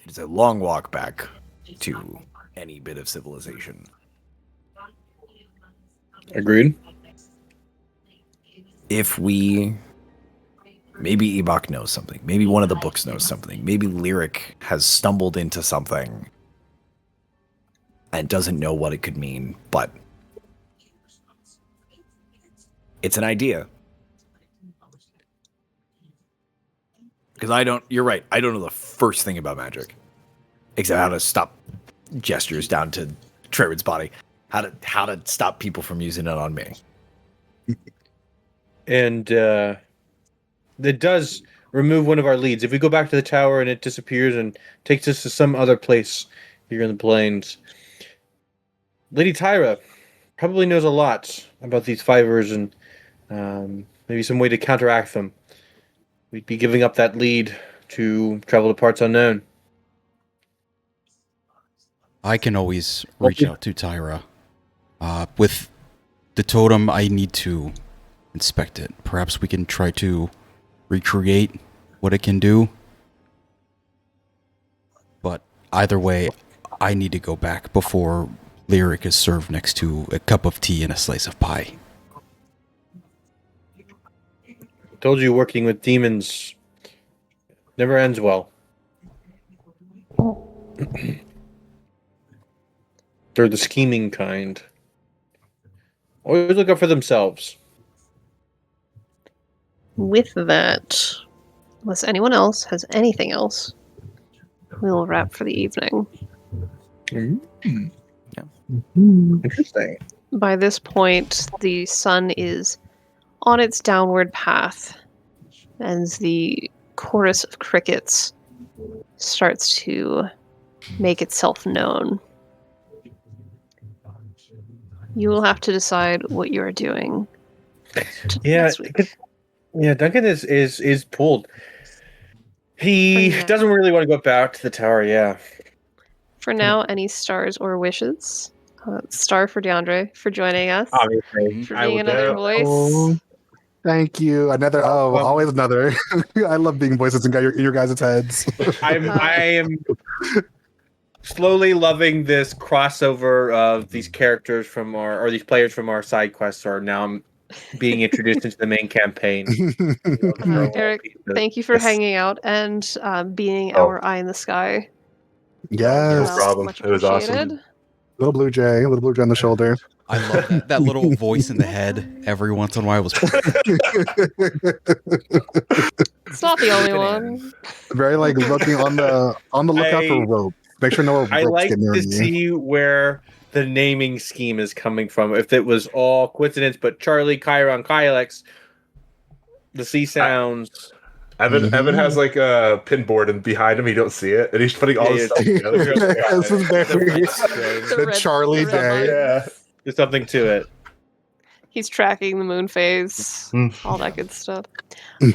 is a long walk back to any bit of civilization. Agreed. If we... Maybe Ebok knows something. Maybe one of the books knows something. Maybe Lyric has stumbled into something and doesn't know what it could mean, but it's an idea. Because you're right, I don't know the first thing about magic. Except how to stop gestures down to Trevor's body. How to stop people from using it on me. And it does remove one of our leads. If we go back to the tower and it disappears and takes us to some other place here in the plains, Lady Tyra probably knows a lot about these fivers and maybe some way to counteract them. We'd be giving up that lead to travel to parts unknown. I can always reach out to Tyra. With the totem, I need to inspect it. Perhaps we can try to recreate what it can do. But either way, I need to go back before Lyric is served next to a cup of tea and a slice of pie. Told you working with demons never ends well. They're the scheming kind. Always look out for themselves. With that, unless anyone else has anything else, we will wrap for the evening. Interesting. By this point, the sun is on its downward path as the chorus of crickets starts to make itself known. You will have to decide what you are doing. Yeah, next week. yeah. Duncan is pulled. He For now. doesn't really want to go back to the tower. Yeah. For now, any stars or wishes? Star for DeAndre for joining us. Obviously, For I being will another do. voice. Oh, thank you. Another. Always another. I love being voices in your guys' heads. I am slowly loving this crossover of these characters from these players from our side quests are now being introduced into the main campaign. Eric, thank you for Yes. hanging out and being Oh. our eye in the sky. Yes. No problem. Much It was awesome. appreciated. Little blue jay on the shoulder. I love that. That little voice in the head every once in a while was perfect. It's not the only one. Very like looking on the lookout for rope. Make sure no I ropes like get near to you. see where the naming scheme is coming from. If it was all coincidence, but Charlie, Chiron, Kylex, the sea sounds. Evan has like a pinboard and behind him you don't see it, and he's putting all Yeah, this stuff together. This is very The the Charlie red day. lines. Yeah. There's something to it. He's tracking the moon phase, Mm. all that good stuff.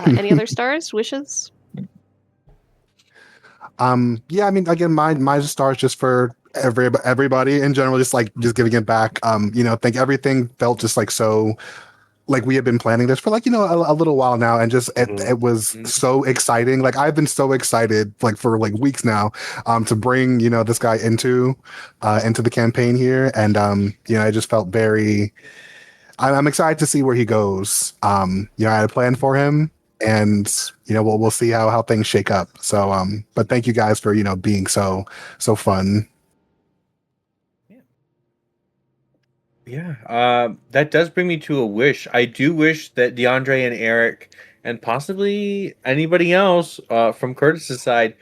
Any other stars? Wishes? Yeah, I mean, again, my stars just for everybody in general, just giving it back. Think everything felt just like so, like we had been planning this for like a little while now, and just it was so exciting. Like I've been so excited like for like weeks now, to bring this guy into the campaign here, and I just felt very. I'm excited to see where he goes. I had a plan for him. And we'll see how things shake up. So, but thank you guys for being so fun. Yeah, that does bring me to a wish. I do wish that DeAndre and Eric, and possibly anybody else from Curtis's side,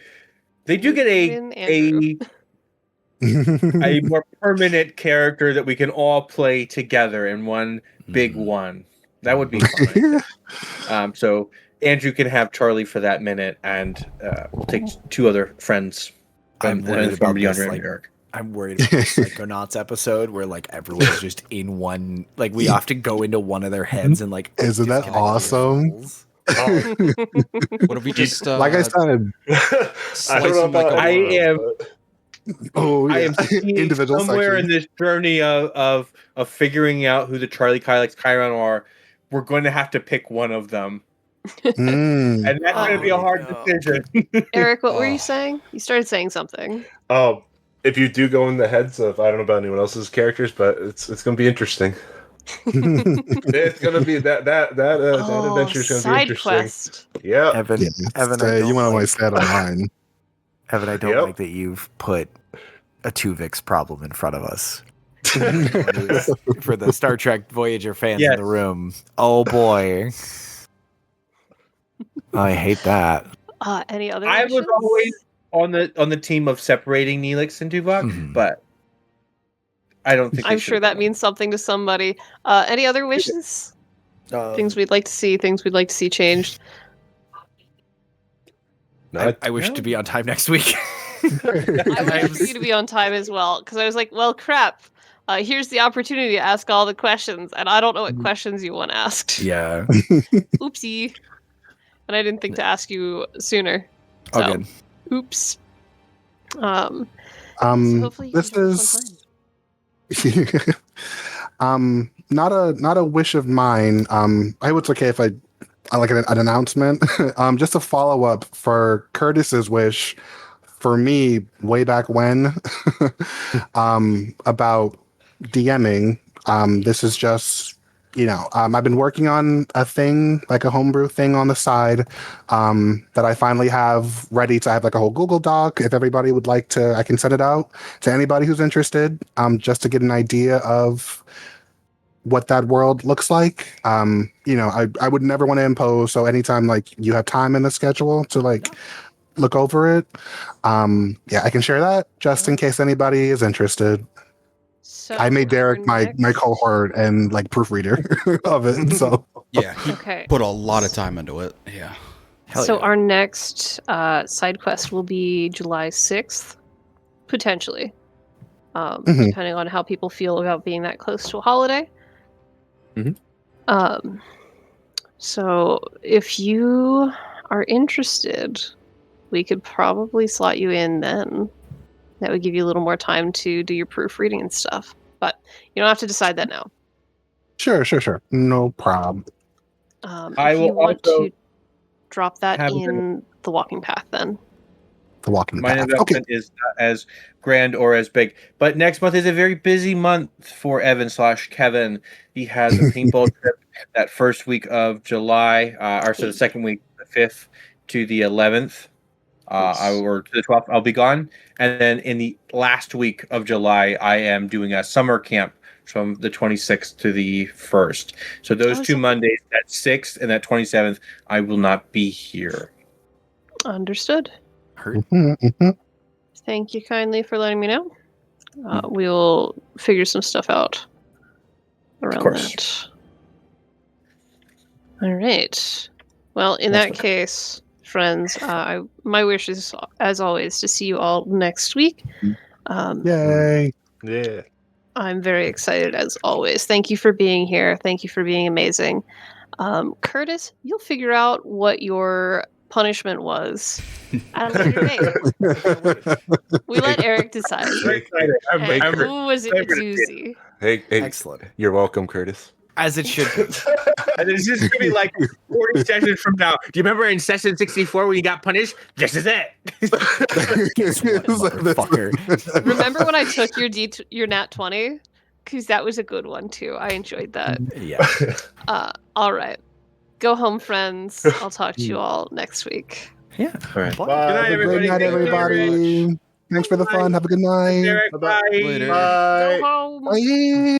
they do get Even Andrew. a more permanent character that we can all play together in one big one. That would be fun. So Andrew can have Charlie for that minute, and we'll take two other friends. I'm and worried from about this, DeAndre like, and Eric. I'm worried about the Psychonauts episode where like everyone's just in one. Like we have to go into one of their heads and like. Isn't that disconnect the awesome? souls. Oh. What if we just Like I said, I slice don't know him like about a I worm? am- oh I yeah, am seeing individual somewhere in section. this journey of figuring out who the Charlie Kylex Chiron are. We're going to have to pick one of them, Mm. and that's going to be a hard no. decision. Eric, what were you Oh. saying? You started saying something. Oh, if you do go in the heads of, I don't know about anyone else's characters, but it's going to be interesting. It's going to be that adventure is going to be side interesting. quest. Yeah. Evan, Yeah, Evan, I you don't want to like, stand on mine. Evan, I don't Yep. like that you've put a Tuvix problem in front of us. For the Star Trek Voyager fans Yes. in the room. Oh boy. I hate that. Any other I was wishes? always on the team of separating Neelix and Tuvok, Mhm. but I don't think. they I'm sure should've that done means something to somebody. Any other wishes? Things we'd like to see, things we'd like to see changed. I wish to be on time next week. I wish for you to be on time as well, because I was like, well, crap. Here's the opportunity to ask all the questions, and I don't know what questions you want asked. Yeah. Oopsie. And I didn't think to ask you sooner. Oh, So, good. oops. So hopefully you This can have some is not a wish of mine. I hope it's okay if I like an announcement. Just a follow up for Curtis's wish for me way back when about DMing. This is just, I've been working on a thing, like a homebrew thing on the side, that I finally have ready to have like a whole Google Doc. If everybody would like to, I can send it out to anybody who's interested, just to get an idea of what that world looks like. I would never want to impose. So anytime like you have time in the schedule to like look over it, I can share that just in case anybody is interested. So I made Derek our my next- cohort and like proofreader of it. So Yeah, he Okay. put a lot of time into it. Yeah. Hell So yeah. our next side quest will be July 6th, potentially. Mhm. Depending on how people feel about being that close to a holiday. Mhm. So if you are interested, we could probably slot you in then. That would give you a little more time to do your proofreading and stuff. But you don't have to decide that now. sure. No problem. I If you will want also to drop that have in the walking path then. The walking My path. Okay. investment is not as grand or as big. But next month is a very busy month for Evan/Kevin. He has a paintball trip that first week of July, so the second week, the 5th to the 11th, or to the 12th, I'll be gone. And then in the last week of July, I am doing a summer camp from the 26th to the 1st. So those Oh, two so- Mondays, that 6th and that 27th, I will not be here. Understood. Hurt. Mhm, mhm. Thank you kindly for letting me know. We'll figure some stuff out around course. that. All right. Well, in That's that fine. case, friends, my wish is, as always, to see you all next week. Yay. Yeah. I'm very excited, as always. Thank you for being here. Thank you for being amazing. Curtis, you'll figure out what your punishment was at a later date. We let Eric decide. Very excited. And I'm who was it a I'm gonna doozy? Hey, Excellent. you're welcome, Curtis. As it should be. And it's just gonna be like 40 sessions from now. Do you remember in session 64 when you got punished? This is it. Motherfucker. Remember when I took your nat 20? Because that was a good one too. I enjoyed that. Yeah. All right. Go home, friends. I'll talk to you all next week. Yeah. All right. Bye. Good night, Have a great everybody. night, Thank you, everybody. Thanks for the fun. Have a good night. Derek, bye. Later. Bye. Go home. Bye.